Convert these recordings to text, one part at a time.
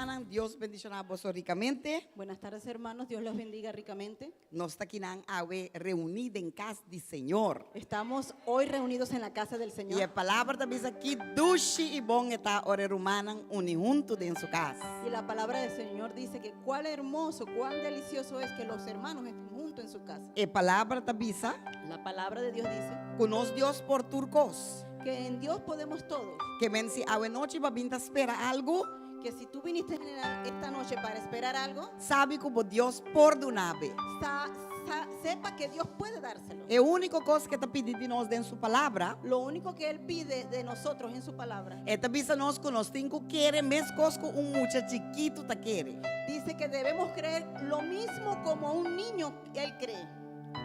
hermanas, Dios bendiga a vos ricamente. Buenas tardes, hermanos. Dios los bendiga ricamente. Nos está aquí reunida en casa del Señor. Estamos hoy reunidos en la casa del Y la Señor. palabra también aquí, dushi y bon está ore rumanan uni junto en su casa. Y la palabra del Señor dice que cuán hermoso, cuán delicioso es que los hermanos estén juntos en su casa. Y palabra también, La palabra de Dios dice conoce Dios por turcos. que en Dios podemos todo. Que men si a noche va a esperar algo, Que si tú viniste esta noche para esperar algo, sabe como Dios por donabe. sepa que Dios puede dárselo. El único cosa que está pidiendo nos en su palabra. Lo único que Él pide de nosotros en su palabra. Esta visa nos conoce cinco quiere, mes cosco un muchacho chiquito te quiere. Dice que debemos creer lo mismo como un niño Él cree.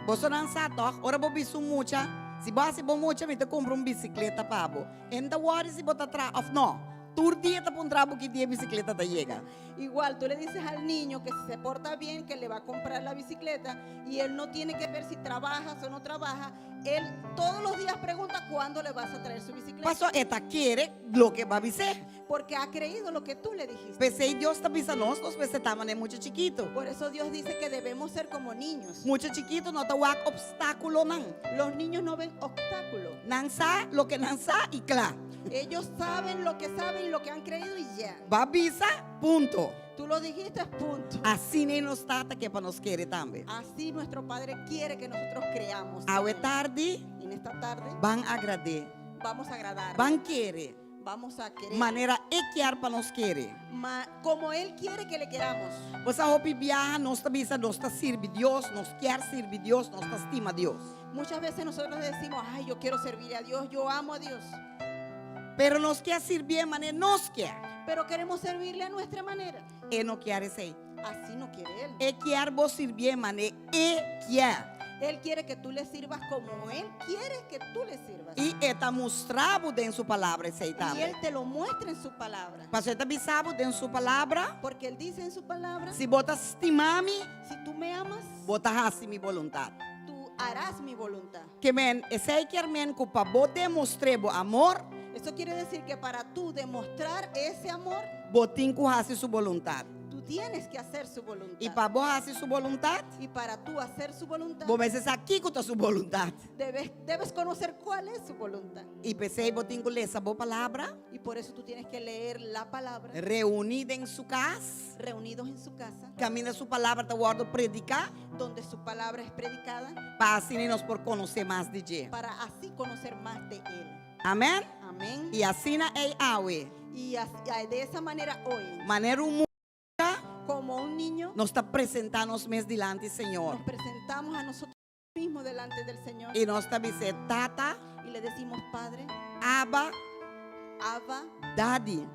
Vos não sabe, ora vou bisu mucha. Se você bom mucha, me te compra bicicleta para bo. Enda hora se bota atrás, of no. Tur dia te pon trabo que dia bicicleta te llega. Igual tú le dices al niño que si se porta bien, que le va a comprar la bicicleta y él no tiene que ver si trabajas o no trabaja. Él todos los días pregunta cuándo le vas a traer su bicicleta. Paso esta quiere lo que va a dizer. Porque ha creído lo que tú le dijiste. Pensei Dios está bisa nós pensamos estamos muito chiquito. Por eso Dios dice que debemos ser como niños. Muito chiquito não tá wak obstáculo não. Los niños no ven obstáculos. Não sa lo que não sa e claro. Ellos saben y lo que han creído y ya. Va bisa, punto. Tú lo dijiste, punto. Assim nem nos trata que para nos querer também. Así nuestro Padre quiere que nosotros creamos. Awe tarde, Y en esta tarde van agradar. vamos a agradar. Van querer. Vamos a querer. Maneira equiar para nos querer. Como Él quiere que le queramos. Você hopi viaja, nós está bisa, nós está sirve Deus, nós quer servir Deus, nós está estima Deus. Muchas veces nosotros decimos, ay, yo quiero servir a Dios, yo amo a Dios. Pero nós quer servir maneira nós quer. Pero queremos servirle a nuestra manera. E não quer esse. Así no quiere Él. E quer vos servir maneira quer. Él quiere que tú le sirvas como Él quiere que tú le sirvas. E está mostrado dentro sua palavra esse Y também. Él te lo muestra en su palabra. Pastor está bisabo dentro sua palavra. Porque Él dice en su palabra, Se bota estimar-me, si tú me amas, bota assim minha vontade. tú harás mi voluntad. Que men, esse quer men que para vos demonstrar amor, Eso quiere decir que para tú demostrar ese amor, botin que hace sua vontade. tú tienes que hacer su voluntad. E para vos hacer sua vontade, Y para tú hacer su voluntad, vos meses aqui com sua vontade. debes conocer cuál es su voluntad. E pensei, botin que ler essa boa palavra, Y por eso tú tienes que leer la palabra, reunida em sua casa, reunidos en su casa, camina sua palavra, te guardo predicar, donde su palabra es predicada, para assim nós por conhecer mais de Deus. para así conocer más de Él. Amém? Amén. E assim na awe, Y de esa manera hoy, maneira como un niño, nós está apresentando-nos mais delante, Senhor. nos presentamos a nosotros mismos delante del Señor E nós está dizendo, tata, y le decimos, Padre, aba, Abba, daddy,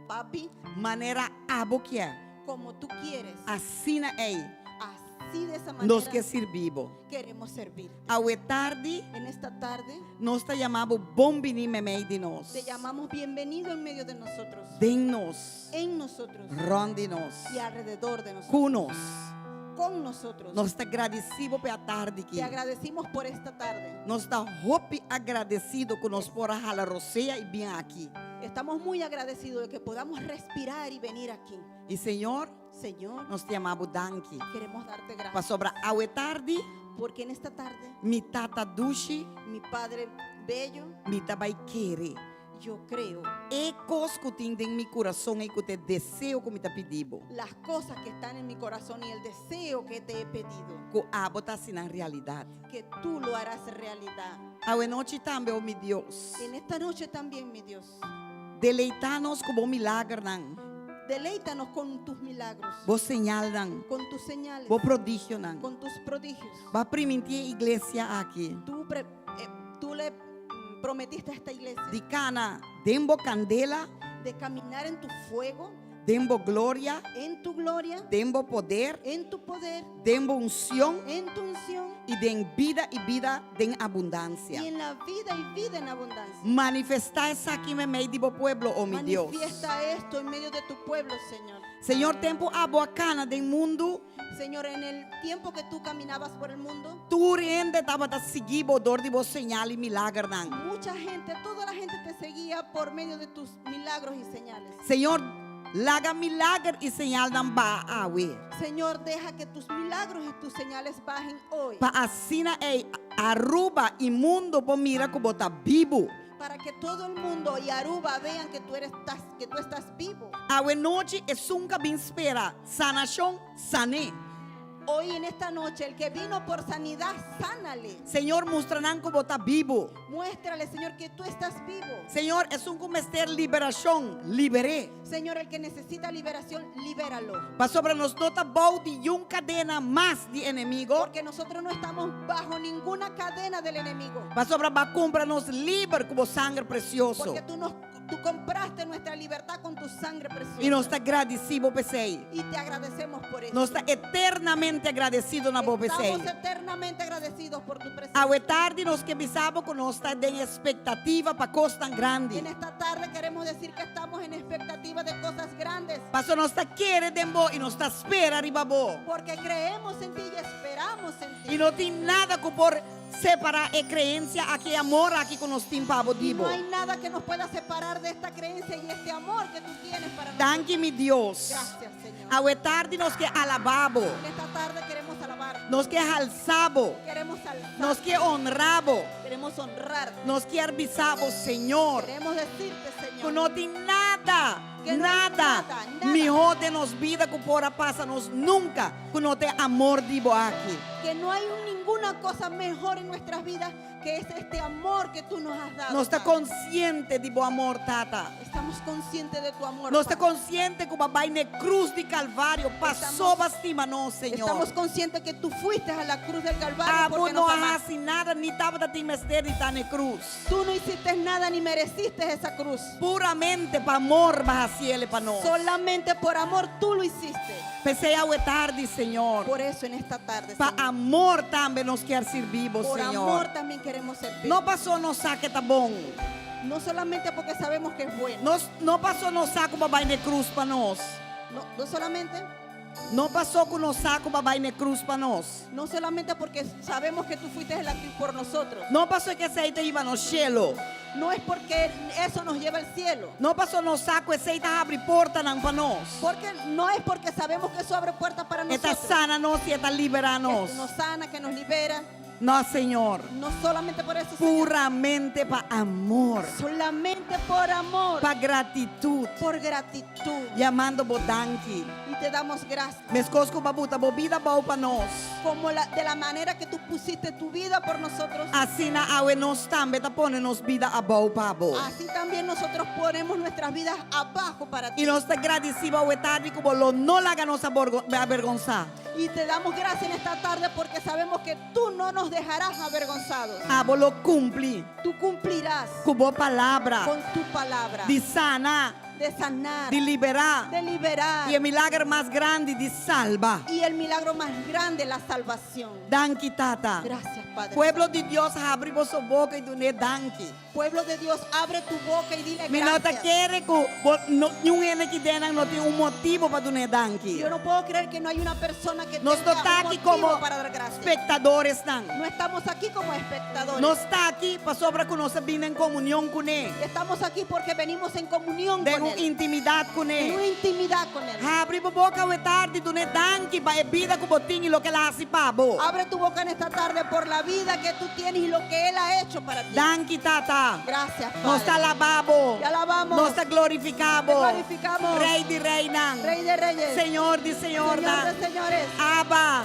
Papi, maneira abo que é. como tú quieres, Assim na así de esa nós manera que servimos. queremos servir. Awe tarde, En esta tarde nós está chamando bom venir meio de nós. te llamamos bienvenido en medio de nosotros, Den-nos, en nosotros ronde-nos, y alrededor de nosotros, com-nos. con nosotros. Nós está agradecido pela tarde aqui. Te agradecimos por esta tarde. Nós está hope agradecido que nós por a roceia e bem aqui. Estamos muy agradecidos de que podamos respirar y venir aquí. E Senhor, Señor, nós te amamos danke. queremos darte Para gracias sobra awe tarde, porque en esta tarde mi tata dushi, mi Padre bello, mi tabai querer. yo creo E cos que tem em meu coração e que te desejo que me tá pedido. las cosas que están en mi corazón y el deseo que te he pedido, Que abota assim na realidade. que tú lo harás realidad. Awe noite também, oh meu Deus. En esta noche también, mi Dios, Deleitar-nos com bom milagre, não. deleítanos con tus milagros, Bom señal, não. con tus señales, Bom prodígio, não. con tus prodigios. Vai permitir a igreja aqui. Tú le prometiste a esta iglesia De cana, dembo candela, de caminar en tu fuego, dembo glória, en tu gloria, dembo poder, en tu poder, dembo unção en tu unción e de vida de y abundância. en la vida y vida en abundancia. Manifestar isso aqui no meio do povo, oh meu Deus. Manifiesta esto en medio de tu pueblo, Señor. Senhor, tempo abocana do mundo, Señor, en el tiempo que tú caminabas por el mundo, tu rende estava a seguir o dor de vos señal e milagre, não. mucha gente, toda la gente te seguía por medio de tus milagros y señales. Senhor, laga milagre y señal dan ba awe. Señor, deja que tus milagros y tus señales bajen hoy. Pa asina Aruba y mundo po mira como ta vivo. Para que todo el mundo y Aruba vean que tú estás vivo. Awe noche es un cabin espera. Sanación, sané. Hoy en esta noche, el que vino por sanidad, sánale. Señor, mostrarán como ta vivo. Muéstrale, Señor, que tú estás vivo. Señor, es un comester liberación. Liberé. Señor, el que necesita liberación, libéralo. Pa sobre nos nota baudi y un cadena más de enemigo. Porque nosotros no estamos bajo ninguna cadena del enemigo. Pa sobre va cómpranos libre como sangre precioso. Porque tú compraste nuestra libertad con tu sangre preciosa. Y nos está agradecido, pesei. Y te agradecemos por eso. Nos está eternamente agradecido na bo pesei. Estamos eternamente agradecidos por tu presencia. Awe tarde nos que bisabo que nos está en expectativa pa cosas tan En grandes. esta tarde queremos decir que estamos en expectativa de cosas grandes. Paso nos está quiere dembo y nos está espera arriba bo. Porque creemos en ti y esperamos en ti. Y no tiene nada que por separar creencia aquí amor aquí con los timpabo Y divo. no hay nada que nos pueda separar de esta creencia y este amor que tú tienes para nosotros. Danke mi Dios. Gracias, Señor. Awe tarde nos que alababo. En esta tarde queremos alabar. Nos que alzabo. Queremos alzar. Nos que honrabo. Queremos honrar. Nos que arbizabo, Señor. Queremos decirte, Que Señor. no tiene nada, Que no hay nada, nada. mejor de nos vida que por pásanos nunca, que no te amor divo aquí. Que no hay ninguna cosa mejor en nuestras vidas que es este amor que tú nos has dado. No está Padre. consciente divo amor, tata. Estamos conscientes de tu amor. No está Padre. consciente que va en cruz de Calvario pasó bastima no, Señor. Estamos conscientes que tú fuiste a la cruz del Calvario Abo porque no nos amaste. hace nada ni taba ti mester ni tan cruz. Tú no hiciste nada ni mereciste esa cruz. Puramente pa amor vas cielo pa no. Solamente por amor tú lo hiciste. Pensé a tarde, Señor. Por eso en esta tarde, Pa Señor, amor también nos quiere ser vivos, por Señor. amor también queremos servir. No pasó no saque tabón. No solamente porque sabemos que es bueno. No pasó no saco babai de cruz para nos. No solamente, No pasó con no saco babai de cruz para nos. no solamente porque sabemos que tú fuiste en la cruz por nosotros. No pasó que aceite iba no cielo. No es porque eso nos lleva al cielo. No pasó no saco aceite abre porta nan para nos. Porque no es porque sabemos que eso abre puertas para Esta nosotros. sana nos y esta libera nos. Que nos sana, que nos libera. No, Señor. No solamente por eso, Señor. Puramente para amor. Solamente por amor. Para gratitud. Por gratitud. Llamando bodanki. Y te damos gracias. Mescosco babuta bobida bau para nos. Como de la manera que tú pusiste tu vida por nosotros. Así na awe nos tambe ponernos vida a bau pabo. Así también nosotros ponemos nuestras vidas abajo para ti. Y nos agradecemos a tarde como lo no la ganos avergonzar. Y te damos gracias en esta tarde porque sabemos que tú no nos dejarás avergonzados. Abo lo cumpli. Tú cumplirás Cubo palabra. con tu palabra De sana. de sanar, De liberar. de liberar. Y el milagro más grande de salva. Y el milagro más grande, la salvación. Danki tata. Gracias, Padre. Pueblo de Dios, abrimos su boca y dune danki. Pueblo de Dios, abre tu boca y dile Mi nota gracias. quiere que no ene que denan no tiene un motivo para dune danki. Yo no puedo creer que no hay una persona que No tenga está un aquí motivo como para dar gracias. espectadores están. No estamos aquí como espectadores. No está aquí para sobra que nos viene en comunión con él. Estamos aquí porque venimos en comunión De con una Él. intimidad con En él. una intimidad con Él. Abrimos boca o tarde y dune danki para vida como tiene y lo que la hace pavo. Abre tu boca en esta tarde por la vida que tú tienes y lo que Él ha hecho para ti. Danki tata. Gracias, Padre. Nos alabamos. Te alabamos. Nos glorificamos. Te glorificamos. Rey de reina. Rey de reyes. Señor de señor. Señor de señores. Abba.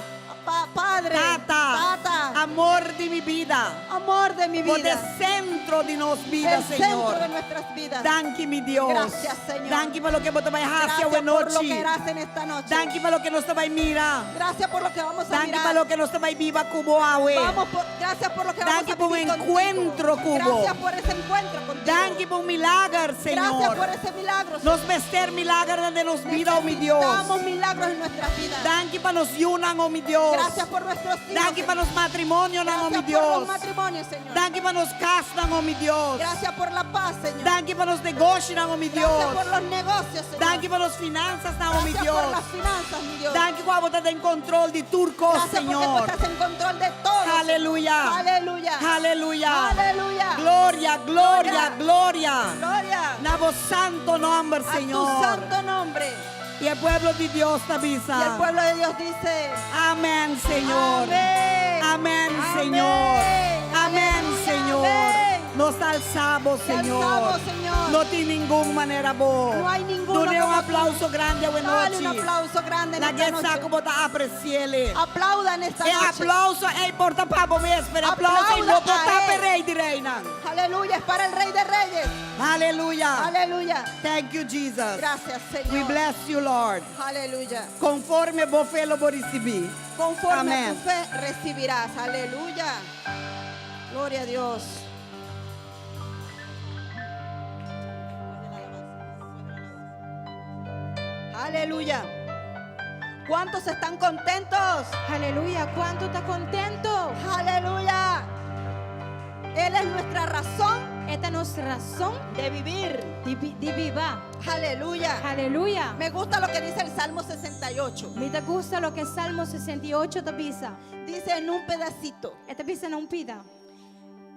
Padre. Tata. Tata. Amor de mi vida. Amor de mi Por el vida. centro de nos vida, El centro Señor. de nuestras vidas. Danki mi Dios. Gracias, Señor. Danki por lo que vos te vas a hacer Gracias buena por lo que noche. harás en esta noche. Danki por lo que nos te va a mirar. Gracias por lo que vamos a Danki mirar. por lo que nos te va a viva cubo awe. Gracias por lo que Danke vamos a por un vivir contigo. encuentro, Cubo. Gracias por ese encuentro contigo. Danki por un milagro, Gracias Señor. por ese milagro. Nos vester milagro de nos vida, oh mi Dios. Necesitamos milagros en nuestras vidas. Danki para nos yunan, oh mi Dios. Gracias por nuestros hijos. Danki para nos matrimonios, oh mi Gracias por Dios. los matrimonios, Señor. Danki para nos castan, oh mi Dios. Gracias por la paz, Señor. Danki para nos negocios, oh mi Gracias Dios. por los negocios, Señor. Danki para nos finanzas, oh mi Gracias Dios. por las finanzas, mi Dios. Danki para vos en control de turcos, Gracias porque tú Señor. estás en control de todo. Señor. Aleluya. Aleluya. Aleluya. Aleluya. Gloria, gloria, gloria. Gloria. Nabo santo nombre, A Señor. tu santo nombre. Y el pueblo de Dios, Y el Tabisa. pueblo de Dios dice, Amén, Señor. amén. Amén, Amén. Señor. Amén, Aleluya, Señor. amén. Nos alzamos, Te Señor. alzamos, Señor. No tiene ninguna manera vos. No hay ninguno Dale un como tú. aplauso grande a buenas Dale un noches. aplauso grande en La esta que noche. está como está apreciele. Aplaudan esta E noche. aplauso è porta papo mesper. Aplauso e Aplauda lo a porta él. per rey di reina. Aleluya, es para el Rey de Reyes. Aleluya. Aleluya. Thank you, Jesus. Gracias, We Señor. bless you, Lord. Aleluya. Conforme vos fe lo recibi. Conforme Amén. a tu fe recibirás. Aleluya. Gloria a Dios. Aleluya. ¿Cuántos están contentos? Aleluya, ¿cuánto está contento? Aleluya. Él es nuestra razón Esta es nuestra razón de vivir. de vivir. Aleluya. Aleluya. Me gusta lo que dice el Salmo 68. Me te gusta lo que Salmo 68 te pisa. Dice en un pedacito. Esta pisa não pida.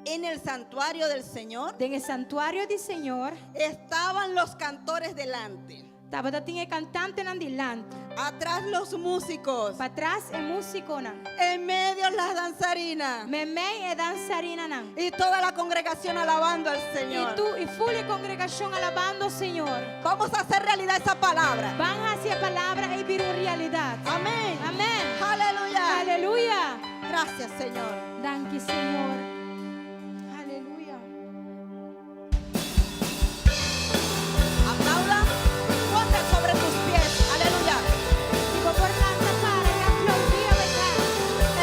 En el santuario del Señor En santuário do Senhor, estaban los cantores delante. tava tinha cantante nan dilante. Atrás los músicos. Para trás é músico nan. En medio las danzarinas. Memei é dançarina nan. Y toda la congregación alabando al Señor. E tu e full congregação alabando o Senhor. Vamos a hacer realidad esa palabra. Van hacia a palavra e vir realidade. Amén. Amém. Aleluya. Aleluya. Gracias, Señor. Danke, Senhor. Aleluya. Aplauda. Ponte sobre tus pies. Aleluya. Dico por l'altra para e applaudi a vedere.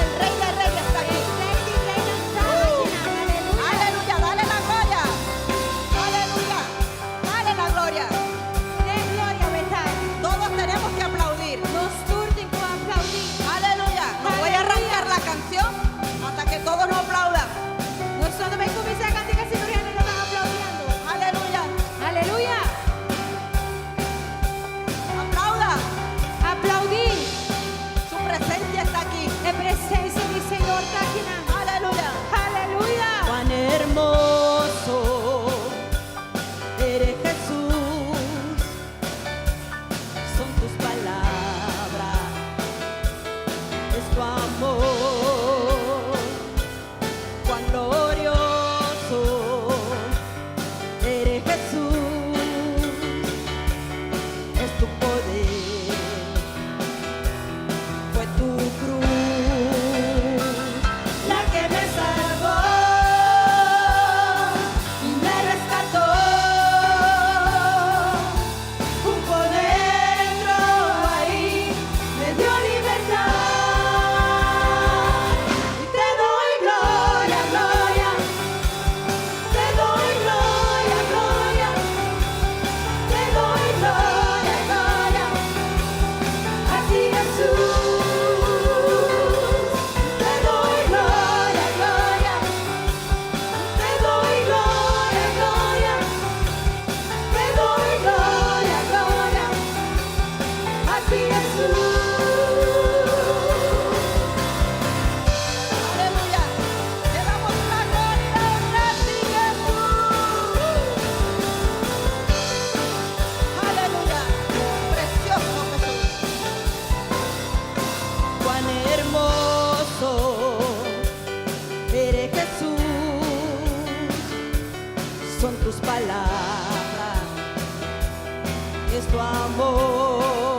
El Rey de Reyes está aquí. Rey di reina sta aleluya. Aleluya. Dale la gloria. Aleluya. Dale la gloria. De gloria a vedere. Todos tenemos que aplaudir. Nos turti con applaudi. Aleluya. No voy a arrancar la canción hasta que todos nos aplaudan. Non so dove comincia a cantare che si non lo stanno applaudendo. Aleluya. Aleluya. Aplauda. Applaudi. Su presencia está aquí. E presenza di Signore sta qui. Aleluya. Aleluya. Cuán hermoso eres Jesús. Son tus palabras. Es tu amor. Cuán glorioso eres Jesús. Es tu poder. Fue tu cruz la que me salvó y me rescató. Un poder entró ahí, me dio libertad. Y te doy gloria, gloria. Te doy gloria, gloria. Te doy gloria, gloria. A ti, Jesús. Te doy gloria, gloria. Te doy gloria, gloria. Te doy gloria, gloria. A ti, Jesús. Aleluya. Te damos la gloria y la honra a ti, Jesús. Aleluya. Precioso Jesús. Cuán hermoso eres Jesús. Son tus palabras. Es tu amor.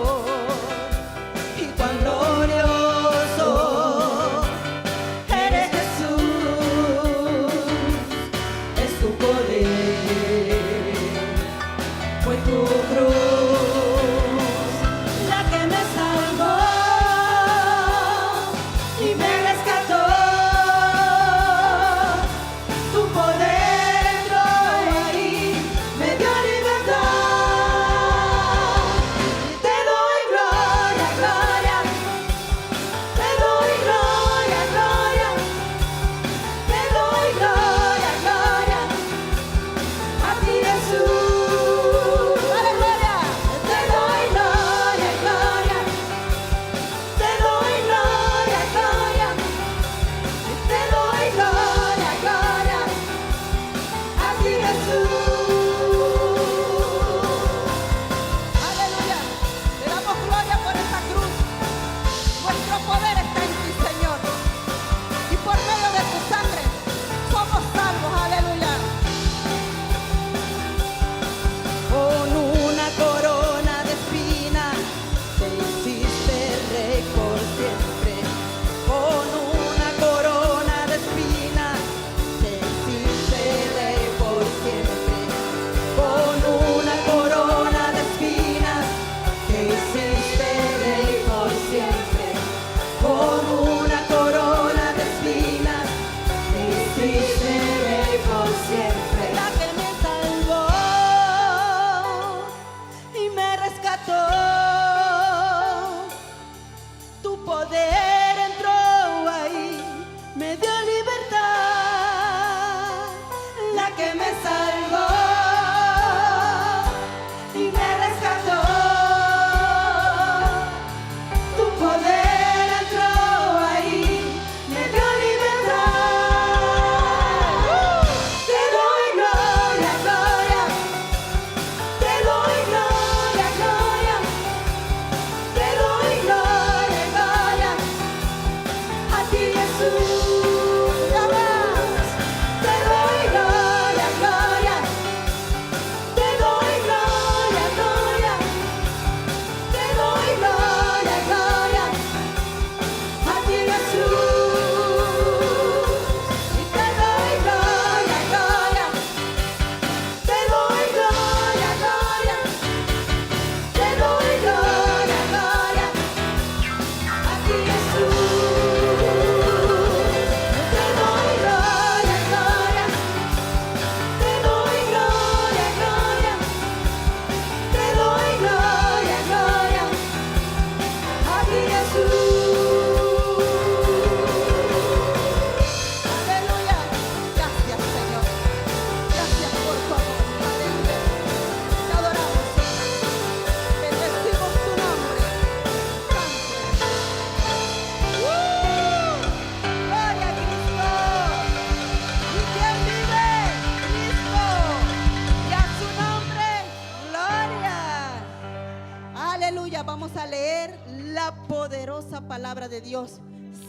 vamos a leer la poderosa palabra de Dios,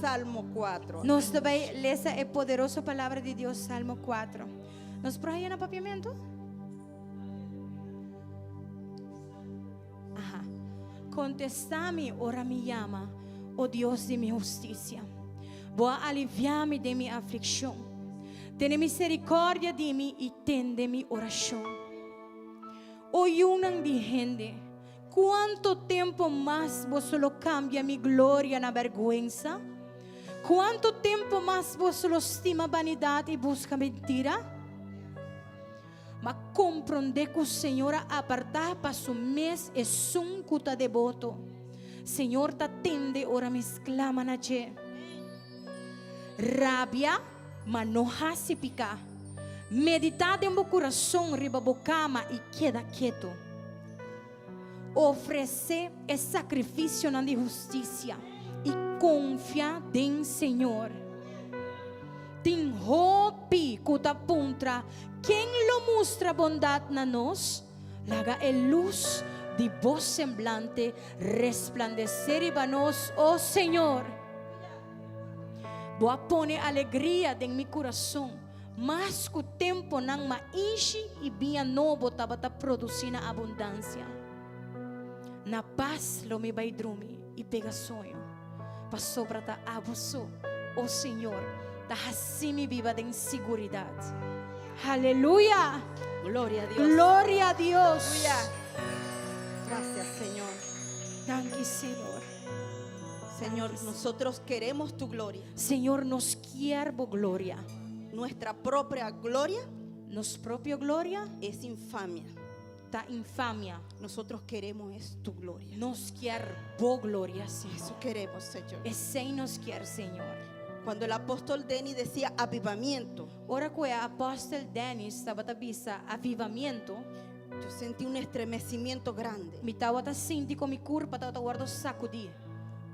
Salmo 4. Nós também lesa a poderosa palavra de Deus, Salmo 4. Nós prohíben a papiamento? Ajá. Contestame, ora me llama, oh Dios de mi justicia. Voy a aliviarme de mi aflicción. Ten misericordia de mí y tende mi oración. Oyunan de gente, ¿cuánto tiempo más vos solo cambia mi gloria na vergüenza? ¿Cuánto tiempo más vos solo estima vanidad y busca mentira? Mas comprende que o Senhor apartar para su mes es un cuta devoto. Senhor ta tende ora me exclama na che. Rabia, mas no hace picar. Meditar en mi corazón riba bocama y queda quieto. Ofrecer el sacrificio de justicia y confía en Señor. Tin hopi kuta puntra. Quem lo muestra bondad na nos, laga el luz de voz semblante resplandecer y vanos, oh Señor. Voy a poner alegría en mi corazón, mas que o tempo não me enche e vinha novo tabata produzir na abundância. Na paz lo me vai dormir e pega sonho, para sobra ta abuso, oh Senhor, ta assim me viva de seguridade. Aleluya. Gloria a Dios. Gloria a Dios. Aleluya. Gracias, Señor. Thank you, Señor. Señor, nosotros queremos tu gloria. Señor, nos quiero gloria. Nuestra propia gloria Nos propia gloria es infamia. ta infamia. Nosotros queremos es tu gloria. Nos quiero gloria, Señor. Eso queremos, Señor. Esse nos quer, Senhor. Cuando el apóstol Denis decía avivamiento, Ora que o apóstolo Denis estava a bisa avivamento, yo sentí un estremecimiento grande. me estava a sentir com mi corpo estava guardo sacudir.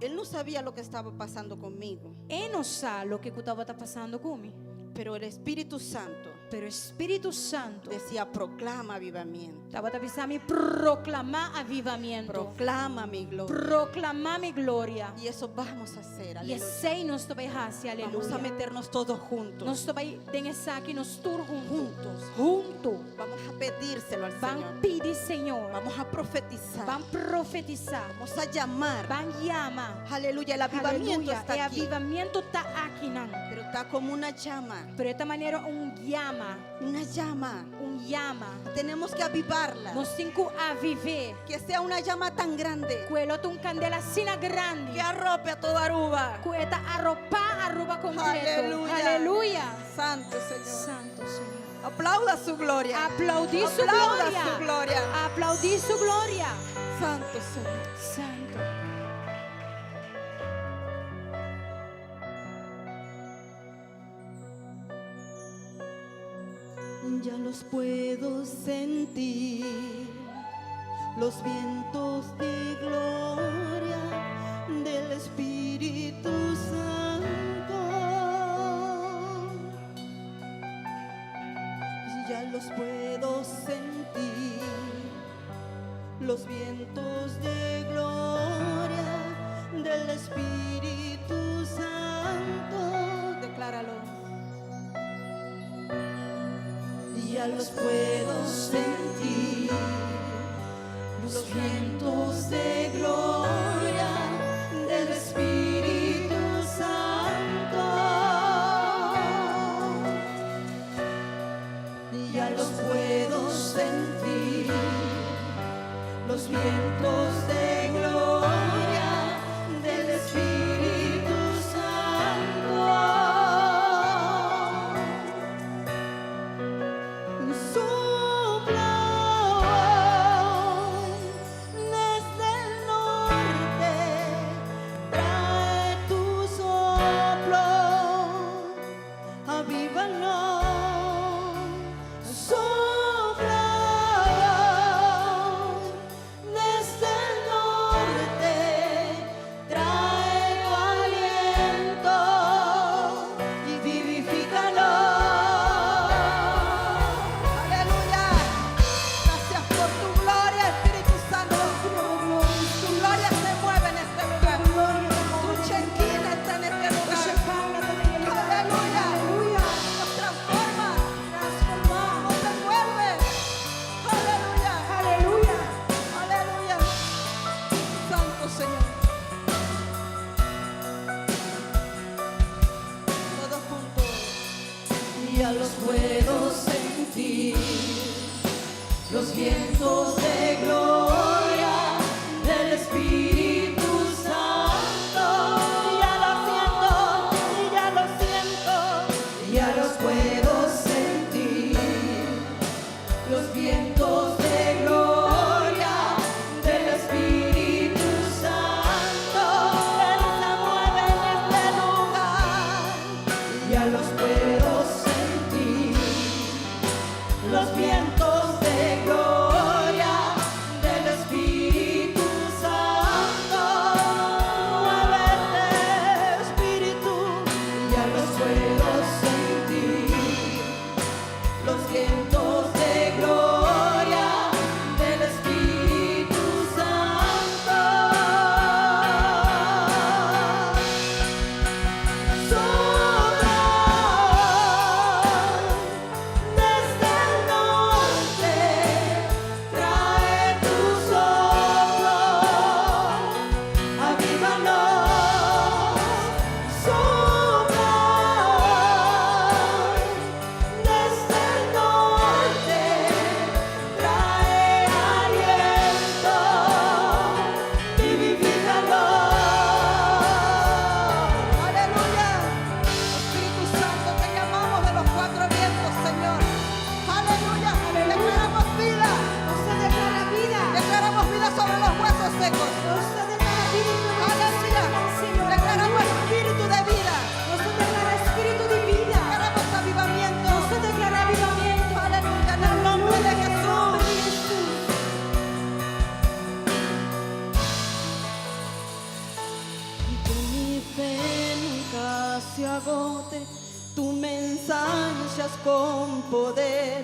Él no sabía lo que estaba pasando conmigo, E não sabe o que estava passando comigo. pero el Espíritu Santo Pero o Espírito Santo decía proclama avivamiento, estava a bisa me proclamar avivamento, proclama mi gloria. proclamar mi glória. Y eso vamos a hacer, E aleluya. sei nos também hace, Vamos a aleluia. meternos todos juntos, Nós também tem essa aqui nos tur juntos. junto. Vamos a pedírselo al Van Señor. pedir, Senhor. Vamos a profetizar. Van profetizar. Vamos a llamar. Van llamar. Aleluya, el avivamiento Aleluia. está E aquí. avivamento está aqui, não. Pero está como una llama. Pero de esta maneira llama. Una llama. Llama. Tenemos que avivarla. Nós temos que viver. Que sea una llama tan grande Quello tem candela sina grande. que arrope a toda Aruba. Cueta arroba completo. Aleluya. Aleluya. Santo Señor. Santo Senhor. Aplauda su gloria. Aplaudir su Aplauda glória. su gloria. Aplaudir su glória. Santo Señor. Santo. Ya los puedo sentir, los vientos de gloria del Espíritu Santo. Ya los puedo sentir, los vientos de gloria del Espíritu Santo. Decláralo. Ya los puedo sentir, los vientos de gloria del Espíritu Santo. Ya los puedo sentir, los vientos de gloria del Espíritu Santo. Sopla hoy desde el norte. puedo sentir, los vientos de gloria del Espíritu Santo. Ya lo siento, ya lo siento, ya los puedo sentir, los vientos de gloria del Espíritu Santo. Él se mueve en este lugar, ya los puedo sentir, los vientos de gloria del Espíritu Santo. Muévete, Espíritu, ya los puedo sentir, los vientos de gloria del Espíritu Santo. Sopla desde el norte, trae tu soplo, avívanos. Sopla desde el norte, trae aliento, vivifícanos. Aleluya. Espíritu Santo, te llamamos de los cuatro vientos, Señor. Aleluya. Declaramos vida. Usted declara vida. Declaramos vida sobre los huesos secos. Usted declara vida en nuestro Aleluya. Señor. Declaramos espíritu de vida. Usted declara espíritu de vida. Declaramos avivamiento. Usted declara avivamiento. Aleluya. En el nombre de Jesús. Y que mi fe nunca se agote, tú me ensanchas con poder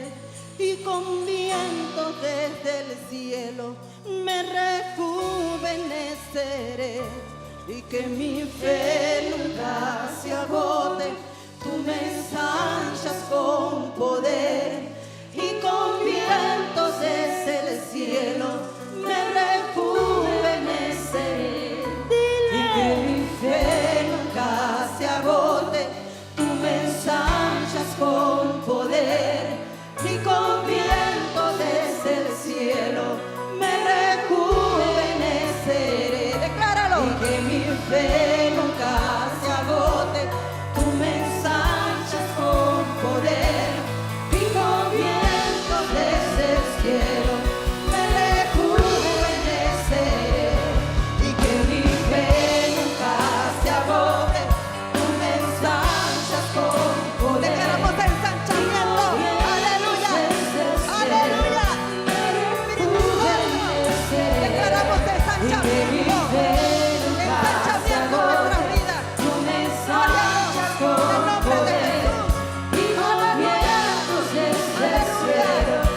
y con viento desde el cielo me rejuveneceré. Y que mi fe nunca se agote, tú me ensanchas con poder y con vientos desde el cielo me rejuveneceré. Y que mi fe nunca se agote, tú me ensanchas con poder y con viento desde el cielo me rejuveneceré. Decláralo. Y que mi fe nunca se agote, tú me ensanchas con poder y con viento desde el cielo me rejuveneceré. Y que mi fe nunca se agote, tú me ensanchas con poder. Declaramos ensanchamiento. Aleluya. Aleluya. Espíritu Santo. Declaramos ensanchamiento. Ensanchamiento en nuestras vidas. Gloria a Dios. En el nombre de Jesús. Aleluya. Aleluya.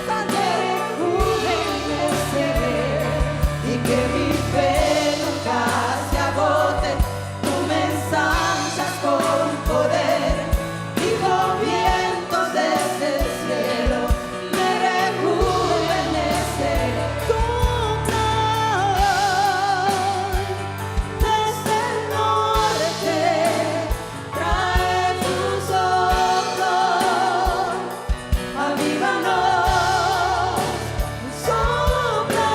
Santo. Y que mi fe nunca se agote, tú me ensanchas con poder y con vientos desde el cielo me rejuveneceré. Sopla desde el norte, trae tu soplo, avívanos. Sopla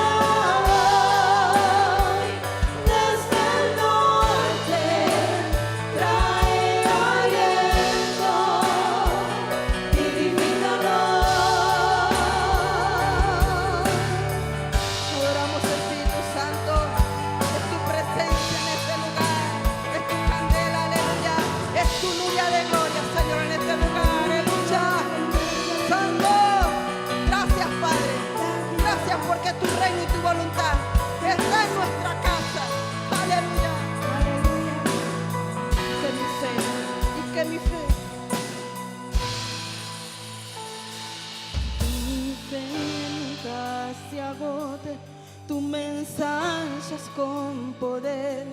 desde el norte, trae aliento, vivifícanos. Adoramos Espíritu Santo, es tu presencia en este lugar, es tu candela, aleluya, es tu lluvia de gloria, Señor, en este lugar, aleluya. Santo, gracias, Padre, gracias porque tu reino y tu voluntad está en nuestra casa, aleluya. Que mi fe, y que mi fe. Mi fe nunca se agote, tú me ensanchas con poder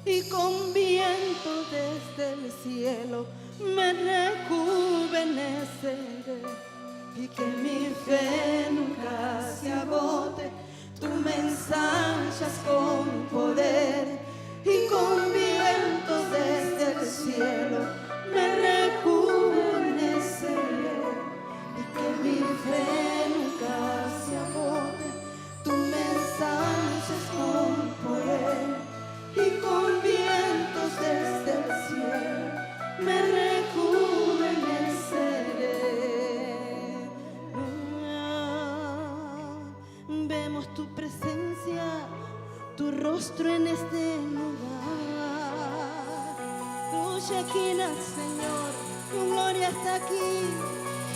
y con viento desde el cielo me rejuveneceré. Y que mi fe nunca se agote, tú me ensanchas con poder y con vientos desde el cielo me rejuveneceré. rostro en este lugar. Tu Shekinah, Señor, tu gloria está aquí.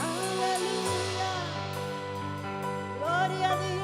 Aleluya. Gloria a Dios.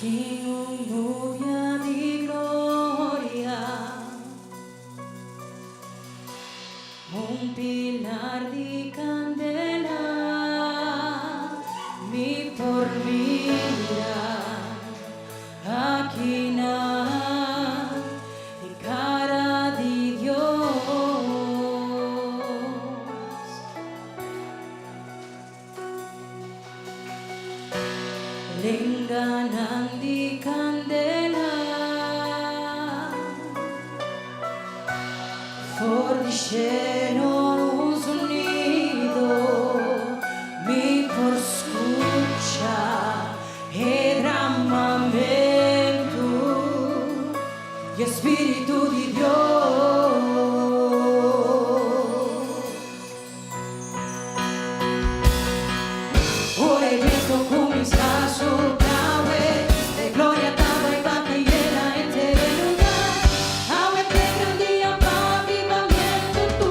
Tengo novia di gloria, un pilar di candela, mi por mira, aquí na, y cara di Dios. Lenganan di candela, fornisceno un sonido, mi por escucha e derramamiento y Espíritu de Dios. Ora il vento comincia a soprar, de gloria estaba y va que llena este lugar. Agua que grandía para avivamiento, tu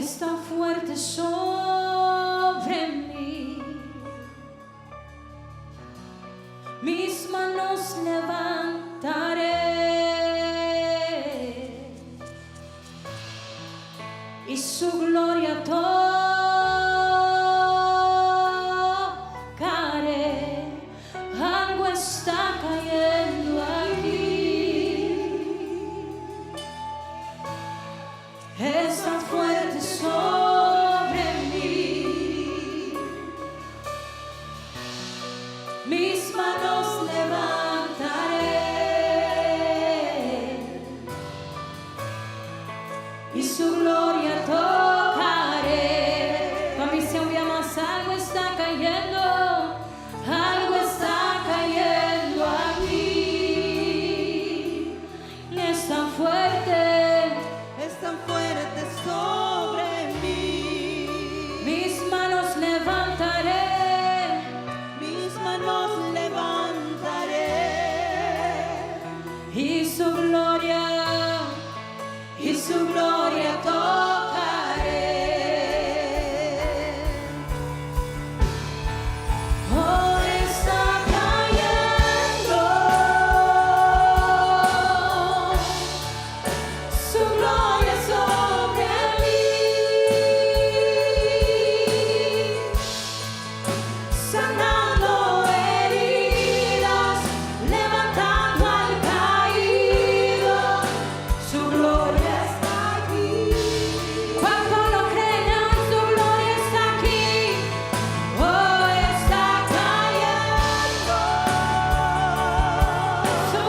es tan fuerte sobre mí. Mis manos levantaré y su gloria tocaré. Algo está cayendo aquí. Es tan fuerte sobre mí. Mis manos levantaré y su gloria tocaré. Para mí se oye más, algo está cayendo. Algo está cayendo aquí. Es tan fuerte. Es tan fuerte sobre mí. Mis manos levantaré Mis manos levantaré y su gloria tocaré. Oh, está cayendo su gloria sobre mí, sanando heridas, levantando al caído. Su gloria está aquí. Cuando lo crean, su gloria está aquí. Oh, está cayendo su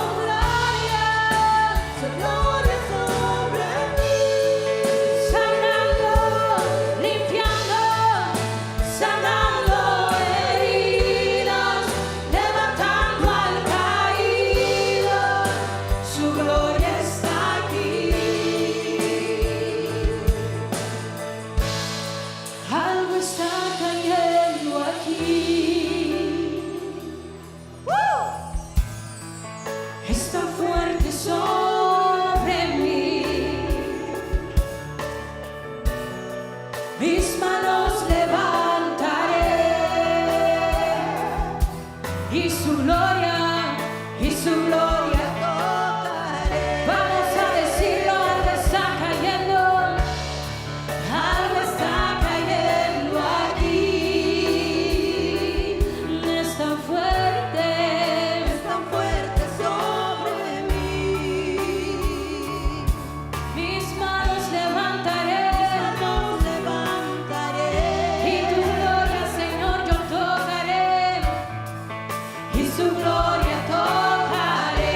gloria sobre mí. sanando, limpiando, sanando heridas, levantando al caído. Su gloria está aquí. Algo está cayendo aquí. Está fuerte sobre mí. Mis manos levantaré y su gloria tocaré. Vamos a decirlo, algo está cayendo. Algo está cayendo aquí. Es tan fuerte. Es tan fuerte sobre mí. Mis manos levantaré Manos levantaré y tu gloria, Señor, yo tocaré y su gloria tocaré.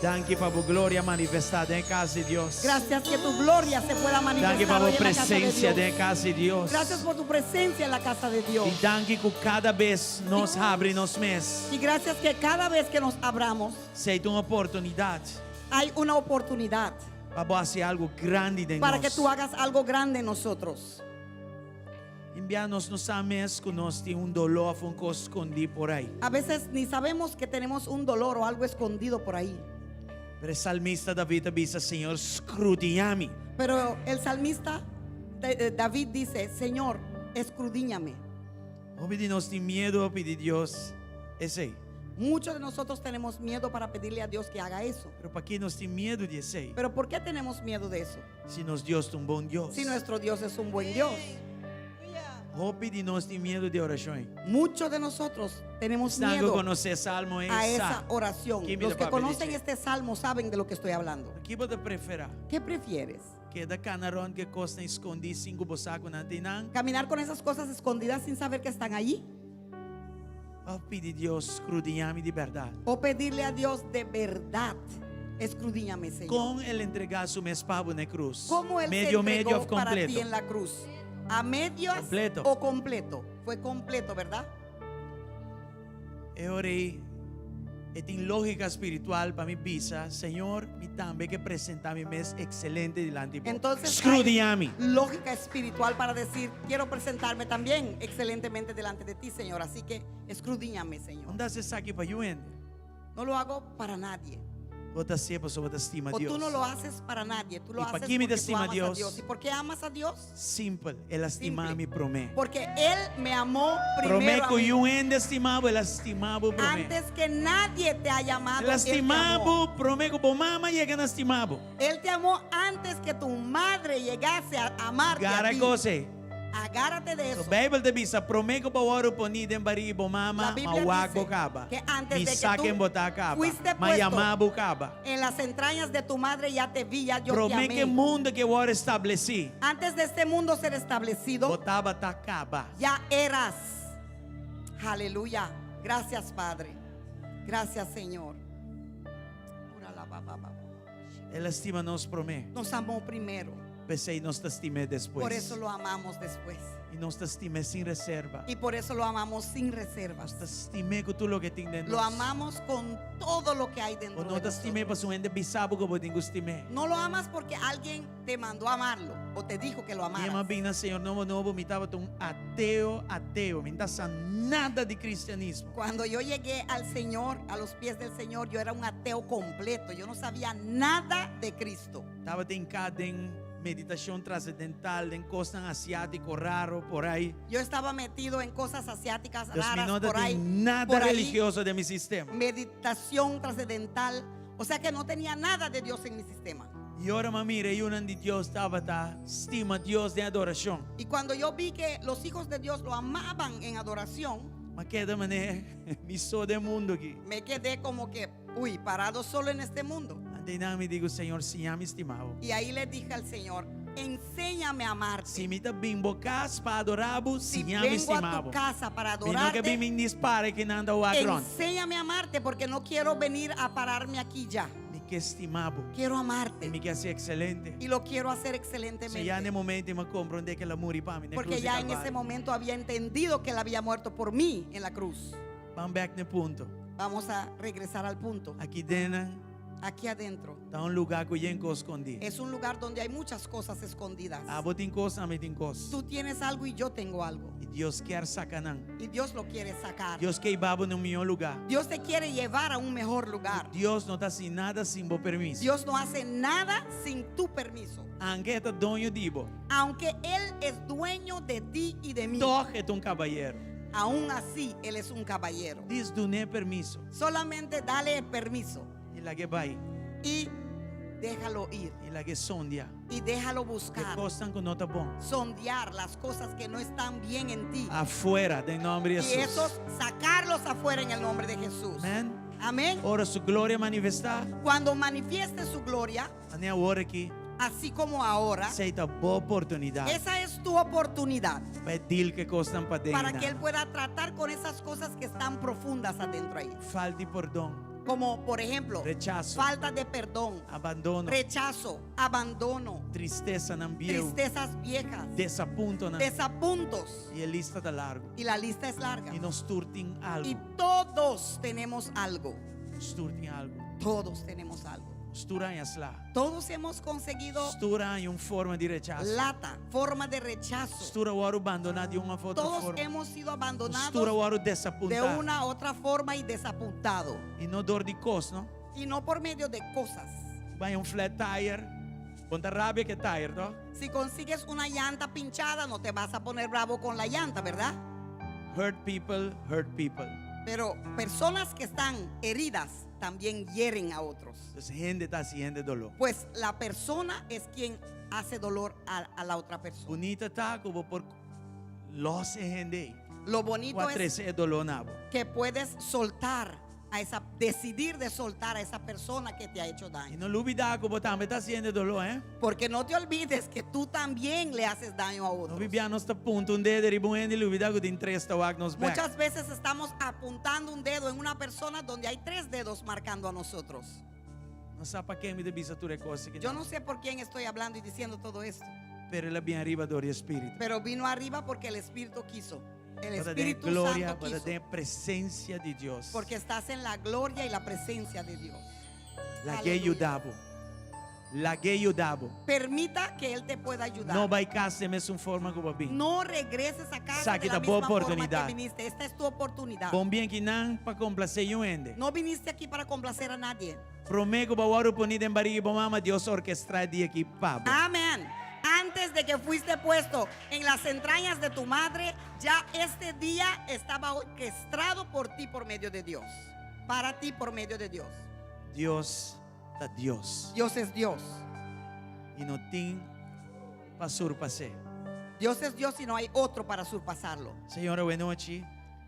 Danke para tu gloria manifestada en casa de Dios. Gracias que tu gloria se pueda Danke manifestar para hoy tu en la casa de presencia Dios. en casa de Dios. Gracias por tu presencia en la casa de Dios. E danke que cada vez nos abre nos mes. Y gracias que cada vez que nos abramos Sei uma oportunidade hay una oportunidad para hacer algo grande de para nós. que tú hagas algo grande en nosotros. Enviar-nos nos ames que nós temos dolor, um coisa escondido por aí. A veces ni sabemos que tenemos un dolor o algo escondido por ahí. Pero o salmista David dice, Senhor, escrutinha-me. Pero el salmista David dice, Señor, escudriñame. Ouve nós tem medo a pedir Deus. Esse aí. Muchos de nosotros tenemos miedo para pedirle a Dios que haga eso. Pero para que nós tem medo de esse aí? Pero ¿por qué tenemos miedo de eso? Se nós Deus é bom Deus. Si nuestro Dios es un buen Dios. Ouve de nós tem medo de oração. Muchos de nosotros tenemos Estão miedo conhecer salmo é a esa essa. oración. ¿Quién Los mira que papel conocen dice? este salmo saben de lo que estoy hablando. Aqui você prefere ¿Qué prefieres? que da canarão que costa escondir 5 bosacos na tinang? ¿Caminar con esas cosas escondidas sin saber que están allí? Ou pedir Deus, escrutinha-me de verdade. ¿O pedirle a Dios de verdad? Escudriñame, Señor. Com ele entregar su espavo na cruz. ¿Cómo Él medio, se medio entregó ou para ti completo. en la cruz? ¿A medios Completo. o completo? Fue completo, ¿verdad? Eu orei. E tem lógica espiritual para mi visa. Senhor, me também que apresentar mi mes excelente delante de vos. Entonces Escrutinha-me. hay lógica espiritual para decir, quiero presentarme también excelentemente delante de ti, Señor. Así que escudriñame, Señor. Onde você está aqui para eu No lo hago para nadie. Você sepa sobre a estima O Deus. tú no lo haces para nadie. Tú lo ¿Y haces para qué me porque tú estima amas a Dios? Dios. ¿Y por qué amas a Dios? Simple. Ele estimava-me por mim. Porque Él me amó Promé primero a que mí. eu ainda estimava, ele estimava por mim. Antes que nadie te haya amado, Ele Él te amó. estimava, promé que por mamá chega na estimava. Él te amó antes que tu madre llegase a amarte a Gara ti. cosa. Agárrate de So eso. Bible te diz, promé que por hora por ni den bari bo La mama, Biblia mawag dice bocaba. que antes Mi de que saquen tú botar acaba. fuiste Mayamá puesto bocaba. En las entrañas de tu madre ya te vi, ya yo te Promé que amé. mundo que eu estabeleci, Antes de este mundo ser establecido, botava tacaba. ya eras. Aleluya. Gracias, Padre. Gracias, Señor. Ora la ba, ba, ba. Ele estima nos promé. Nos amó primero. Pensei nos te estimé después. Por eso lo amamos después. E nos te estimé sin reserva. Y por eso lo amamos sin reservas. Nos te estimé con todo lo que tem dentro. Lo amamos con todo lo que hay dentro O de não te estimé nosotros. para su ende bisabo que eu estimé. No lo amas porque alguien te mandó a amarlo o te dijo que lo E mais amaras. bem na Senhor novo, me estava um ateu, me não sabe nada de cristianismo. Cuando yo llegué al Señor, a los pies del Señor, yo era un ateo completo. Yo no sabía nada de Cristo. Estava tencado em meditação transcendental, em coisa asiático raro por aí. Yo estaba metido en cosas asiáticas Deus me raras não por ahí. tem nada por ahí. religioso de meu sistema. Meditación trascendental. O sea que no tenía nada de Dios en mi sistema. E ora, mira, eu não de Deus estava estima Deus de adoração. Y cuando yo vi que los hijos de Dios lo amaban en adoración, Mas que da maneira, me sou do mundo aqui. me quedé como que, uy, parado solo en este mundo. Andei não me digo, Senhor, se já me estimava. Y ahí le dije al Señor, enséñame a amarte. Se me está bem bocas para adorar, se Si já me vengo a estimava. tu casa para Me não que adorarte, bem me dispara que não anda o agrón. enséñame a amarte porque no quiero venir a pararme aquí ya. Me que estimava. Quiero amarte Me que ser excelente. y lo quiero hacer Se excelentemente. já no momento me compreender que ela muri para mim. Porque ya en ese momento había entendido que Él había muerto por mí en la cruz. Vamos back no punto. Vamos a regresar al punto. Aqui dentro Aquí adentro está lugar que eu escondi. es un lugar donde hay muchas cosas escondidas. Vos tem coisa, me tem coisa. Tú tienes algo y yo tengo algo. E Deus quer sacanã. Y Dios lo quiere sacar. Deus quer babo no meu lugar. Dios te quiere llevar a un mejor lugar. Deus não está sem nada sem bom permisso. Dios no hace nada sin tu permiso. Angueta dono dibo. Aunque Él es dueño de ti y de mí, Toque um cabalheiro. aún así Él es un caballero. Diz do nem permisso. Solamente dale el permiso E lá que vai. y déjalo ir. E lá que sondia. Y déjalo Que buscar. coisa que não está bom. Sondear las cosas que no están bien en ti. Afuera, em nome de Y Jesus. esos sacarlos afuera en el nombre de Jesús. Amém? Amén. Ora, sua glória manifestar. Cuando manifieste su gloria, A minha hora aqui. así como ahora, Essa é a boa oportunidade esa es tu oportunidad para pedir que costam para para que Él dentro. pueda tratar con esas cosas que están profundas adentro ahí. Falta de perdão, Como por ejemplo, rechazo, falta de perdón, abandono, rechazo, abandono, tristeza na bio, tristezas viejas, desapunto na. desapuntos. E a lista está largo. Y la lista es larga. E nós turtem algo. Y todos tenemos algo. Nós turtem algo. Todos tenemos algo. Nós turanhas lá. Todos hemos conseguido Nós turanham forma de rechazo. lata, forma de Nós rechazo. tura o aro abandonado de uma outra Todos forma. hemos sido Nós tura abandonados o aro de desapontado. una u otra forma y desapuntado. E não dor de cos, não? Y no por medio de cosas. Vai flat tire. Ponta rabia que tire, não? Si consigues una llanta pinchada, no te vas a poner bravo con la llanta, ¿verdad? Hurt people, hurt people. Pero personas que están heridas también hieren a otros. Então, gente está haciendo dolor. Pues la persona es quien hace dolor a la otra persona. Bonita tá como por los gente. Lo bonito Quatro es é dolor nabo. que puedes soltar a esa, decidir de soltar a esa persona que te ha hecho E daño. não olvidar como também está haciendo dolor, hein? Porque no te olvides que tú también le haces daño a Não otros. viviamos esta ponto dedo e bom e olvidar que tem três tawag nos back. Muchas veces estamos apuntando un dedo en una persona donde hay 3 dedos marcando a nosotros. Não sabe para quem me devisa tudo coisa que Yo no sé por quién estoy hablando y diciendo todo esto, pero ele bem arriba do espírito. pero vino arriba porque el Espíritu quiso. El Para ter Espíritu glória, Santo para quiso. ter presença de Deus. Porque estás en la gloria y la presencia de Dios. La Aleluya. que ayudavo. La que ayudavo. Permita que Él te pueda ayudar. Não vai casa da mesma forma que eu vim. No regreses a casa Saque de la da boa misma forma que oportunidade. viniste. Esta es tu oportunidad. Bom bem que não para complacer o ende. No viniste aquí para complacer a nadie. Prometo que o ouro ponido em barriga para mama Deus orquestrar de aqui pabo. Amén. Antes de que fuiste puesto en las entrañas de tu madre, ya este día estaba orquestado por ti por medio de Dios. Para ti por medio de Dios. Deus é Deus. Dios es Dios. E não tem para surpassar. Dios es Dios y no hay otro para surpasarlo. Senhor, boa noite.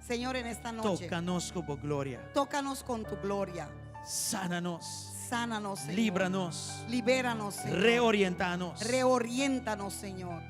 Señor, en esta noche, Toca-nos com a glória. tócanos con tu gloria. Sana-nos. Sánanos, Señor. Líbranos. Libéranos, Señor. Reorienta-nos. Reoriéntanos, Señor.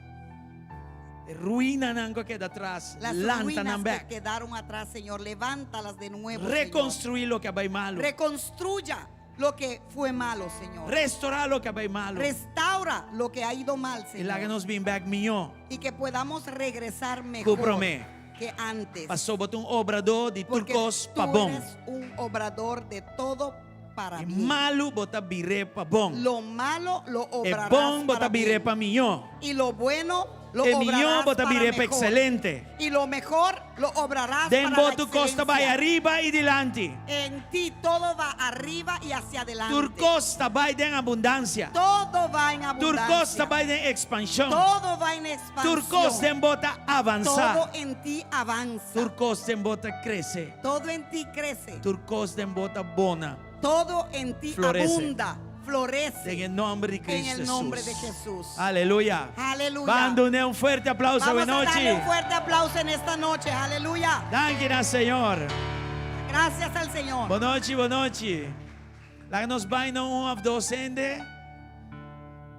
Ruína nango que da atrás. Las Lanta ruinas nan que back. quedaron atrás, Señor, levántalas de nuevo, Señor. Reconstruir lo que vai malo. Reconstruya lo que fue malo, Señor. Restaurar lo que vai malo. Restaura lo que ha ido mal, E lá que Señor. nos vem back melhor. Y que podamos regresar mejor Cuprome. que antes. Passou botar obrador de Porque turcos tú pa bom. eres un obrador de todo para E mí. malo botar biré pa bom. Lo malo lo E obrarás bom para botar biré bien. pa melhor. Y lo bueno lo E melhor obrarás botar para biré pa mejor. excelente. Y lo mejor lo obrarás Den para la botu costa vai excelencia. arriba e dilante. En ti todo va arriba y hacia adelante. Tur costa vai den abundância. Todo va en Tur costa abundancia. vai den expansão. Todo va en Tur costa expansión. den bota avançar. Todo en ti avanza. Tur costa den bota crescer. Todo en ti crece. Tur costa den bota bona. Todo en ti Florece. abunda. Florece. En el nombre de En Cristo el nombre de Jesús. Jesús. Aleluya. Aleluya. Mando un fuerte aplauso. Vamos Buenas a darle un noches. fuerte aplauso en esta noche. Aleluya. Gracias, Señor. Gracias al Señor. Boa noite, boa noite. Lá nos vai no of docente.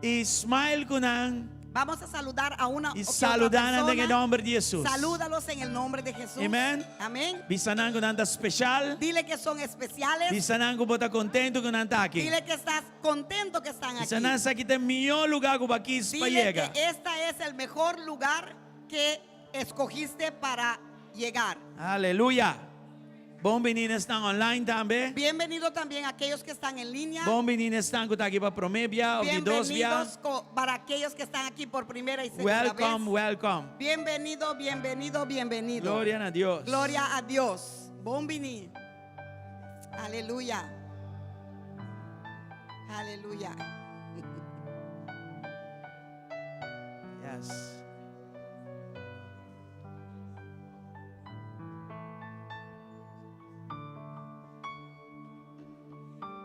E smile kunan. Vamos a saludar a una E que otra saludar en el persona. nombre de Jesús. Salúdalos en el nombre de Jesús. Amén. Amén. Bisanan kunan da special. Dile que son especiales. Bisanan ko bota contento kunan ta aqui. Dile que estás contento que están aquí. Bisanan sa kita melhor lugar ko bakis pa Dile llega. que esta es el mejor lugar que escogiste para llegar. Aleluya. Bom menino estão online também. Bienvenido también a aquellos que están en línea. Bom menino estão que tá aqui para Promébia, ou de dos via. Bienvenidos para aquellos que están aquí por primera y segunda Welcome, vez. welcome. Bienvenido, bienvenido, bienvenido. Gloria a Dios. Gloria a Dios. Bombini. Aleluya. Aleluya. Yes.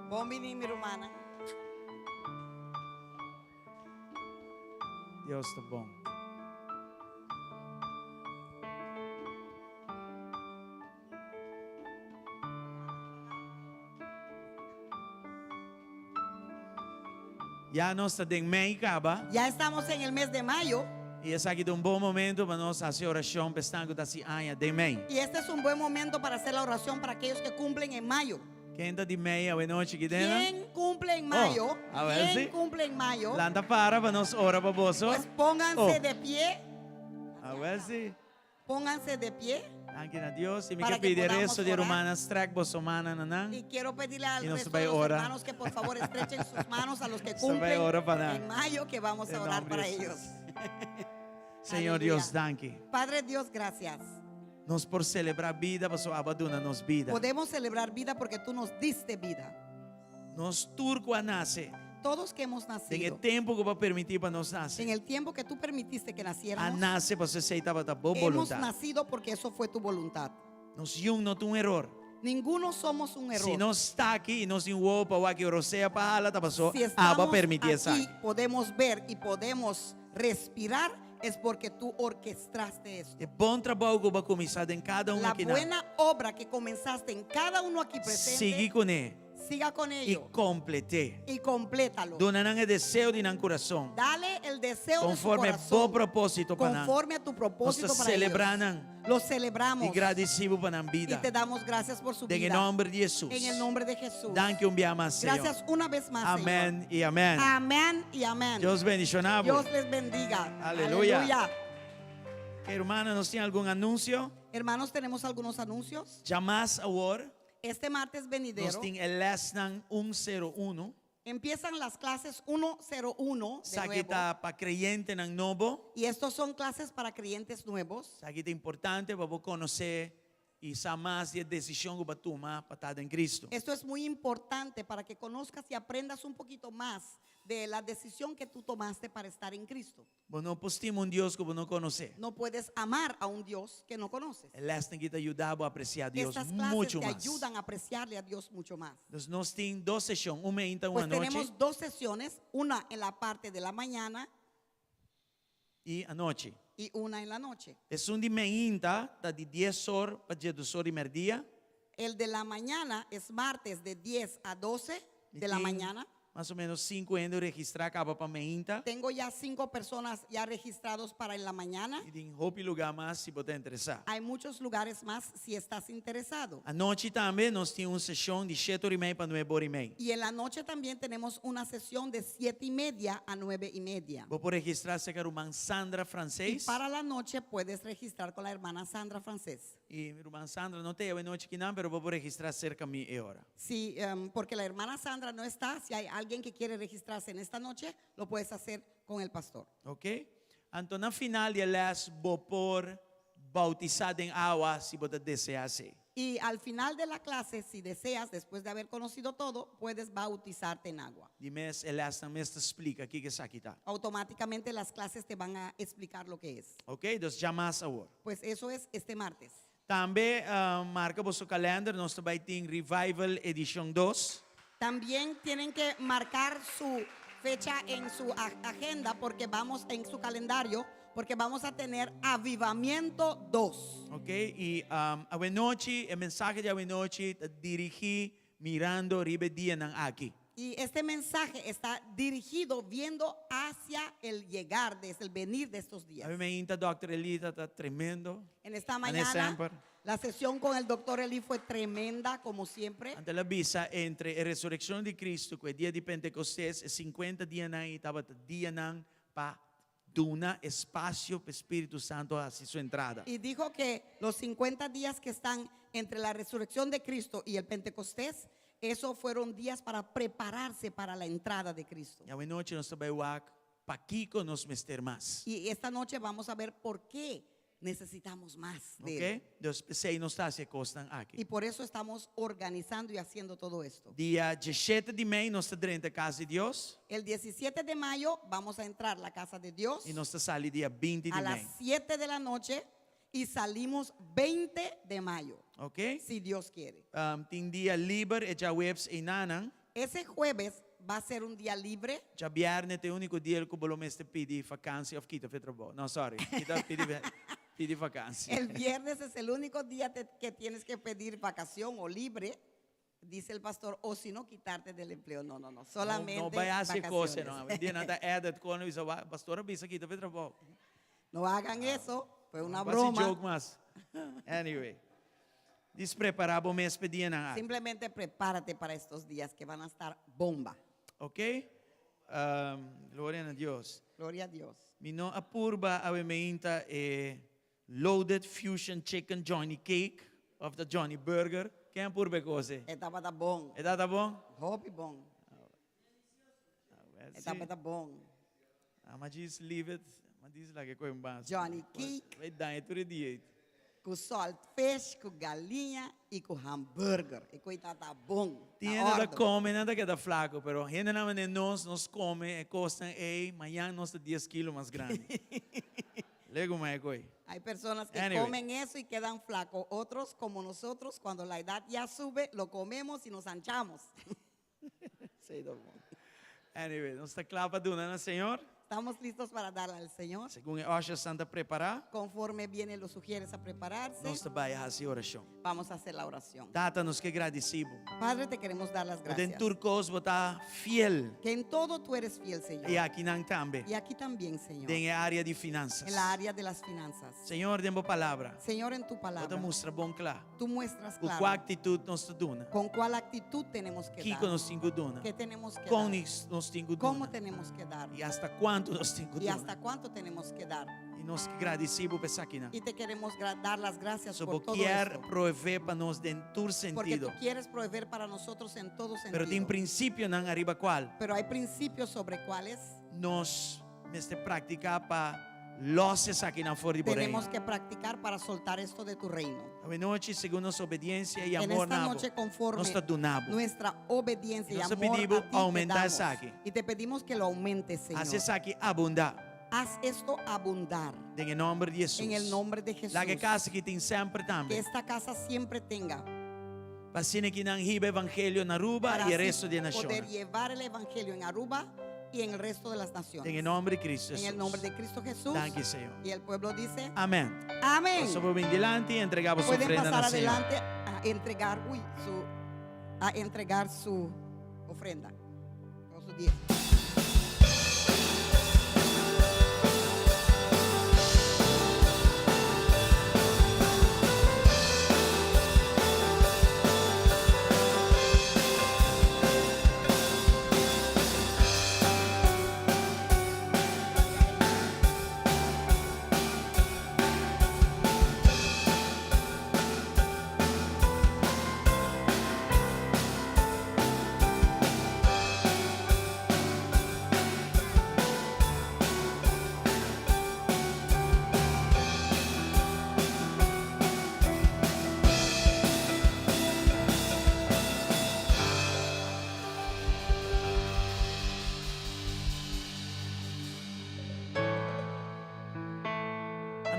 Bombini, mi hermana. Deus tá bom. Já nós está em Mei acaba. Ya estamos en el mes de mayo E esse aqui é bom momento para nós fazer oração pensando assim, de Mei. y este es un buen momento para hacer la oración para aquellos que cumplen en mayo. Quem está de Mei a noite aqui dentro? ¿Quién cumple en mayo? a ver ¿Quién si. cumple en mayo? Landa para nós orar para você. Pues pónganse Oh. de pie, A ver se. pónganse de pie. Danke a Deus. E me Para quer que pedir podamos resto de orar. Romanas track você mana nanang. Y quiero pedirle al Y nos resto va a de los orar. hermanos que por favor estrechen sus manos a los que Se va a cumplen orar para en mayo, que vamos a En orar nombre para de ellos. Senhor Aleluia. Deus, danke. Padre Dios, gracias. Nós por celebrar vida, você abandona nos vida. Podemos celebrar vida porque tú nos diste vida. Nós turco a nasce. Todos que hemos Tem nacido, tempo que vai permitir para nós nascer. en el tiempo que tú permitiste que A naciéramos, nasce para você aceitar a boa hemos voluntade. nacido porque eso fue tu voluntad. Nós não tem erro. Ninguno somos un error. Se nós está aqui e nós em roupa ou aqui rosea para ela, tá passou. Si Aba estamos permitir essa. aquí, podemos ver y podemos respirar, es porque tú orquestaste esto. É bom trabalho que vai começar em cada La aqui. buena obra que comenzaste en cada uno aquí presente, Siga com ele siga con e ello complete. y complétalo. Dona não é desejo de não coração. Dale el deseo Conforme de su bom corazón, propósito para nós. conforme a tu Nós propósito está para ellos. celebrando Lo e celebramos agradecido para a y vida. te damos gracias por su Em vida. nome de Jesus. En el nombre de Jesús. Danke dia mais, Senhor. Gracias una vez más, Amén Señor. e amém. Amén y amén. Deus bendicionamos. Dios les bendiga. Aleluya. Hermana, ¿nos tiene algún anuncio? Hermanos, tenemos algunos anuncios. Jamás ahora Este martes nos venidero tiene el lesson 101. empiezan las clases 101 de Sa nuevo. kita pa creyente ng novo. Y estos son clases para creyentes nuevos. Sa kita importante para conocer y sa más de decisión que va a tomar patada en Cristo. Esto es muy importante para que conozcas y aprendas un poquito más de la decisión que tú tomaste para estar en Cristo. Bueno, postimos un Dios que no conoce. No puedes amar a un Dios que no conoces. El lesson kita ayudaba a apreciar a Dios Estas clases mucho te más. ayudan a apreciarle a Dios mucho más. Entonces nos tiene dos sesiones, una y Pues una noche tenemos dos sesiones, una en la parte de la mañana y anoche. y una en la noche. Es un día inta, de 10 horas para 2 horas y media. El de la mañana es martes de 10 a 12 de la Tem mañana. Más o menos 5 años registrar acaba para meinta. Tengo ya 5 personas ya registrados para en la mañana. Y en hopi lugar más si puede interesar. Hay muchos lugares más si estás interesado. Anoche también nos tiene una sesión de 7 horas y media para 9 horas y media. Y en la noche también tenemos una sesión de 7:30 a 9:30. Vos por registrarse con la hermana Sandra Y francés. para la noche puedes registrar con la hermana Sandra Francés. Y hermana Sandra no te lleva noche que nada, pero vos por registrar cerca de mí ahora. Sí, porque la hermana Sandra no está. Si hay alguien que quiere registrarse en esta noche, lo puedes hacer con el pastor. Ok? Entonces, al final de las vos por bautizar en agua si vos deseas. Y al final de la clase, si deseas, después de haber conocido todo, puedes bautizarte en agua. Dime, el last también te explica aquí que es aquí está. Automáticamente las clases te van a explicar lo que es. Ok? Entonces, ya más ahora. Pues eso es este martes. También marca por su calendario, nos va a tener Revival Edición 2. También tienen que marcar su fecha en su agenda porque vamos en su calendario porque vamos a tener Avivamiento 2. Ok, y a noche, el mensaje de a noche dirigí mirando ribe día aquí. Y este mensaje está dirigido viendo hacia el llegar, desde el venir de estos días. A mí me inta Dr. Elita, está tremendo. En esta Vanessa mañana, Amper. la sesión con el doctor Eli fue tremenda, como siempre. Ante la visa entre la resurrección de Cristo, que el día de Pentecostés, 50 días ahí, estaba día para dar espacio para el Espíritu Santo hacia su entrada. Y dijo que los 50 días que están entre la resurrección de Cristo y el Pentecostés, esos fueron días para prepararse para la entrada de Cristo. Y a noche nos va a para Kiko nos mester más. Y esta noche vamos a ver por qué necesitamos más de él. Ok, entonces pensé no está se costan Y aquí. por eso estamos organizando y haciendo todo esto. Día 17 de mayo nos está dentro de casa de Dios. El 17 de mayo vamos a entrar a la casa de Dios Y nos sale día 20 de a las mayo. 7 de la noche y salimos 20 de mayo, Ok? si Dios quiere. Ting día libre, ya webs y nanan. Ese jueves va a ser un día libre. Já viernes é o único dia que o bolomeste pede vacância ou kita fetrabo. No, sorry. Kita pede vacância. El viernes es el único día que tienes que pedir vacación o libre. Dice el pastor, o si no, quitarte del empleo. No, No solamente vai hacer coisa, vacaciones. não. Dia nada edit quando isso vai, pastora bisa aqui, tá trabalho. No hagan eso, fue una Vai broma. joke mas. Anyway. Despreparar o mês pedia na. Simplemente prepárate para estos días que van a estar bomba. Ok? Glória a Deus. Gloria a Dios. Mino apurba avementa loaded fusion chicken Johnny cake of the Johnny burger. Quem apurba cose? Etapa da bom. É tá bom? Hopi bom. Etapa da bom. Mas diz leave it. Mas diz lá que coisa básica. Johnny cake Vai dar tudo dia. com salt fish, com galinha e com hambúrguer. E coisa tá bom. Tá Tinha nada ordo. come, nada que tá flaco, pero generalmente nos come e custa, amanhã nós 10 quilos mais grande. Lego mais coi. Hay personas que Anyway. comen eso y quedan flacos. Otros, como nosotros, cuando la edad ya sube, lo comemos y nos anchamos. Sei do bom. Anyway, nós está claro para donar, Senhor. Estamos listos para darle al Señor. Segundo a Osha Santa preparar, Conforme viene, lo sugieres a prepararse. nós trabalha a oração. Vamos a hacer la oración. Tata, nos que agradecemos. Padre, te queremos dar las O gracias. den turcos botar fiel Que en todo tú eres fiel, Señor. e aqui não também. Y aquí también, Señor. Den a área de finanças. En la área de las finanzas. Senhor, demos palavra. Señor, en tu Bota palabra, mostra bom claro. tú muestras Com qual claro atitude nós te dona. con cuál actitud tenemos que Kiko dar. nós tenho dona. ¿Qué tenemos que Como dar? nós tenho ¿Cómo dona. tenemos que dar? E hasta quanto nós tenho ¿Y dona. hasta cuánto tenemos que dar? E nós que agradecemos por essa aqui. Y te queremos dar las gracias So, por todo quer esto. prover para nós em todo Porque sentido. tú quieres proveer para nosotros en todo Pero tem sentido. princípio não arriba qual Pero hay principios sobre cuáles nós neste praticar para losses aqui na fora de tenemos Borém. que practicar para soltar esto de tu reino. A noite, segundo nossa obediência e En amor esta nabo, noche, conforme nós te donamos. nuestra obediencia Y y nos amor pedimos a ti te aumentar damos. esa aquí. Y te pedimos que lo aumentes, Señor. Haz essa aqui abundar. Haz esto abundar Em nome de Jesus. en el nombre de Jesús. La que casa que tem sempre Que também. esta casa siempre tenga Para que não riba evangelho na Aruba para e o así resto da poder nação. llevar el evangelio en Aruba y en el resto de las naciones. Em nome de Cristo En Jesus. el nombre de Cristo Jesús. Thank you, Senhor. Y el pueblo dice, Amém. amén. Nós vamos delante e entregamos Pueden ofrenda pasar na Senhor. adelante a entregar su ofrenda o su diezmo.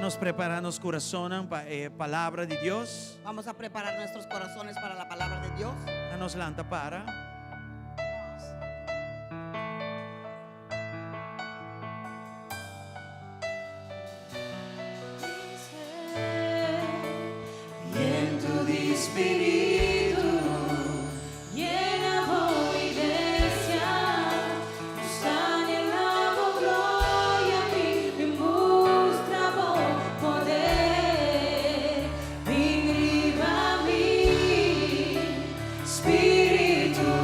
Nos preparamos coração para a palavra de Deus. Vamos a preparar nuestros corazones para la palabra de Dios. A nos lanta para. Viento de Espíritu, llena voz iglesia, está en la gloria, me muestra poder, vem a mí, Espíritu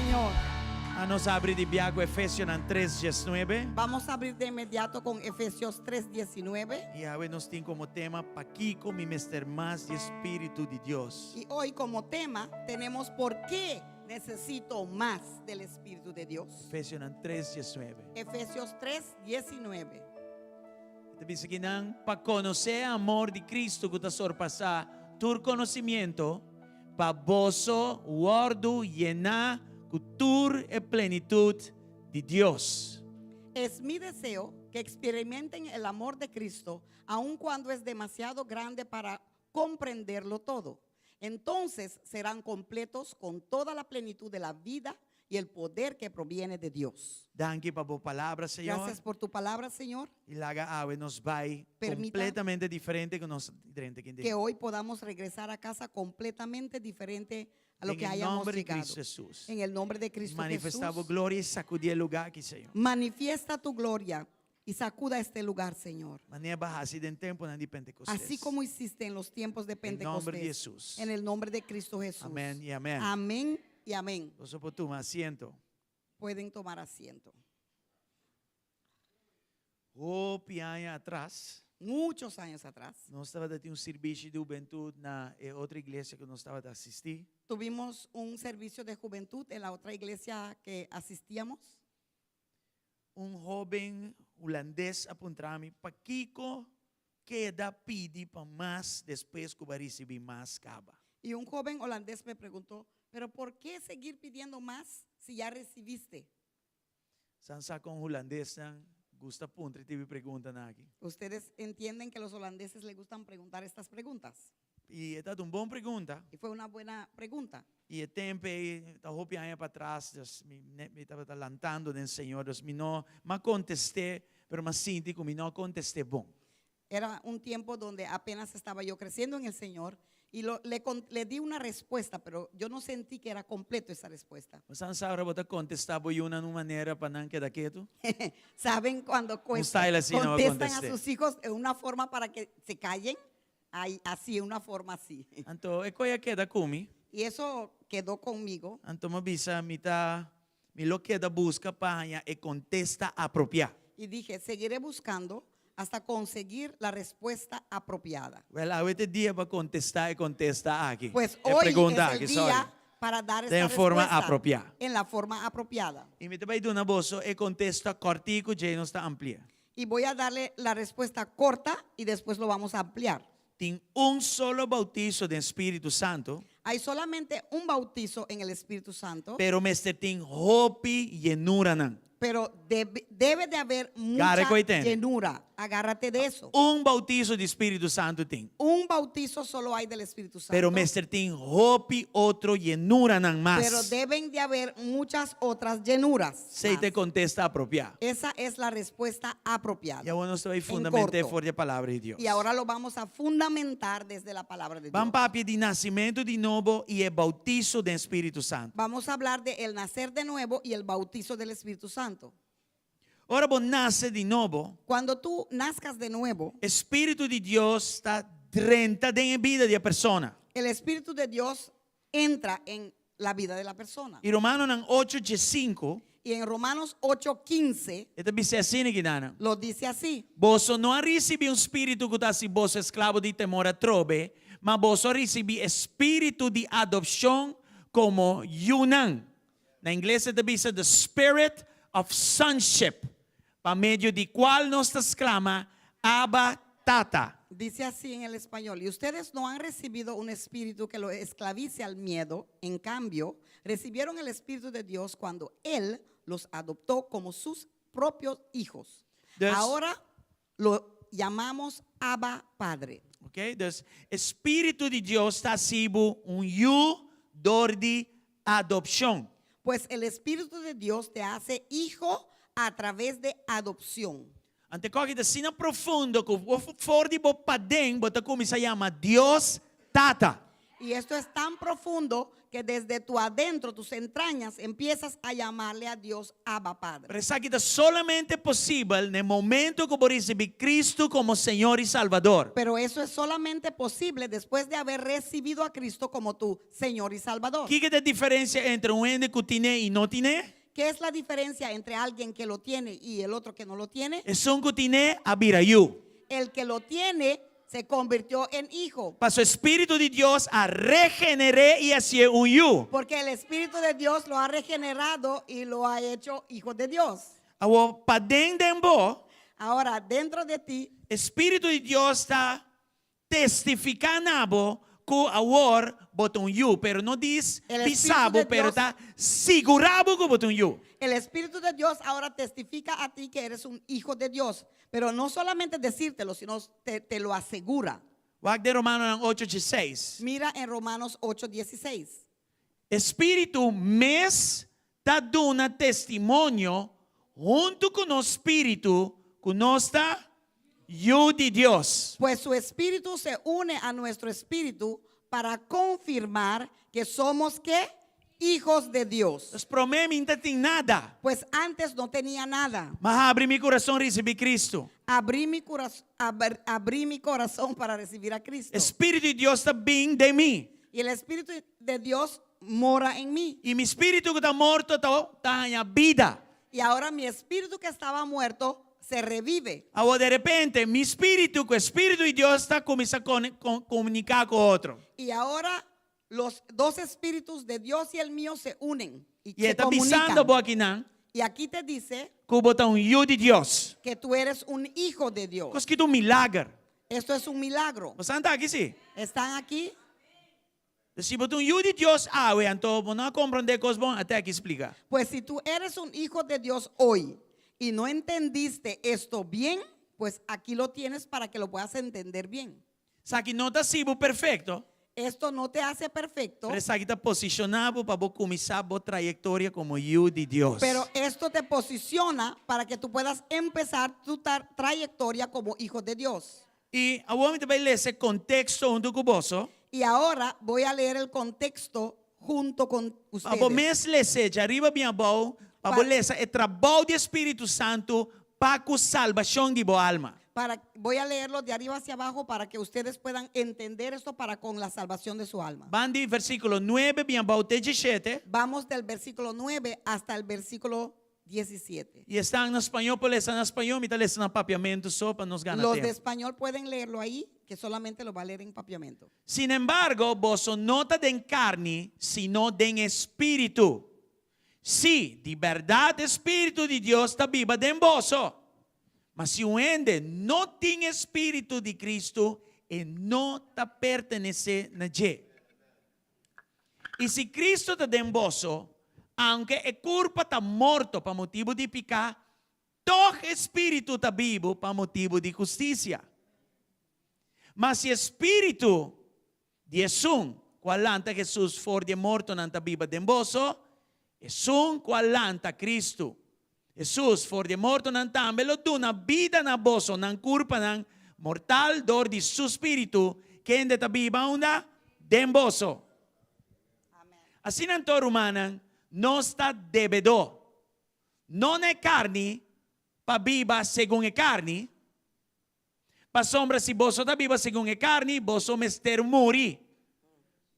Señor. Nos abre di biago Efesios 3:19. Vamos a abrir de inmediato con Efesios 3:19. Y hoy nos tiene como tema Paquico mi mister más de Espíritu de Dios. Y hoy como tema tenemos ¿por qué necesito más del Espíritu de Dios? Efesios 3:19. Efesios 3:19. Te dice que para conocer el amor de Cristo que te sorpasa tu conocimiento, para bozo, guardo, llenar cultura y plenitud de Dios. Es mi deseo que experimenten el amor de Cristo, aun cuando es demasiado grande para comprenderlo todo. Entonces serán completos con toda la plenitud de la vida y el poder que proviene de Dios. Danke para tu palabra, Señor. Gracias por tu palabra, Señor. Y la haga nos va Permita completamente diferente que nos que hoy podamos regresar a casa completamente diferente a lo en que el hayamos nombre de llegado. Cristo Jesús. En el nombre de Cristo Manifestaba Jesús. gloria y sacudía el lugar aquí, Señor. Manifiesta tu gloria y sacuda este lugar, Señor. Manera baja así de tiempo de Pentecostés. Así como hiciste en los tiempos de En nombre de Pentecostés. Jesús. En el nombre de Cristo Jesús. Amén y amén. Amén y amén. Entonces, por tu asiento. Pueden tomar asiento. Oh, piaña atrás. Muchos años atrás No estaba de un servicio de juventud na otra iglesia que no estaba de asistir. tuvimos un servicio de juventud en la otra iglesia que asistíamos. Un joven holandés apuntaba a mí, Paquico, queda pidi para más después que va a recibir más caba. Y un joven holandés me preguntó, ¿pero por qué seguir pidiendo más si ya recibiste? Sansa con holandés gusta puntre te preguntan aquí. Ustedes entienden que los holandeses les gustan preguntar estas preguntas. Y esta es una buena pregunta. Y fue una buena pregunta. E o tempo está ropiando para trás, me estava talantando do Senhor, me não, mas contestei, mas sinto que me não contestei bom. Era un tiempo donde apenas estaba yo creciendo en el Señor y le di una respuesta, pero yo no sentí que era completo esa respuesta. Mas ang sabe você contestar de uma maneira para não quedar quieto? ¿Saben cuando style así, no contestan a contesté. sus hijos en una forma para que se callen? Así, en una forma así. Então, é coisa queda comigo. Y eso quedó conmigo. Então, me avisa, me lo queda busca para e contesta apropriado. Y dije, seguiré buscando hasta conseguir la respuesta apropiada. Well, este dia para contestar e contesta aqui. Pues E hoy pergunta es el aqui, día sorry. para dar De esta forma respuesta apropiada. en la forma apropiada. E me vai dar uma bolsa e contesta cortico, já não está amplia. Y voy a darle la respuesta corta y después lo vamos a ampliar. Tem um solo bautizo do Espírito Santo, Hay solamente un bautizo en el Espíritu Santo, pero mestre tem hopi llenura nan. pero debe de haber Gare mucha coiten. llenura. Agárrate de eso. Um bautizo do Espírito Santo tem, Un bautizo solo hay del Espíritu Santo, pero mestre tem hopi outro llenura nan pero mais. deben de haber muchas otras llenuras. Se más. te contesta apropriado. Esa es la respuesta apropiada. E agora nós vai fundamentar corto. fora a palavra de Deus. Y ahora lo vamos a fundamentar desde la palabra de Dios. Vamos papi de nascimento de novo e é bautizo do Espírito Santo. Vamos a hablar de el nacer de nuevo y el bautizo del Espíritu Santo. Ora, você nasce de novo, Cuando tú nazcas de nuevo, Espírito de Deus está dentro da vida da pessoa. el Espíritu de Dios entra en la vida de la persona. E Romanos 8:5, Y en Romanos 8:15 ele diz assim, Guidana. lo dice así. Vos não recebi espírito que está se vos escravo de temor a trobe, mas vos recebi espírito de adopção como Yunan. Na inglês ele diz the spirit of sonship, para meio de qual nos exclama Abba Tata. Dice así en el español. Y ustedes no han recibido un espíritu que lo esclavice al miedo. En cambio, recibieron el Espíritu de Dios cuando Él los adoptó como sus propios hijos. Ahora lo llamamos Abba Padre. Ok? Dus espírito de Deus está sendo dor de adopção. Pues el Espíritu de Dios te hace hijo a través de adopción. Ante coge de sina profundo que for de bo padeng, bota como se llama Deus Tata. Y esto es tan profundo que desde tu adentro, tus entrañas, empiezas a llamarle a Dios Abba Padre. Pero essa aqui é solamente possível no momento que você receber Cristo como Senhor e Salvador. Pero eso es solamente posible después de haber recibido a Cristo como tu Señor y Salvador. O que é a diferença entre um ende que tem e não tem? ¿Qué es la diferencia entre alguien que lo tiene y el otro que no lo tiene? É um que tem a virayu. El que lo tiene se convirtió en hijo. Para o Espírito de Deus a regenerar e a ser um you. Porque el Espíritu de Dios lo ha regenerado y lo ha hecho hijo de Dios. Agora, para dentro Ahora, dentro de ti, Espírito de Deus está testificando que agora botou um you, pero não diz El Espírito bisabo, de pero Deus- está segurado que botou um you. el Espíritu de Dios ahora testifica a ti que eres un hijo de Dios. Pero no solamente decírtelo, sino te lo asegura. Wag de Romanos 8:16. Mira en Romanos 8:16. Espírito mes está dando testemunho junto com o Espírito que nós está you de Deus. Pues su espíritu se une a nuestro espíritu para confirmar que somos ¿qué? Hijos de Dios. Os promete não tem nada. Pues antes no tenía nada. Mas abre meu coração e recebi Cristo. Abrí mi corazón para recibir a Cristo. Espírito de Deus está bem de mim. Y el Espíritu de Dios mora en mí. E meu espírito que está morto está em vida. Y ahora mi espíritu que estaba muerto se revive. Agora de repente, meu espírito com o Espírito de Deus está começando a comunicar com outro. Y ahora los dos espíritus de Dios y el mío se unen y E se está pisando comunican. aqui não. Y aquí te dice Que botar um you de Deus. que tú eres un hijo de Dios. Coisa que é um milagre. Esto es un milagro. Você não está aqui, sim? ¿Están aquí? Se botar um you de Deus, então não compreender coisas bom até aqui explicar. Pues si tú eres un hijo de Dios hoy y no entendiste esto bien, pues aquí lo tienes para que lo puedas entender bien. Sabe que não está sido perfeito. Esto no te hace perfecto, Mas sabe que está posicionado para começar a trajetória como you de Deus. pero esto te posiciona para que tú puedas empezar tu trayectoria como hijo de Dios. E agora vai ler esse contexto junto com você. Y ahora voy a leer el contexto junto con Para ustedes. ler de arriba bem abaixo, para ler o trabalho do Espírito Santo para a salvação de boa alma. Voy a leerlo de arriba hacia abajo para que ustedes puedan entender esto para con la salvación de su alma. Van de versículo 9 bem abaixo até 17. Vamos del versículo 9 hasta el versículo 17. E está em espanhol, por ler em espanhol, me está lendo em papiamento só para nos ganhar Los de tempo. español pueden leerlo ahí, que solamente lo va a leer en papiamento. Sin embargo, vos no está en carne, sino en espíritu. Sí, de verdad, el Espíritu de Dios está vivo en vos. Mas si un ende no tiene Espíritu de Cristo, no te pertenece a nadie. Y si Cristo está en vos, aunque el cuerpo está muerto por motivo de pecado, todo Espíritu está vivo por motivo de justicia. Mas se Espírito de Jesus, qual anta Jesus for de morto nanta viva de vosso, Jesus qual anta Cristo. Jesus for de morto nanta ambelo duna vida na vosso, nan culpa nan mortal dor de su Espírito, que ende ta viva onda de vosso. Assim nanto romana, não está devedor. Não é carne, para viva segundo é carne. Pa sombra si boso da viva según e carne, boso mester muri.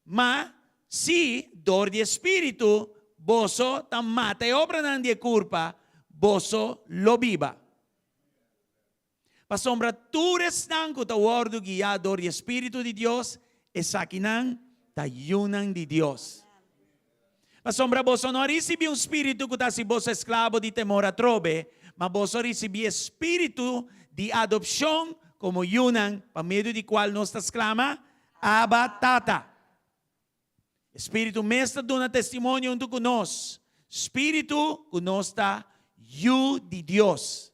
Ma si dor di espiritu, boso tam mata e obra nan di culpa, boso lo viva. Pa sombra tu restan ku ta wordo guia dor di espiritu di Dios, e sakinan ta yunan di Dios. Pa sombra boso no recibi un spiritu ku ta si boso esclavo di temor a trobe, ma boso recibi espiritu di adopción como yunan, por medio de qual nós exclama, Abba Tata. Espírito mestre dá testemunho junto conosco. Espírito que nós está you de Deus.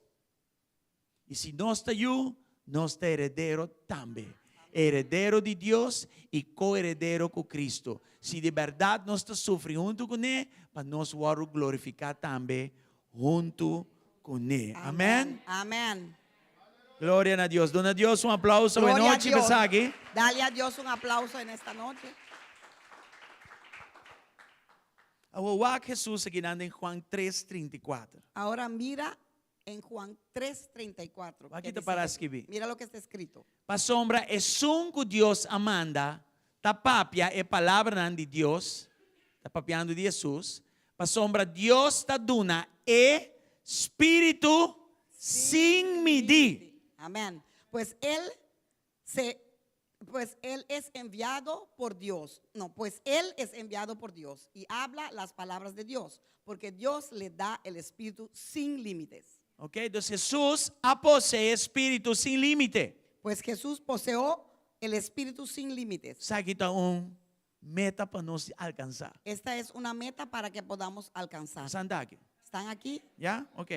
E se nós está you, nós está heredero também. Heredero de Deus e co-heredero com Cristo. Se de verdade nós está sofrendo junto com Ele, para nós vamos glorificar também junto com Ele. Amém? Amén. Gloria a Dios. Dona a Dios un aplauso. Buenas Gloria a noches, Dios. Besagui. Dale a Dios un aplauso en esta noche. Awawak Jesus ginanda en Juan 3:34. Ahora mira en Juan 3:34. Bakit que dice para que- escribir? Mira lo que está escrito. Pasombra é sungo Dios amanda, tapapia é palavra de Deus, tapapiando de Jesus. Pasombra Dios taduna é espírito sin medir. Amén. Pues él es enviado por Dios. No, pues él es enviado por Dios y habla las palabras de Dios, porque Dios le da el espíritu sin límites. Ok? Então Jesus apose espírito sin límite. Pues Jesús poseó el espíritu sin límites. Sabe que meta para nos alcançar. Esta es una meta para que podamos alcanzar. Santa aqui. ¿Están aquí? Já? Ok.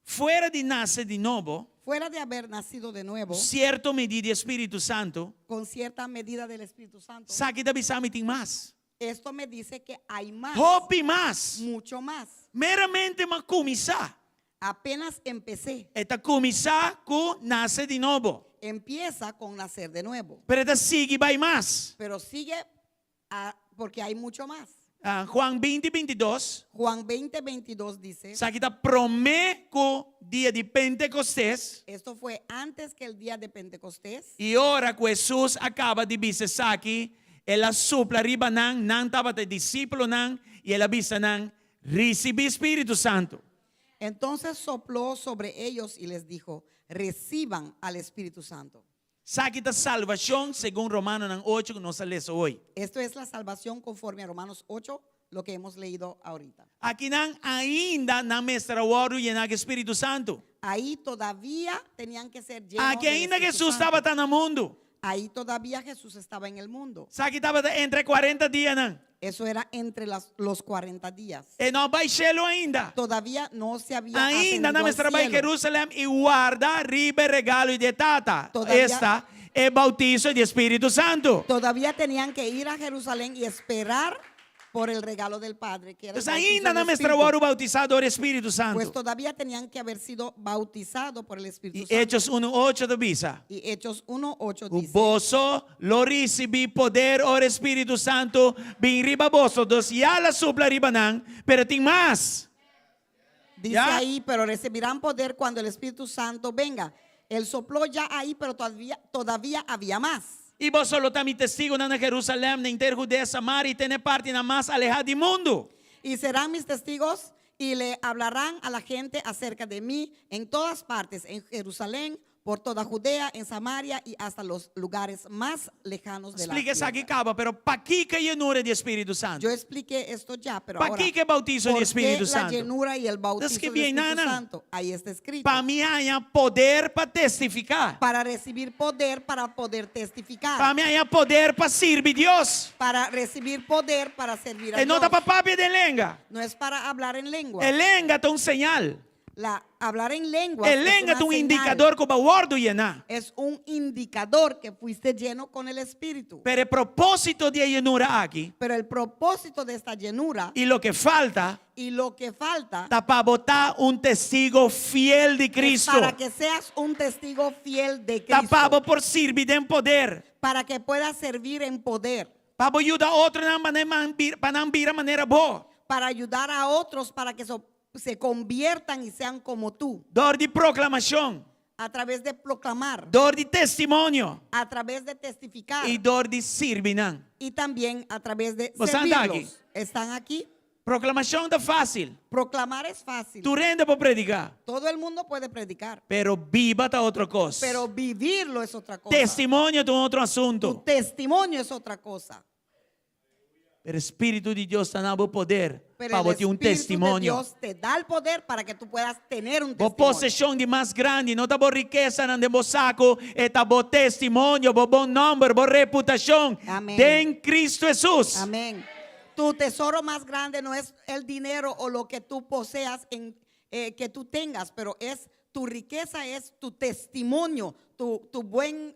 Fuera de nacer de novo, Fuera de haber nacido de nuevo, certo medida de Espírito Santo, con cierta medida del Espíritu Santo, sabe que da bisami tem mais. esto me dice que hay más, Hope mais. mucho más. Meramente uma começar. Apenas empecé. Eta começar com nascer de novo. Empieza con nacer de nuevo, Pero eta sigue vai mais. pero sigue porque hay mucho más. Juan 20:22, Juan 20:22 dice, sabe que está promete dia de Pentecostés. esto fue antes que el día de Pentecostés. E ora que Jesus acaba de dizer aqui, ela supla riba não estava de discípulo não, e ela bisa não, recibe Espírito Santo. Entonces sopló sobre ellos y les dijo, reciban al Espíritu Santo. Sabe que salvação, segundo Romanos 8, que nós lemos hoje. Esto es la salvación conforme a Romanos 8, lo que hemos leído ahorita. Aqui não ainda não mestra o ouro e na Espírito Santo. Ahí todavía tenían que ser llenos Aqui del ainda Espíritu Jesus Santo. estava no mundo. Ahí todavía Jesús estaba en el mundo. Sabe que estava entre 40 dias não. Eso era entre los 40 días. E não vai cielo ainda. Todavía no se había Ainda ascendido não al mestra vai cielo. Jerusalém e guarda ribe regalo de tata. Todavía- Esta é bautizo de Espírito Santo. Todavía tenían que ir a Jerusalén y esperar por el regalo del Padre, que era el Então bautizo ainda del não mestra o Espíritu. ouro bautizado do Espírito Pues Santo. todavía tenían que haber sido bautizados por el Espíritu E Santo. Hechos 1:8 da bisa. Y Hechos 1:8 O dice, vosso lo recebi poder o Espírito Santo bem riba vosso dos e ala supla riba não, pero tem mais. dice ¿Ya? ahí, pero recibirán poder cuando el Espíritu Santo venga. Él sopló ya ahí, pero todavía había más. E vos solo tá mi testigo na Jerusalém, na inter Judea, Samaria e tem parte na mais alejada do mundo. Y serán mis testigos y le hablarán a la gente acerca de mí en todas partes, en Jerusalén, por toda Judea, en Samaria y hasta los lugares más lejanos de la Explica isso aqui, tierra. caba, pero pa que llenura de Espírito Santo? Yo expliqué esto ya, pero Pa ahora, que bautizo ¿por de Espírito qué la Santo? llenura y el bautizo Es que del bien, Espíritu nana. Santo? Ahí está escrito. Para mim há poder para testificar. Para recibir poder, para poder testificar. Para mim há poder para servir Deus. Para recibir poder, para servir a E não Dios. tá para papi de lenga. No es para hablar en lengua. E lenga tá señal. Hablar en lengua E lenga tá indicador que va ordo llenar. es un indicador que fuiste lleno con el Espíritu. Pero el propósito de llenura aquí Pero el propósito de esta llenura y lo que falta y lo que falta está para botar un testigo fiel de es Cristo. para que seas un testigo fiel de Está Cristo. para por servir en poder. Para que puedas servir en poder. Para ayudar a otros para não vir a maneira boa. Para ayudar a otros para que se conviertan y sean como tú. Dor de proclamação, A través de proclamar. dor de testimonio A través de testificar. e dor de servir. Y también a través de ¿Vos están aquí? servirlos. ¿Están aquí? Proclamação está fácil. Proclamar es fácil. Tu rende para predicar. Todo el mundo puede predicar. Pero viva está outra coisa. Pero vivirlo es otra cosa. Testimonio es outro Tu assunto. testimonio es otra cosa. Pero o Espírito de Deus está no poder Pero para el botar um Espíritu de testimonio. Dios te da el poder para que tú puedas tener un Bo testimonio. possessão de mais grande, não está boa riqueza, não de bom saco, está bom testemunho, bom nome, boa reputação. Amém. Em Cristo Jesus. Amén. Tu tesoro más grande no es el dinero o lo que tú poseas, que tú tengas, pero es tu riqueza, es tu testimonio, tu buen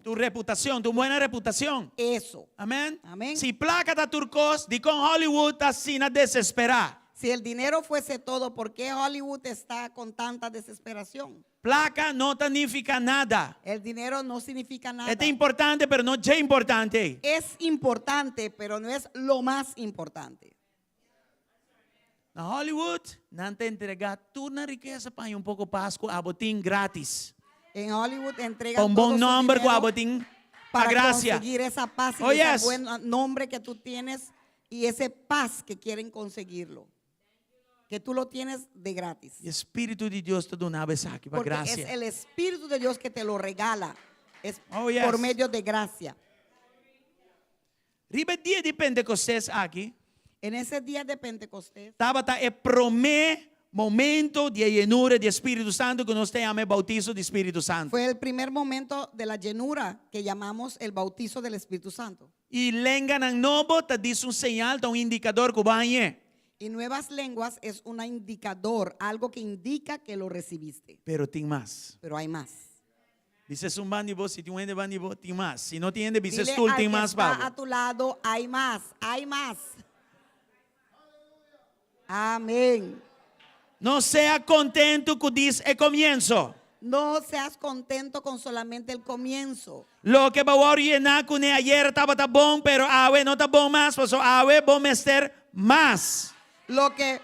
Tu reputação, tu boa reputação. eso. Amém? Amém. Se placa da turcos, de com Hollywood, está assim a desesperar. Si el dinero fuese todo, ¿por qué Hollywood está con tanta desesperación? Placa não significa nada. El dinero no significa nada. É importante, pero não é importante. Es importante, pero no es lo más importante. Na Hollywood, não te entregar toda a riqueza para um pouco Páscoa, abotim grátis. En Hollywood entregan Com todo bom su número, com dinero abotim a para graça. conseguir esa paz y Oh, ese yes. buen nombre que tú tienes y ese paz que quieren conseguirlo. Que tú lo tienes de gratis. E o Espírito de Deus te dá uma vez aqui para Porque es graça. el Espíritu de Dios que te lo regala. Es Oh, yes. por medio de gracia. Riba dia de Pentecostés aqui, En ese día de Pentecostés, Tabata é primeiro momento de llenura de Espírito Santo que nós temos o bautizo de Espírito Santo. fue el primer momento de la llenura que llamamos el bautizo del Espíritu Santo. E lenga ng novo, ta diz señal, ta indicador que banhe. Y nuevas lenguas es un indicador, algo que indica que lo recibiste. Pero tem mais. Pero hay más. Dices un bandibo, si tiene bandibo, tem mais. Si no tiene, dices Dile tú, al tem que mais, está Pablo. a tu lado, hay más, hay más. Amén. No sea contento que diz é comienzo. No seas contento con solamente el comienzo. Lo que va a llenar con ayer estaba tan bom, pero awe no está bom más, pues awe bom mester más. Lo que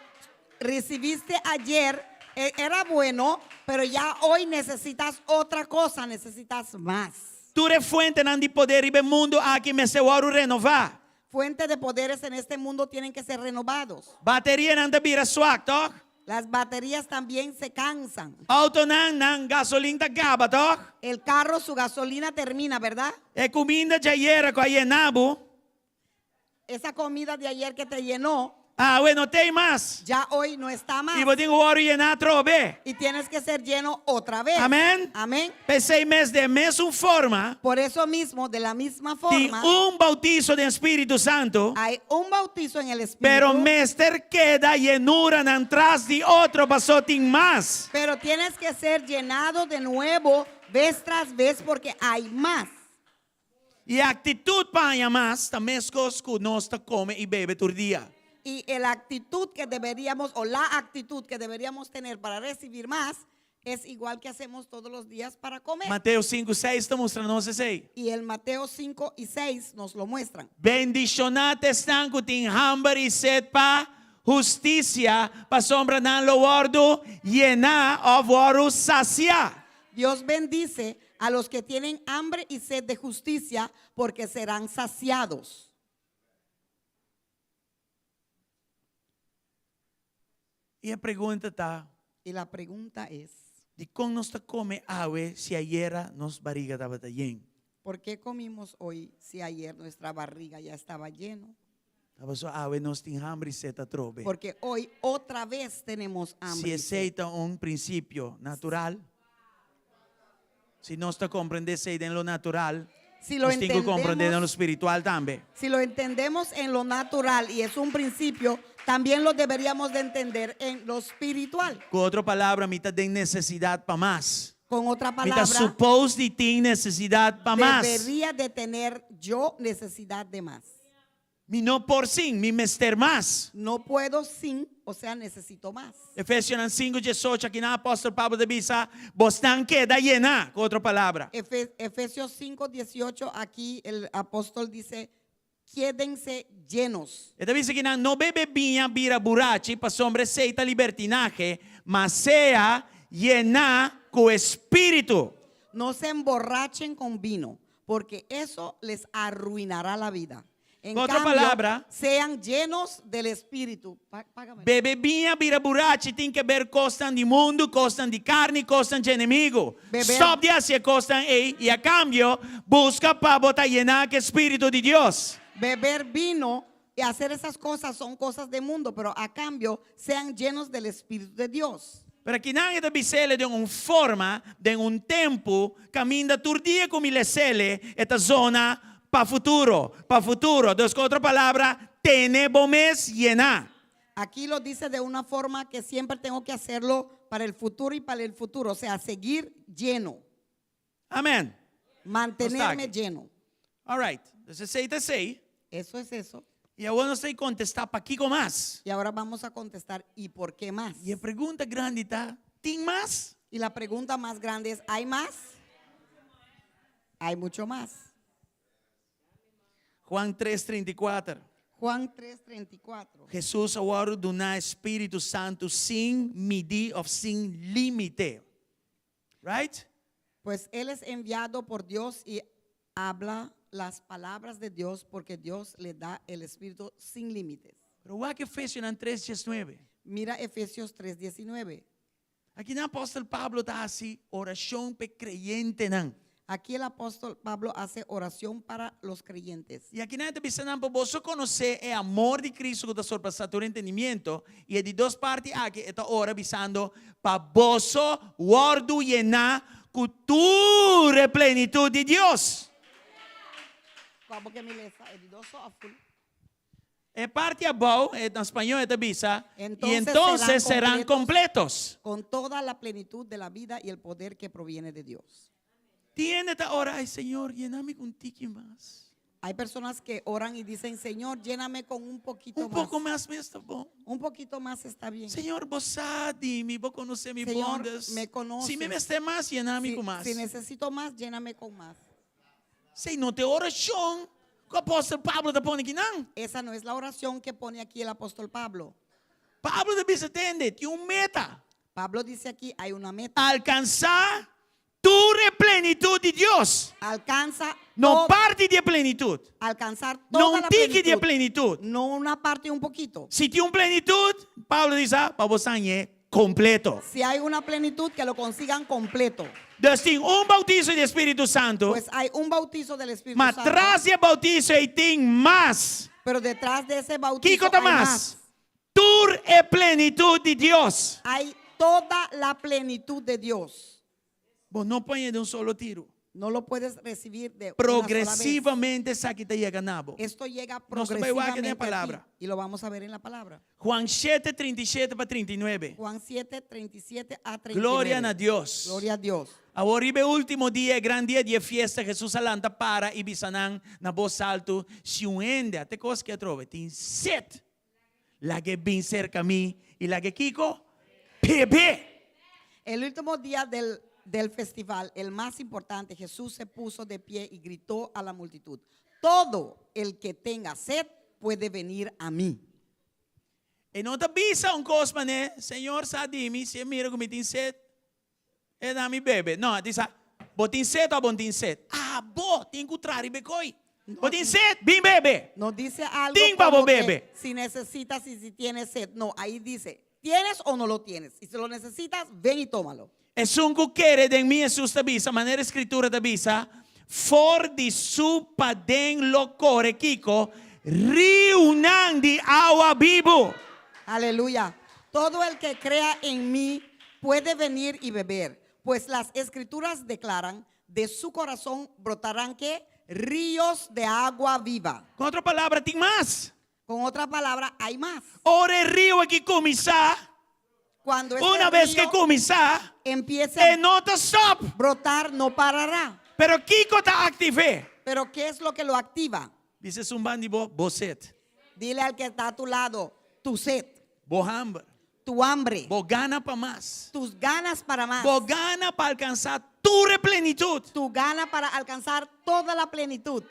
recibiste ayer era bueno, pero ya hoy necesitas otra cosa, necesitas más. Tu eres fuente de poder y mundo aquí me se oro renovar. Fuentes de poderes en este mundo tienen que ser renovados. Bateria não vira swak, toch? Las baterías también se cansan. Auto nang gasolina gaba, toch? El carro, su gasolina termina, ¿verdad? E comida de ayer com a yenabo, Esa comida de ayer que te llenó, awe no tem mais. ya hoy no está más. E vou ter oro llenar trobe. Y tienes que ser lleno otra vez. Amén. Amén. Pensei mês de mesma forma, Por eso mismo, de la misma tem forma, bautizo de Espírito Santo, hay un bautizo en el Espíritu. pero mester queda llenura atrás de outro, passou tem mais. Pero tienes que ser llenado de nuevo vez tras vez porque hay más. E a atitude para mais, também as coisas que nós come e bebe todo dia. Y la actitud que deberíamos, o la actitud que deberíamos tener para recibir más, es igual que hacemos todos los días para comer. Mateus 5:6 está mostrando isso aí. Y el Mateo 5 y 6 nos lo muestran. Bendicionado estão que tem hambre e sede para justiça, para sombra não lo ordo, llenar of oro saciar. Dios bendice a los que tienen hambre y sed de justicia porque serán saciados. E a pergunta está, Y la pregunta es, de como nós come awe se ayer nos barriga estava llena? ¿por qué comimos hoy si ayer nuestra barriga ya estaba lleno? Estava só awe nós tem hambre e sede trobe. Porque hoy otra vez tenemos hambre. Se y sed. aceita princípio natural, se nós compreender sede em lo natural, Si lo nós temos que compreender no entendemos, espiritual também. si lo entendemos en lo natural y es un principio, también lo deberíamos de entender en lo espiritual. Com outra palavra, me tem necessidade para mais. Con otra Me está palabra, supposed de ter necessidade para mais. debería de tener yo necesidad de más. Me não por sim, me mester mais. No puedo sin, o sea, necesito más. Efésios 5:18, aqui na apóstolo Pablo de Bisa, bostan queda llena, com outra palavra. Efesios 5:18, aquí el apóstol dice, quédense llenos. Esta dice que não bebe vinha, vira burachi, para sombra aceita libertinaje, mas sea llena com espírito. No se emborrachen con vino, porque eso les arruinará la vida. En Otra cambio, palabra, sean llenos del Espíritu. Págame. Bebe vinha, vira burachi, tem que ver costan de mundo, costan de carne, costan de inimigo. Beber- Stop de hacer costan y a cambio busca para botar llenar que espírito de Dios. Beber vino y hacer esas cosas son cosas de mundo, pero a cambio sean llenos del Espíritu de Dios. Para que nadie te bisele de uma forma, de um tempo, caminha todo dia como ele sele, esta zona para futuro. Para futuro. Dos com outra palavra, tenemos llenar. Aquí lo dice de una forma que siempre tengo que hacerlo para el futuro y para el futuro, o sea, seguir lleno, Amém. mantenerme aquí. lleno. All right. Entonces, 6 Eso es eso. E agora nós temos que contestar para Kiko mais. Y ahora vamos a contestar, ¿y por qué más? E a pergunta grande tá, tem mais? Y la pregunta más grande es, ¿hay más? Hay mucho más. Juan 3:34. Juan 3:34. Jesus agora dá Espírito Santo sem medir ou sem limite. Right? Pues Él es enviado por Dios y habla las palabras de Dios porque Dios le da el Espíritu sin límites. Pero olha que Efésios 3:19. Mira Efesios 3:19. Aqui no apóstolo Pablo está assim, oração para creyente não. Aquí el apóstol Pablo hace oración para los creyentes. E aqui não está pensando para você conhecer o amor de Cristo que está sobrepassa todo entendimento. E é de duas partes aqui, está ora avisando para você guardo llenar cultura plenitude de Deus. Como que me lesa, edidoso azul. É parte abaixo, em espanhol é avisa, e Entonces então serão serán completos. Con toda la plenitud de la vida y el poder que proviene de Dios. Tiene esta hora, ay Señor, lléname con un tique más. Hay personas que oran y dicen, Señor, lléname con un poquito Un más. poco más me está bom. Un poquito más está bien. Señor, vos sabe, vos conoces mis Señor, bondas. me conoces. Si me esté más, lléname Si, con más. si necesito más, lléname con más. Si no te oración, que o apóstolo Pablo te pone aquí, não. Esa no es la oración que pone aquí el apóstol Pablo. Pablo te dice, tiene un meta. Pablo dice aquí, hay una meta. Alcanzar tu plenitud de Dios. Alcanza No todo- parte de plenitud. alcanzar No toda un la tique de plenitud. plenitud. No una parte, un poquito. Si tiene un plenitud, Pablo dice, para vos completo. Si hay una plenitud, que lo consigan completo. Dus tem bautizo de Espírito Santo, Pues hay un bautizo del Espíritu mas Santo. atrás de bautizo aí tem mais. Pero detrás de ese bautizo Kiko tá hay mais. más. Tur é plenitude de Deus. Hay toda la plenitud de Dios. Bom, não põe de um solo tiro. No lo puedes recibir de una sola vez. Progressivamente essa que te chega nabo. Esto llega No se va igual que en la progresivamente palabra. aquí, y lo vamos a ver en la palabra. Juan 7, 37 para 39. Juan 7, 37 a 39. Glória a Deus. Gloria a Dios. Agora é o último dia, grande dia de festa, Jesus alanta para e bisanang na voz alto, se uende, até coisa que trove, tem sete. La que vem cerca a mim e la que Kiko, bebê. El último día del festival, el más importante, Jesús se puso de pie y gritó a la multitud: todo el que tenga sed puede venir a mí. E não te bisa um cosma, né? Senhor, sabe-me, se mira como tem sede, é da minha bebê. Não, diz, bo tem sede ou bom tem sede? Ah, bo, tem que trazer becoi. Bo tem sede, bem bebê. No dice algo Ting, como babo, que bebe. si necesitas y si tienes sed. No, ahí dice, ¿tienes o no lo tienes? Y si lo necesitas, ven y tómalo. É um que quer de mim, Jesus te bisa, maneira escritura te bisa, for de su padem locore, Kiko, riunan de agua vivo. Aleluya. Todo el que crea en mí puede venir y beber, pues las escrituras declaran, de su corazón brotarán que ríos de agua viva. Com outra palavra, tem mais. Con otra palabra, hay más. Ora, rio aqui começar, Cuando este uma vez que río começar, empiece e a não te stop. brotar, no parará. Pero Kiko está activé. Pero ¿qué es lo que lo activa? Dice um bandido, boset, Dile al que está a tu lado, tu sed, bo hambre, tu hambre, bo gana para mais, tus ganas para más, bo gana para alcançar tua plenitude. tu gana para alcanzar toda la plenitud.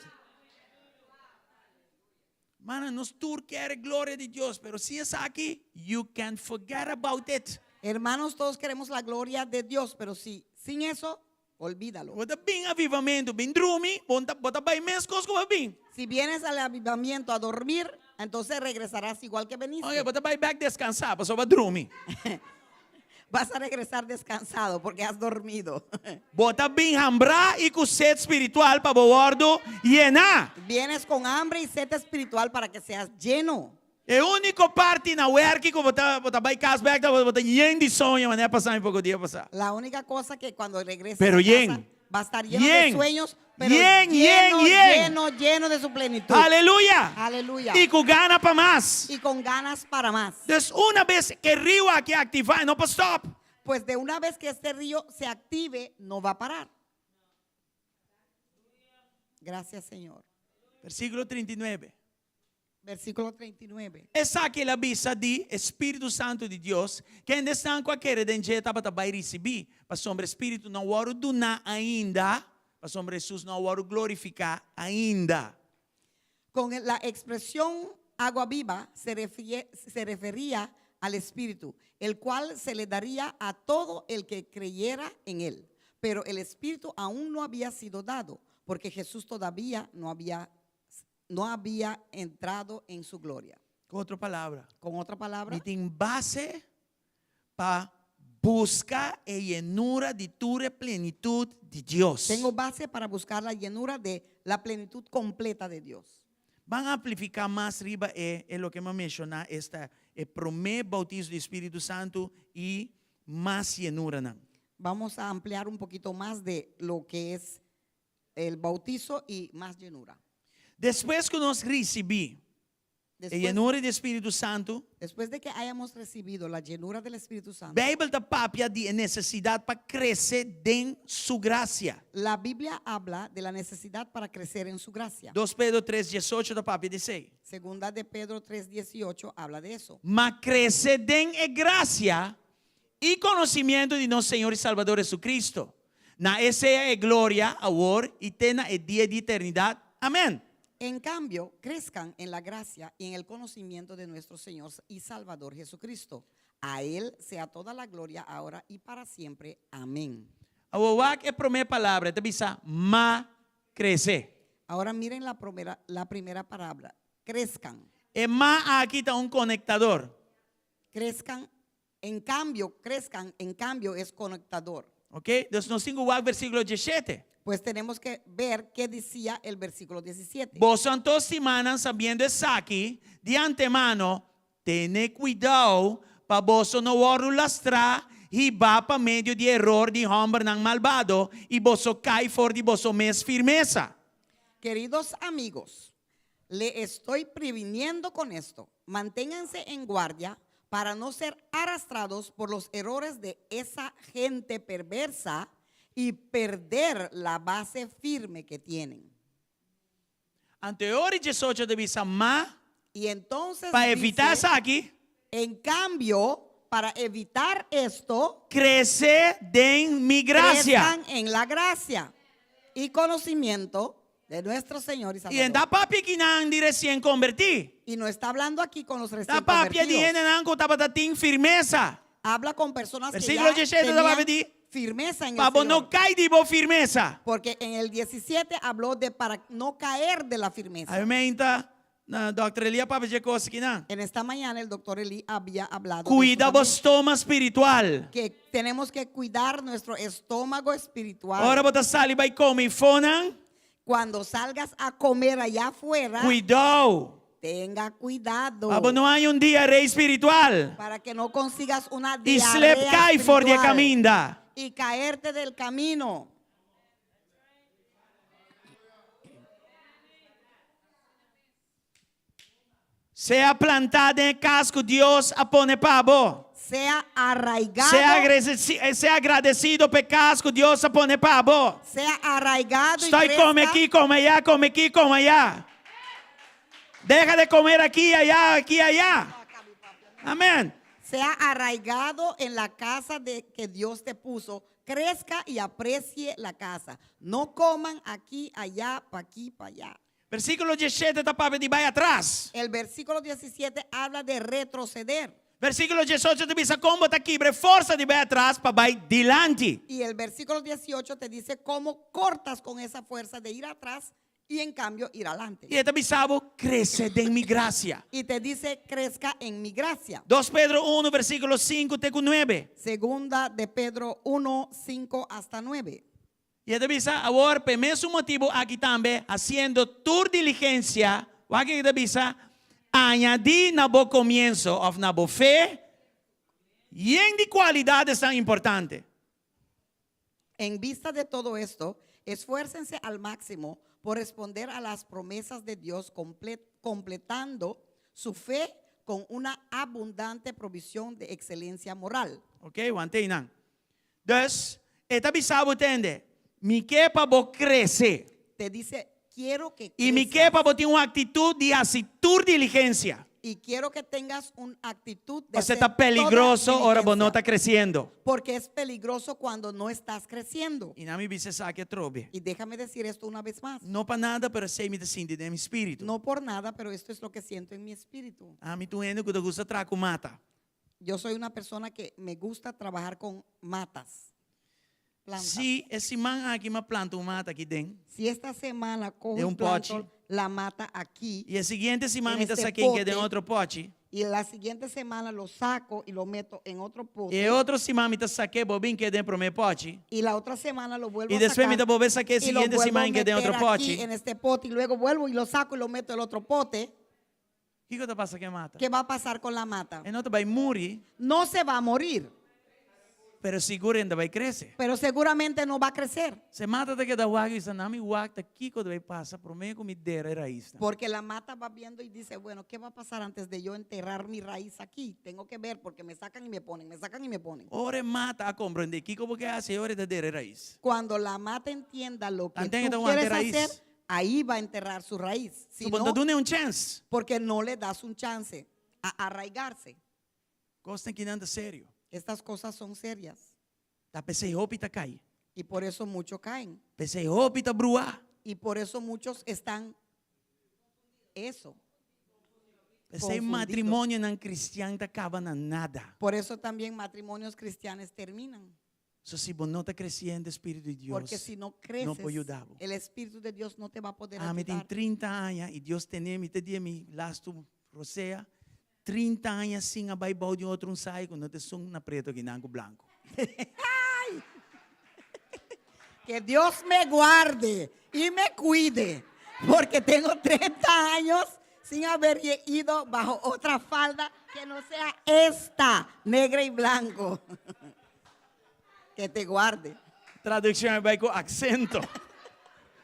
Mano, nós todos queremos glória de Deus, pero se está aqui, you can forget about it. Hermanos, todos queremos la gloria de Dios, pero si sin eso, olvídalo. Bota bem avivamento, bem dormir, bota bem mesmo coisas como bem. Si vienes al avivamiento a dormir, entonces regresarás igual que veniste. Olha, bota bem back descansar, para só vai dormir. Vas a regresar descansado porque has dormido. Bota bem hambrar e com sede espiritual para bordo llenar. Vienes con hambre y sed espiritual para que seas lleno. É o único parte na work que bota bem casback, bota yen de sonho, mas não é passar em pouco dia passar. La única cosa que cuando regreses Pero a yen. casa, va a estar lleno Yen. de sueños, pero Yen, lleno, yen. lleno de su plenitud. Aleluia! Aleluya. E com gana para mais. Y con ganas para más. Dus uma vez que rio aqui ativar, não para stop. Pues de una vez que este río se active, no va a parar. Gracias, Señor. Versículo 39. Versículo 39. Essa aqui é a bisa de Espírito Santo de Deus, que ainda está com aquele dente para vai receber, para sombra Espírito não oro donar ainda, para sombra Jesus não oro glorificar ainda. Con la expresión agua viva se refería al Espíritu, el cual se le daría a todo el que creyera en él. Pero el Espíritu aún no había sido dado, porque Jesús todavía no había entrado en su gloria. Com outra palavra, Con otra palabra, e tem base para buscar a llenura de toda plenitude de Deus. tengo base para buscar la llenura de la plenitud completa de Dios. Van a amplificar más arriba lo que me menciona, el primer bautismo del Espíritu Santo y más llenura. ¿No? Vamos a ampliar un poquito más de lo que es el bautizo y más llenura. Después que nos recibí la Después, llenura del Espíritu Santo, después de que hayamos recibido la llenura del Espíritu Santo, la Biblia está papia de necesidad para crecer en su gracia. la Biblia habla de la necesidad para crecer en su gracia. 2 Pedro 3:18 está papia dice, Segunda de Pedro 3:18 habla de eso. mas crecer en gracia y conocimiento de nuestro Señor y Salvador Jesucristo. Na esa es gloria, ahora y tena el día de eternidad. Amén. En cambio, crezcan en la gracia y en el conocimiento de nuestro Señor y Salvador Jesucristo. A Él sea toda la gloria ahora y para siempre. Amén. Awawak es primera palabra, te bisa ma crece. Ahora miren la primera palabra. Crezcan. E ma aquí está un conectador. Crezcan. En cambio, crezcan. En cambio es conectador. Ok? Entonces nos tengo o versículo 17. Pues tenemos que ver qué decía el versículo 17. Vos santos semanas sabiendo eso aquí, de antemano, tened cuidado para vos no lastrar y va para medio de error de hombre nan malvado y vos cae for de vos mes firmeza. Queridos amigos, le estoy previniendo con esto. Manténganse en guardia para no ser arrastrados por los errores de esa gente perversa y perder la base firme que tienen. Anterior 18 de visa ma Y entonces para dice, evitar eso aquí, en cambio, para evitar esto, crece en mi gracia. crezcan en la gracia y conocimiento de nuestro Señor y Y Salvador. en da papi que nan di recién convertí. Y no está hablando aquí con los recién Da papi di convertidos. nan ko tapatin firmeza. Habla con personas que Versículo ya 17 de la tenían Biblia. firmeza en el Para no Señor. caer de vos firmeza. Porque en el 17 habló de para no caer de la firmeza. Aí menta na Dr. Elia papi de coisa aqui não. En esta mañana el doctor Eli había hablado de Cuida eso vos también, toma espiritual. que tenemos que cuidar nuestro estómago espiritual. Ora bota sali vai comer fonan. Cuando salgas a comer allá afuera, Cuidado. tenga cuidado Abo não há dia rei espiritual. para que no consigas una E slep diarrea cai for de espiritual caminda. y caerte del camino. Sea plantada em casco, Deus a pone pabo. Sea arraigado, Sea agradecido por casco, Deus a pone pabo. sea arraigado y Estoy crezca. come aqui, come allá, come aqui, come allá. Deja de comer aquí, allá, aquí, allá. Amén. Sea arraigado en la casa de que Dios te puso, crezca y aprecie la casa. No coman aquí, allá, pa' aquí, para allá. Versículo 17 está para de vai atrás. El versículo 17 habla de retroceder. Versículo 18 te dice cómo te quibre fuerza de vai atrás para vai delante. Y el versículo 18 te dice cómo cortas con esa fuerza de ir atrás y en cambio ir adelante. Y este bisabo crece en mi gracia. Y te dice crezca en mi gracia. 2 Pedro 1, versículo 5 te 9. Segunda de Pedro 1, 5 hasta 9. Y este bisa ahora, por mesmo motivo, aquí también, haciendo tu diligencia, o aquí este bisa, añadir na bo comienzo, of na bo fe, y en de cualidades tan importantes. En vista de todo esto, esfuércense al máximo por responder a las promesas de Dios, completando su fe con una abundante provisión de excelencia moral. Ok, wante nan. Dus, esta bisabo tende, mi que pa bo crece. Te dice, quiero que Y mi crezcas. quepa tiene una actitud de hacer tu diligencia. Y quiero que tengas una actitud de O sea, hacer está peligroso, toda ahora vos no diligencia. estás creciendo. Porque es peligroso cuando no estás creciendo. Y nada me dice saque trobe. Y déjame decir esto una vez más. No para nada, pero sei me decide de mi espíritu. No por nada, pero esto es lo que siento en mi espíritu. A mí tu endo que te gusta traco mata. Yo soy una persona que me gusta trabajar con matas, plantas. Si esse man aqui uma planta uma mata aqui dentro. Si esta semana cojo De y un planto pote. la mata aquí E a seguinte semana me En tá este saquinho que pote. tem outro pote. y la siguiente semana lo saco y lo meto en otro pote. E outro semana me tá saquei bobinho que dentro pro meu pote. Y la otra semana lo vuelvo E a depois me sacar. tá volver saquei a Y lo seguinte vuelvo a semana que tem meter outro aquí pote. en este pote y luego vuelvo y lo saco y lo meto en el otro pote. O que tá passa que mata? ¿Qué va a pasar con la mata? E não vai morrer, No se va a morir, pero seguro ainda vai crescer. pero seguramente no va a crecer. Se mata daqui da água e sanami água aqui quando vai passar pro meio comida era isso. Porque la mata va viendo y dice, bueno, ¿qué va a pasar antes de yo enterrar mi raíz aquí? Tengo que ver porque me sacan y me ponen, me sacan y me ponen. Ora mata a compreender que como que hace hora de raiz. Cuando la mata entienda lo que Entiende que tú te quieres aguante raíz. hacer, ahí va a enterrar su raíz. Si Supondo no, tu nem chance. porque no le das un chance a arraigarse. Costa que anda sério. Estas cosas son serias Tá pensei roupa tá cai. y por eso muchos caen. Pensei roupa tá bruar. Y por eso muchos están eso. Pensei Confundido. matrimônio não cristiano tá acaba na nada. Por eso también matrimonios cristianos terminan. So, se você não está crescendo o Espírito de Deus, Porque si no creces, puedo ayudarlo. el Espíritu de Dios no te va a poder me tem ayudar. 30 anos e Deus tem me te dia me lasto rosea 30 anos sem a Bíblia de outro sai quando te são na preto que não branco. Que Dios me guarde y me cuide, porque tengo 30 años sin haber ido bajo otra falda que no sea esta, negra y blanco. Que te guarde. Tradução vai com acento.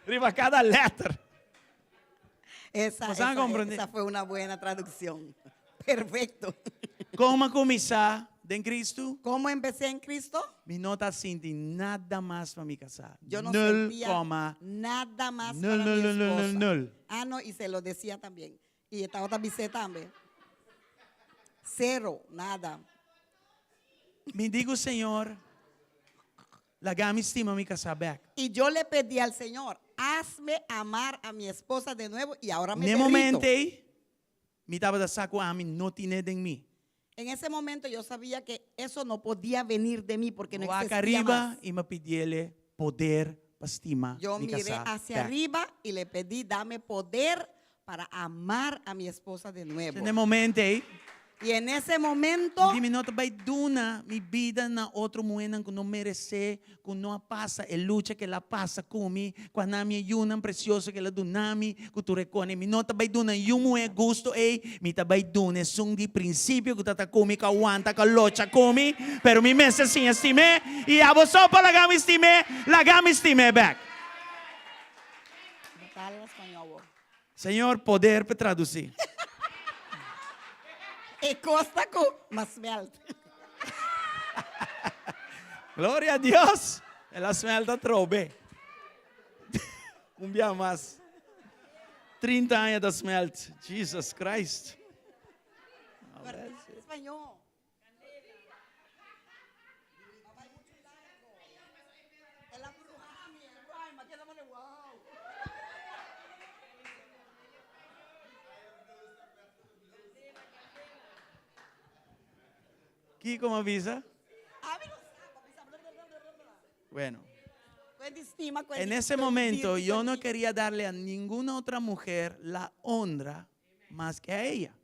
Riba cada letra. Esa, Pues, ¿saben cómo esa fue una buena traducción. Perfecto. Como começar em Cristo? ¿Cómo empecé en Cristo? Me não está sentindo nada mais para me casar. Yo no Nul, sentía coma, nada más nul, para nul, mi nul, nul, esposa. nul. Ah, no, y se lo decía también. Y esta otra dice también. Cero, nada. Me digo, Senhor, la me estima me casar back. Y yo le pedí al Señor, hazme amar a mi esposa de nuevo y ahora me No derrito. momento, me estava da saco a mim, não tinha em mim. En ese momento yo sabía que eso no podía venir de mí porque no Acá existía arriba más. e me pedi poder para estima Yo me miré casar hacia back. arriba y le pedí, dame poder para amar a mi esposa de nuevo. No momento, Y en ese momento, me nota vai duna mi vida na outro moeda que não merece, que não passa, a luta que ela passa comigo, com a minha yunam preciosa que ela dunami, que tu recone, me nota vai duna yumo é gosto, me tá vai duna são de princípio que tá comigo, que aguanta, que luta comigo, pero mi mesa sim estime, e a você para la gama estime back. Fala español, vos. Senhor, poder para traduzir. E costa com mas me alto. Glória a Deus. Ela smelta trobe. Dia mais. 30 anos da smelt. Jesus Christ. Español. Aqui como avisa? Bueno, en ese momento yo no quería darle a ninguna otra mujer la honra más que a ella.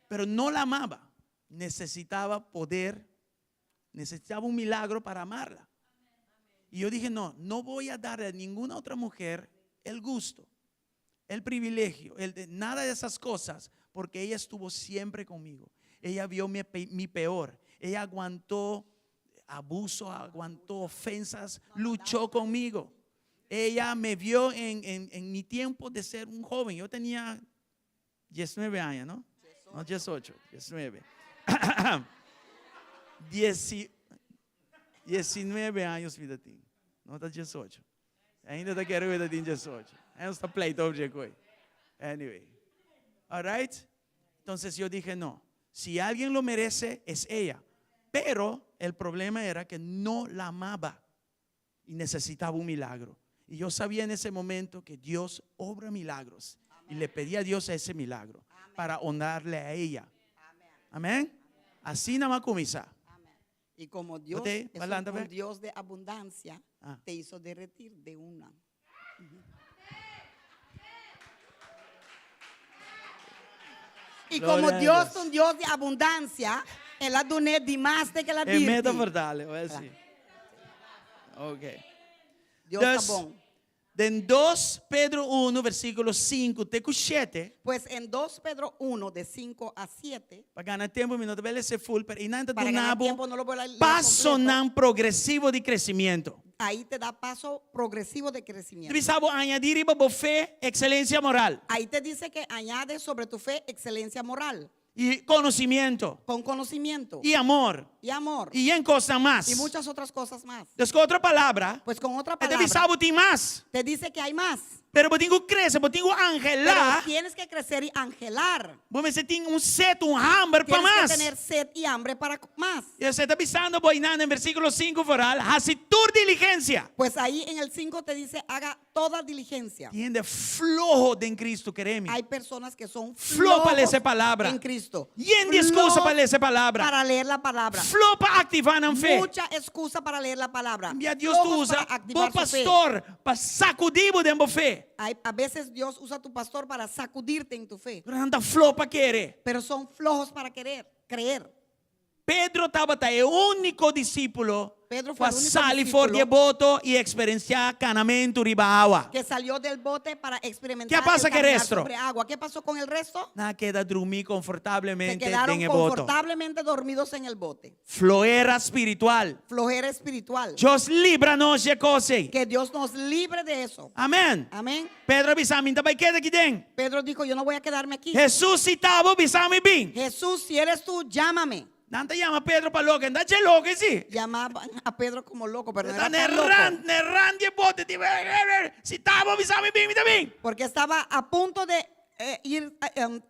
Pero no la amaba. Necesitaba poder, necesitaba un milagro para amarla. Y yo dije, no, no voy a darle a ninguna otra mujer el gusto, el privilegio, nada de esas cosas, porque ella estuvo siempre conmigo. Ella vio mi peor. Ella aguantó abuso, aguantó ofensas, luchó conmigo. Ella me vio en mi tiempo de ser un joven. Yo tenía 19 años, ¿no? No 18, 19. 19 años, vida, no está 18. Ainda tá querendo ver da Jesus. É um plate hoje coi. Anyway. Alright? Entonces yo dije, no. Si alguien lo merece, es ella. Pero el problema era que no la amaba y necesitaba un milagro. Y yo sabía en ese momento que Dios obra milagros. Y le pedí a Dios ese milagro para honrarle a ella. Amén. Así nada más comienza. Y como Dios Usted, es Valanda, un ve. Dios de abundancia, Ah. te hizo derretir de una. Y Gloria como a Dios Dios. es un Dios de abundancia, Él ha donado demasiado que la É meta dirti. verdade, é assim. Ok. Dios Dus, está bom. En 2 Pedro 1, versículo 5 te 7. Pues en 2 Pedro 1, de 5 a 7, Para ganhar tempo, não deve ser full, pero inanta para do ganar nabo, tiempo no lo voy a leer passo completo. não progressivo de crescimento. Ahí te da paso progresivo de crecimiento. Deve saber añadir para fé, excelência moral Ahí te dice que añades sobre tu fe excelencia moral, e conhecimento con conocimiento e amor y amor e em coisa mais. y muchas otras cosas más. Então, com outra palavra, Pues con otra deve palabra, saber tem mais. te dice que hay más, Pero eu tenho que crescer, eu tenho que pero angelar. tienes que crecer y angelar. Você tem set, hambre para Tienes que mais. tener sed y hambre para más. E você está pensando, boinando, en versículo 5, foral, hace tu diligencia. Pues ahí en el 5 te dice, haga toda diligencia. Tiende flojo de en Cristo, queremos. Hay personas que son Flojo para leer flojos esa palabra. en Cristo. Y en excusa Flojos para leer esa palabra. para leer la palabra. Flojo para activar en fe. Mucha excusa para leer la palabra. E a Deus tu Flojos usa para activar bom su fe. pastor para sacudir de fe. A veces Dios usa a tu pastor para sacudirte en tu fe, Pero anda flojo para querer. pero son flojos para creer. Pedro estaba el único discípulo Pedro fue para el único salir por de discípulo boto y experienciar canamento riba agua. que salió del bote para experimentar ¿Qué pasa el con el caminar resto? sobre agua. ¿Qué pasó con el resto? Nada queda dormir Se confortablemente quedaron en el boto. confortablemente dormidos en el bote. Flojera espiritual. Flojera espiritual. Dios líbranos de cosas. Que Dios nos libre de eso. Amén. Amén. Pedro bisami também queda aqui dentro. Pedro dijo, yo no voy a quedarme aquí. Jesus citava bisami bem. Jesús, si eres tú, llámame. Nanta llama Pedro para louco, anda de louco sim. Llamaban a Pedro como loco, pero no Está era tan loco. nerrando de bote, tipo, citava bisami bem também. Porque estaba a punto de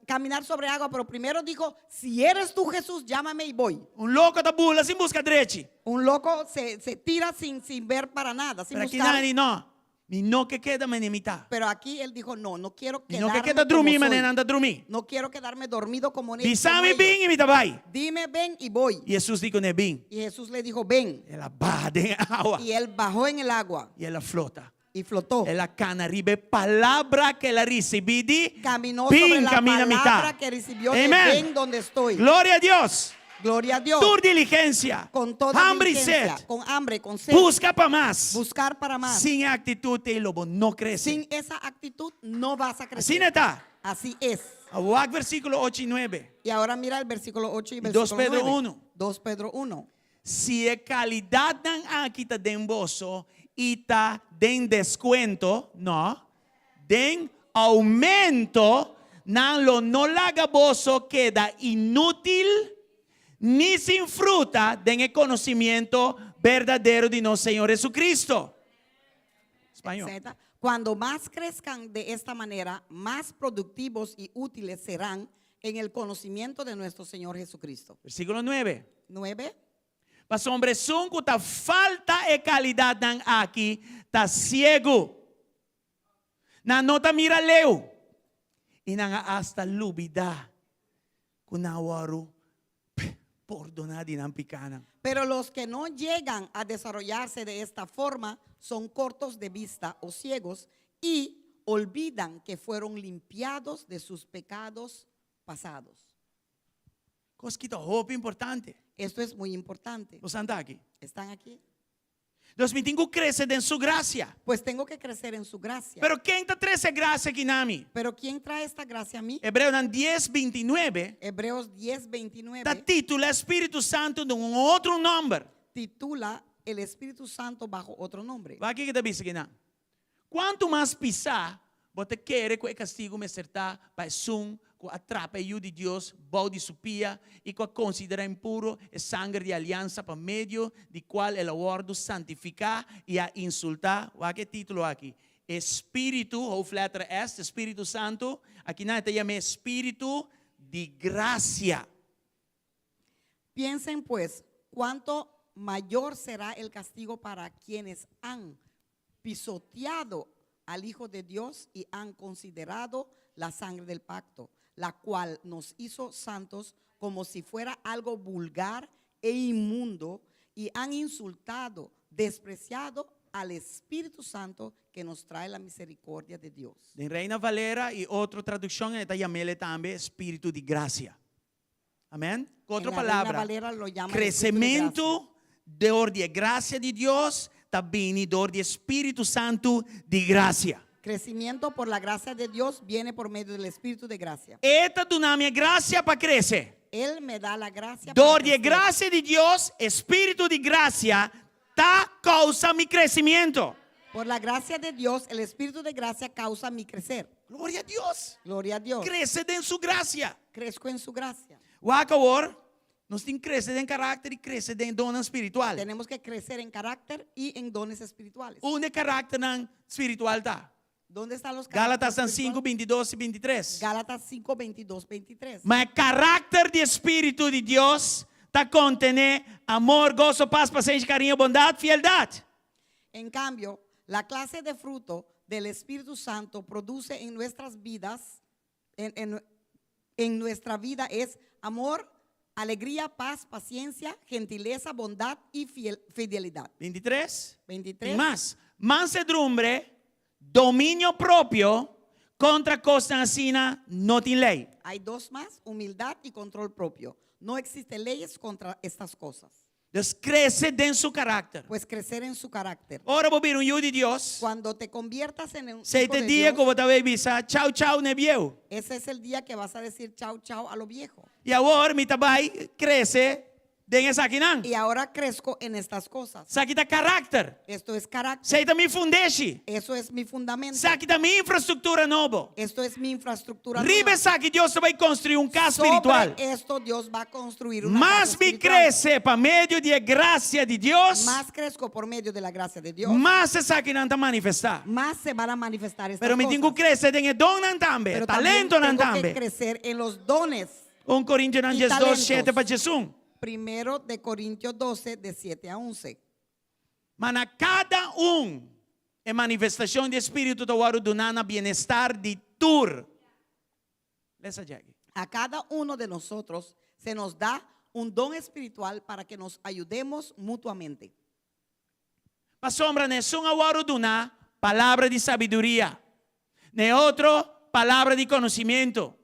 caminar sobre agua, pero primero dijo, si eres tú Jesús, llámame y voy. Louco da bula sem busca direito. Un loco se tira sin ver para nada, sin Pero aqui buscar. não. Mi no que queda me imitar. Pero aquí él dijo, no quiero Mi no quedarme que queda como dormir, soy. mané, anda dormir. No quiero quedarme dormido como ellos. Bisami bem imita vai. Dime, ven y voy. E Jesus dijo ne bem. Y Jesús le dijo, ven. Ela bada em água. Y él bajó en el agua E ela flota. y flotó. Ela cana ribe palavra que ela recebi de Caminó sobre la camina palabra mitad. que recibió de Amen. ven donde estoy. Glória a Deus. Gloria a Dios. Tu diligencia. Con toda Hambre y diligencia, sed. con hambre, con sed. Busca para más. Buscar para más. Sin actitud el lobo no crece. Sin esa actitud no vas a Así crecer. no está. Así es. Aguac versículo 8 y 9. Y ahora mira el versículo 8 y Y versículo 2 Pedro 9. 1. 2 Pedro 1. Si é calidad dan aquita den boso y ta den descuento, no, den aumento, nan lo no laga boso queda inútil ni sin fruta den el conocimiento verdadero de nuestro Señor Jesucristo. Español. Z. Cuando más crezcan de esta manera, más productivos y útiles serán en el conocimiento de nuestro Señor Jesucristo. Versículo 9. 9. Mas hombre sunco ta falta de calidad dan aquí, ta ciego. Na nota mira leu. Y na hasta lubida. Kunawaru perdonad y nan picana. Pero los que no llegan a desarrollarse de esta forma son cortos de vista o ciegos y olvidan que fueron limpiados de sus pecados pasados. Cosquita hope importante. Esto es muy importante. Los anda aquí. ¿Están aquí? Dios me tengo crece en su gracia. Pues tengo que crecer en su gracia. Pero ¿quién te trae esa gracia aquí nami? Pero ¿quién trae esta gracia a mí? Hebreo 10:29. Hebreos 10:29 Da título Espíritu Santo de un otro nombre. titula el Espíritu Santo bajo otro nombre. Va aquí que te dice que no. Quanto mais pisar, Você quer que o castigo me acertar para sum, que atrapa o de Deus, balde supia, e que considera impuro o sangue de aliança para meio de qual ele guarda santificar e a insultar. Olha que título aqui. Espírito, hoofdletter S, Espírito Santo. Aqui nada te chama Espírito de gracia. Piensen pues, cuánto mayor será el castigo para quienes han pisoteado al Hijo de Dios y han considerado la sangre del pacto, la cual nos hizo santos como si fuera algo vulgar e inmundo, y han insultado, despreciado al Espíritu Santo que nos trae la misericordia de Dios. En Reina Valera y otra traducción está llamada también Espíritu de gracia. Amén. Otra En la Reina palabra, Valera lo llama crecimiento de ordem gracia de Dios, también de ordem Espíritu Santo de gracia. Crecimiento por la gracia de Dios viene por medio del Espíritu de gracia. Esta dunamia gracia para crecer. Él me da la gracia De para ordem crecer. gracia de Dios, Espíritu de gracia, ta causa mi crecimiento. Por la gracia de Dios, el Espíritu de gracia causa mi crecer. Gloria a Dios. Gloria a Dios. Crece en su gracia. Crezco en su gracia. Wakawar, nós temos que crescer em caráter e crescer em dom espiritual. Tenemos que crecer en carácter y en dones espirituales. Onde caráter não espiritual está? ¿Dónde están los Gálatas caracteres 5, espirituales? 22 e 23. Gálatas 5, 22, 23. Mas caráter de Espírito de Deus está contendo amor, gozo, paz, paciência, carinho, bondade, fidelidade. En cambio, la clase de fruto del Espíritu Santo produce en nuestras vidas, en nuestra vida es amor, alegría, paz, paciencia, gentileza, bondad y fidelidad. 23. 23. E mais, mansedumbre, domínio próprio, contra coisa assim não tem lei. Hay dos más, humildad y control propio. No existen leyes contra estas cosas. Deus cresce dentro do caráter. Pues crecer en su carácter. Ora, vou vir de Deus. Cuando te conviertas en un hijo Sei te de dia Dios, que vou te avisar, tchau, tchau, nebieu. ese es el día que vas a decir chao, chao a lo viejo. E agora, mi trabalho cresce dentro dessa aqui não. Y ahora crezco en estas cosas. Isso aqui está caráter. Esto es carácter. Sei também fundeixe. Eso es mi fundamento. Isso aqui também infraestrutura nova. Esto es mi infraestructura. Ribe nueva. isso aqui, Deus vai construir casa Sobre espiritual. esto Dios va a construir una Mas casa me espiritual. cresce para meio de graça de Deus. Más crezco por medio de la gracia de Dios. Mas isso aqui não está manifestar. Más se van a manifestar estas Pero me cosas. tenho que crescer dentro dom não também. Pero también Talento não tengo que também. crecer en los dones. 1 Coríntios y 2, talentos. 7 para Jesus. Primero de Corintios 12, de 7 a 11. Mas a cada é manifestação de Espírito do Waro do Nana, bem-estar de tur. Lesa Jackie. A cada uno de nosotros se nos da un don espiritual para que nos ayudemos mutuamente. Pa sombra ne sun Waro do Na, palavra de sabedoria. Ne outro, palavra de conhecimento.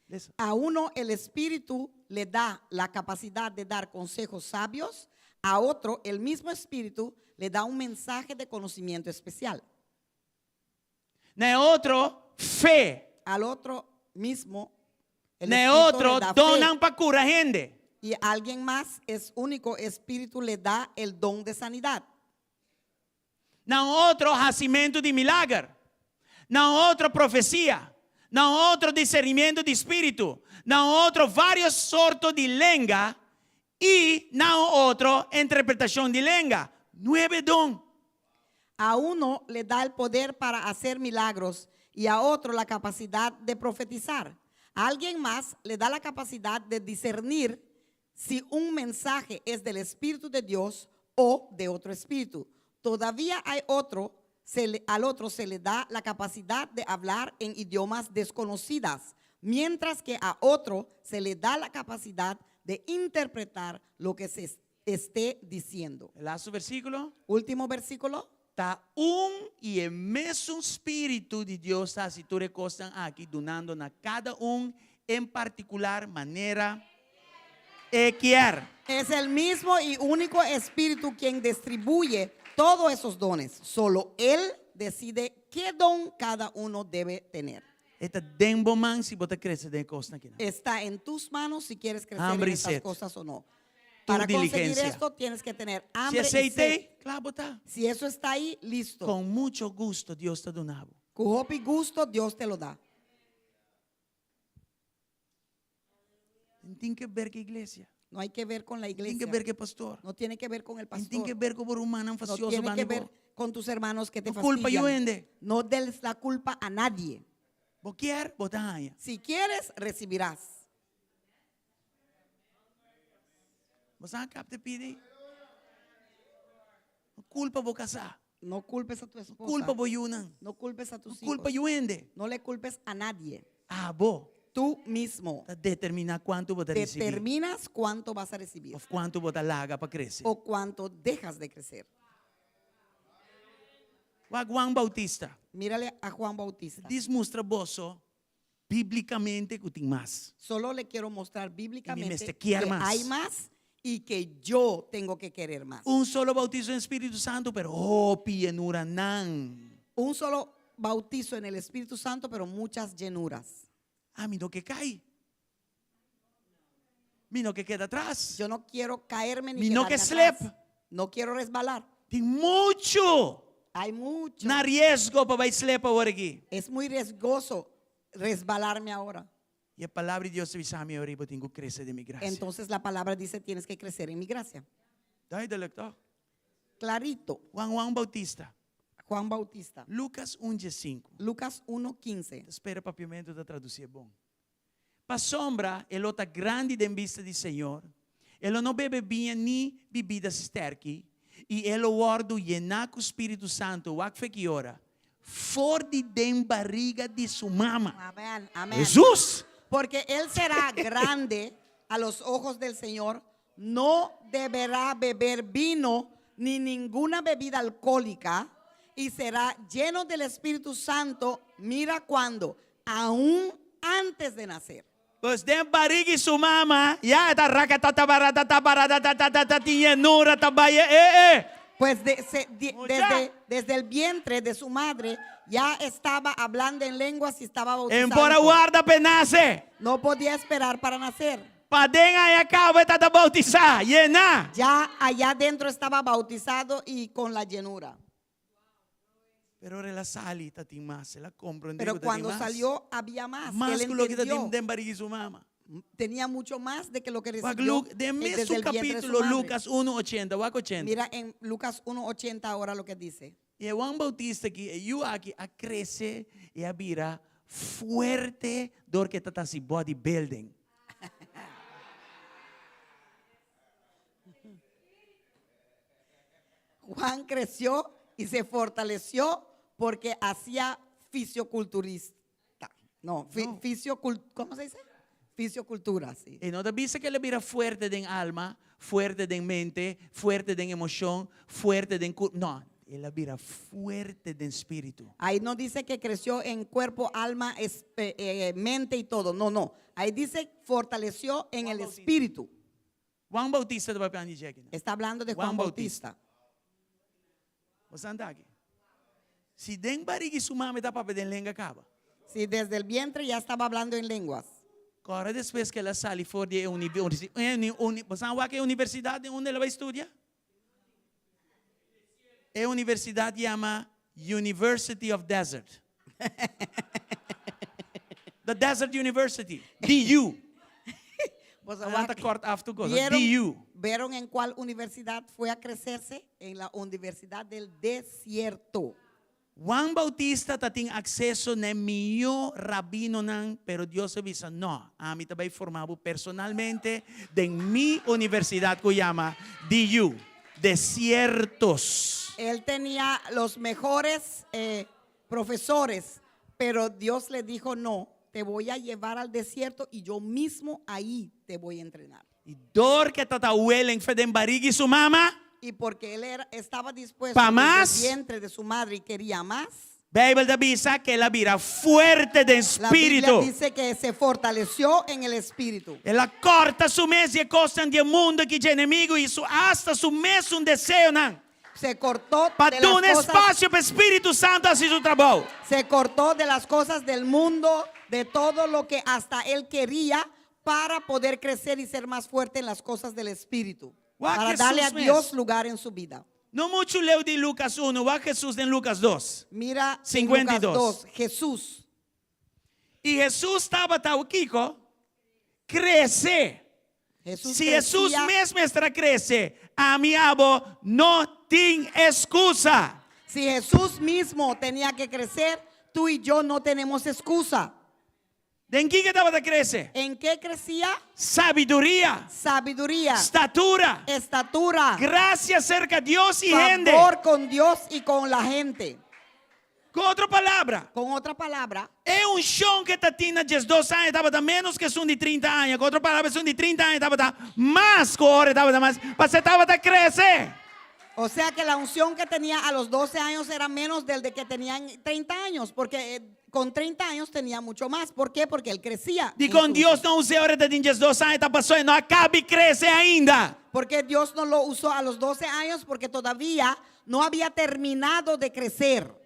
Lesa. A uno el Espíritu le da la capacidad de dar consejos sabios, a otro el mismo Espíritu le da un mensaje de conocimiento especial. Ne outro, fé. Al otro mismo el Ne Espíritu outro, le da fe. donan para curar gente. Y a alguien más es único Espíritu le da el don de sanidad. Não outro, racimento de milagre. Não outro, profecia. Não outro, discernimento de espírito. Não outro, vários sortos de língua. E não outro, interpretação de língua. 9 dom. A uno le da el poder para hacer milagros y a otro la capacidad de profetizar. A alguien más le da la capacidad de discernir si un mensaje es del Espíritu de Dios o de otro espíritu. Todavía hay otro, al otro se le da la capacidad de hablar en idiomas desconocidas, mientras que a otro se le da la capacidad de interpretar lo que se esté diciendo. El last versículo. Último versículo. Tá e o mesmo Espírito de Deus está se tu recostam aqui, donando na cada em particular maneira e quer. Es el mismo y único Espíritu quien distribuye todos esos dones. Solo Él decide qué don cada uno debe tener. Eta dembo man si você cresce de costa aqui. Está en tus manos si quieres crecer Hambre en y estas sed. cosas o no. Tu Para conseguir diligencia. esto tienes que tener Se hambre y sed. aceitei, Klabo ta. Si eso está ahí, listo. Con mucho gusto Dios te donavo. Cujopi gusto, Dios te lo da. Tiene que ver que iglesia. No hay que ver con la Tiene iglesia. que ver que pastor. No tiene que ver con el Tiene pastor. que ver con humano No facioso. tiene que ver con tus hermanos que te No culpa yo fastidian. ende. No des la culpa a nadie. Vos quieres, vos te hallas. Si quieres, recibirás. Vos acá te pide. No culpa vos casar. No culpes a tu esposa. Culpa vos yunan. No culpes a tus No culpa hijos. yo ende. No le culpes a nadie. Ah, vos. Tú mismo Determina cuánto vos te recibir. determinas cuánto vas a recibir O cuánto vos te laga para crecer. o cuánto dejas de crecer. Juan Bautista. Mírale a Juan Bautista. Dismustra boso bíblicamente que tem más. Solo le quiero mostrar Y me bíblicamente este que quiere más. hay más y que yo tengo que querer más. Un solo bautizo en Espíritu Santo, pero pienura nan. Un solo bautizo en el Espíritu Santo, pero muchas llenuras. Ah, mira que cae. Mira que queda atrás. Yo no quiero caerme ni Mi no quedarme que atrás. slip. No quiero resbalar. Tem mucho. Hay mucho. Na riesgo para vai slepa agora aqui. Es muy riesgoso resbalarme ahora. E a palavra de Deus se avisa a mim, eu tenho que crescer de minha graça. Entonces la palabra dice tienes que crecer en mi gracia. Daí da lector. Clarito. Juan Bautista. Juan Bautista. Lucas 1:5. Lucas 1:15. Espera papiamento da traduzir é bom. Pa sombra, ele está grande em vista do Senhor. Ele não bebe vinho nem bebidas sterke. E ele guarda llenar com o Espírito Santo. O que que ora? For de barriga de sua mama. Amén. Amén. Jesus! Porque él será grande a los ojos del Señor, no deberá beber vino ni ninguna bebida alcohólica y será lleno del Espíritu Santo. Mira cuando, aún antes de nacer. Pues de barriga de sua mama. Ya está raca tatabarada tabarada llenura tabaya. Pues Mucha. desde el vientre de su madre ya estaba hablando en lenguas y estaba bautizado. Embora guarda penace. No podía esperar para nacer. Padeng aí acaba de bautizar. Llenar. Ya allá adentro estaba bautizado y con la llenura. Pero ahora la sali tatin más. La compro en Pero cuando salió había más. más Él que lo que entendió. tatin de barriga de su mama. Tenía mucho más de que lo que Wag recibió Deme desde su el vientre de su capítulo madre. Lucas 1:80. Wag 80. Mira en Lucas 1:80 ahora lo que dice. E Juan Bautista que eu aqui a crescer e a vira fuerte do que tá se bodybuilding. Juan creció y se fortaleció porque hacía fisioculturista. No, No. ¿cómo se dice? Fisiocultura, sí. E não da vista que ele vira fuerte de alma, fuerte de mente, fuerte de emoção, fuerte de no, ele vira fuerte de espírito. Ahí no dice que creció en cuerpo, alma, mente y todo. No, no. Ahí dice fortaleció en el Bautista. espíritu. Juan Bautista do papel de Jack. Está hablando de Juan Juan Bautista. Bautista. Você anda aqui. Se den barriga su mama da papel de lenga acaba. Sí, desde el vientre ya estaba hablando en lenguas. Agora depois que ela sai fora de universidade, você sabe que é a universidade onde ela vai estudar? É a universidade chama University of Desert. The Desert University. DU. Pues, Aguanta corta after go. ¿Vieron, DU. ¿Vieron en cuál universidad fue a crecerse? En la Universidad del Desierto. Juan Bautista tem acesso no melhor rabino nan, pero Deus avisa, não, a mim também formado personalmente em minha universidade que chama DU, Desiertos. Él tenía los mejores profesores, pero Dios le dijo, no, te voy a llevar al desierto y yo mismo ahí te voy a entrenar. E dor que tatahuelen fe de barriga e su mama, Y porque él estaba dispuesto ¿Pa desde más? el vientre de su madre y quería más, Bíblia avisa que ela vira fuerte de la Biblia espírito. dice que se fortaleció en el espíritu. Ela corta su mesa e costa de mundo que de inimigo e hasta su mesa desejo não. Se cortó Para de dar las cosas, espaço para o Espírito Santo fazer seu trabalho. se cortó de las cosas del mundo, de todo lo que hasta él quería para poder crecer y ser más fuerte en las cosas del espíritu, Guau, para Jesús darle a mes. Dios lugar en su vida. No mucho leo de Lucas 1, va Jesús en Lucas 2. Mira en 52. Lucas 2, Jesús. Y Jesús estaba tauquico, crece. Jesús Si Jesús crecía. mesmo está crece, a mi abo no tiene excusa. Si Jesús mismo tenía que crecer, tú y yo no tenemos excusa. ¿De qué que estaba de crece? ¿En qué crecía? Sabiduría, Sabiduría, estatura, estatura, gracia cerca de Dios y gente. favor con Dios y con la gente. Con otra palabra, Con otra palabra, es un show que tatina de 2 años, estaba menos que son de 30 años. Con otra palabra, son de 30 años, estaba más que ahora, estaba más, para estaba de crecer. o sea que la unción que tenía a los 12 años era menos del de que tenían 30 años, porque con 30 años tenía mucho más. ¿Por qué? Porque él crecía. Y en con su- Dios no usé ahora de 2 años, está pasando, no acaba y crece ainda. Porque Dios no lo usó a los 12 años porque todavía no había terminado de crecer.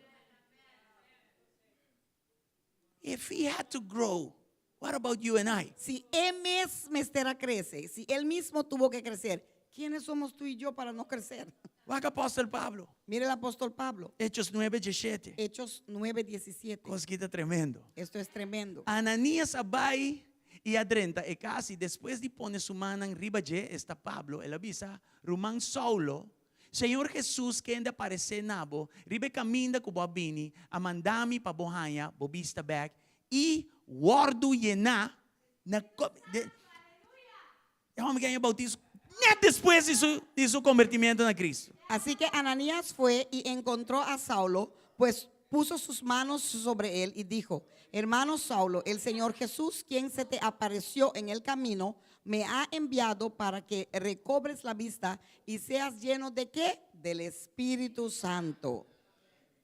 If he had to grow, what about you and I? Si él mismo crece, si él mismo tuvo que crecer, ¿quiénes somos tú y yo para no crecer? What apóstol Pablo, Mire el apóstol Pablo, Hechos 9:17. Hechos 9:17. Cosquita tremendo. Esto es tremendo. Ananías abai y adrenta e casi después de poner su mano en ribaje está Pablo, él avisa, Rumán Saulo, Señor Jesús que ende aparecer nabo, ribe caminda com bobini, amandami pa bohanya, bobista back, e wardu yena, na homem ganha bautismo, net después de su convertimiento na Cristo. Así que Ananías fue y encontró a Saulo, pues puso sus manos sobre él y dijo: hermano Saulo, el Señor Jesús, quien se te apareció en el camino, me ha enviado para que recobres la vista y seas lleno de ¿qué? Del Espíritu Santo.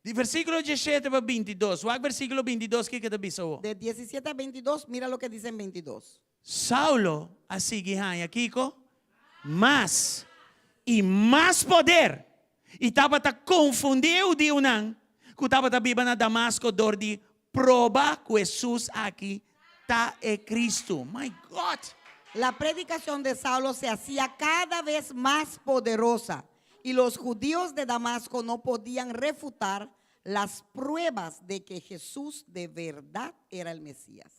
De versículo 17 para 22, o versículo 22 que te bisou. De 17 a 22, mira lo que dice en 22. Saulo, así que Kiko, más e mais poder. E estava confundido de unang, que estava viva na Damasco, dor de prova que Jesus aqui está é Cristo. My God. La predicación de Saulo se hacía cada vez más poderosa y los judíos de Damasco no podían refutar las pruebas de que Jesús de verdad era el Mesías.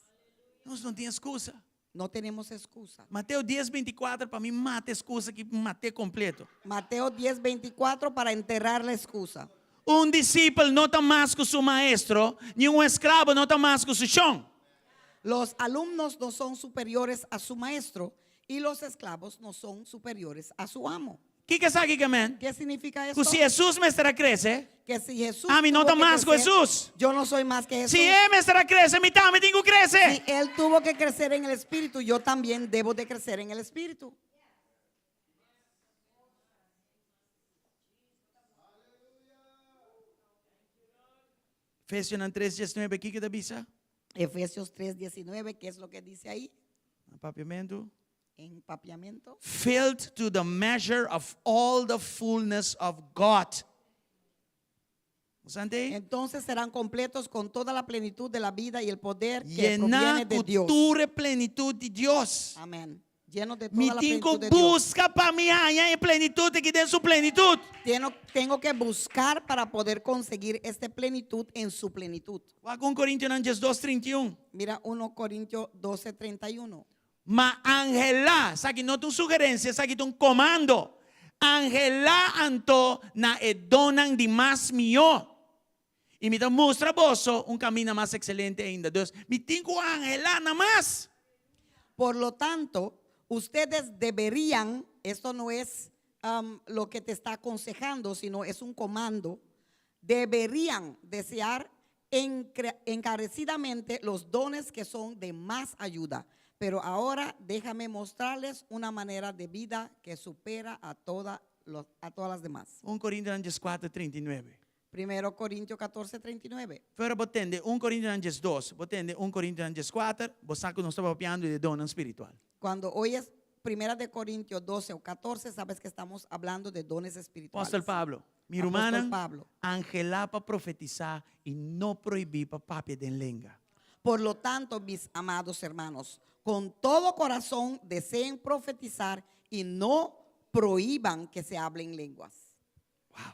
Nós não tem excusa. No tenemos excusa. Mateus 10:24 para mim mata excusa que mate completo. Mateo 10:24 para enterrar la excusa. Um discípulo não está mais com seu maestro, nem um escravo não está mais com seu chão. Los alumnos no son superiores a su maestro y los esclavos no son superiores a su amo. Que sabe que amém? ¿Qué significa Que esto? se Jesus me estará crescer, Que si Jesús a mí no tuvo está que más con crecer, Jesús. yo no soy más que Jesús. Se ele me estará crescendo, me também tenho que crescer. Si él tuvo que crecer en el espíritu, yo también debo de crecer en el espíritu. Efesios 3:19 aqui que te avisa. Efesios 3:19, ¿qué es lo que dice ahí? Papiamento. Empapiamiento. Filled to the measure of all the fullness of God. ¿Sante? Entonces serán completos con toda la plenitud de la vida y el poder que proviene Llenar de Dios. cultura plenitud de Dios. Amén. Llenos de Me toda la tenho plenitud que de Dios. buscar para me ganhar em plenitude que tem sua plenitude. Tengo que buscar para poder conseguir esta plenitud en su plenitud. 1 Coríntios 2:31. Mira 1 Corintios 12:31. Ma angela, sabe não tem sugerência, sabe tem comando. Angela anto na edonan de mais mio. E me mostra vosso caminho mais excelente ainda. Deus, me tenho que angelar nada mais. Por lo tanto, ustedes deberían, esto no es lo que te está aconsejando, sino es un comando, deberían desear encarecidamente los dones que son de más ayuda. Pero ahora déjame mostrarles una manera de vida que supera a todas las demás. 1 Coríntios 4:39. 1 Corintios 14:39. Fora botende 1 Coríntios 2, botende 1 Coríntios 4, você que não está papiando de dom espiritual. Cuando oyes 1 de Corintios 12 o 14, sabes que estamos hablando de dones espirituales. Apóstolo Pablo, mi Apóstol hermana, Pablo. angelar para profetizar e não proibir para papia de lenga. Por lo tanto, mis amados hermanos, con todo corazón deseen profetizar y no prohíban que se hablen lenguas. Wow.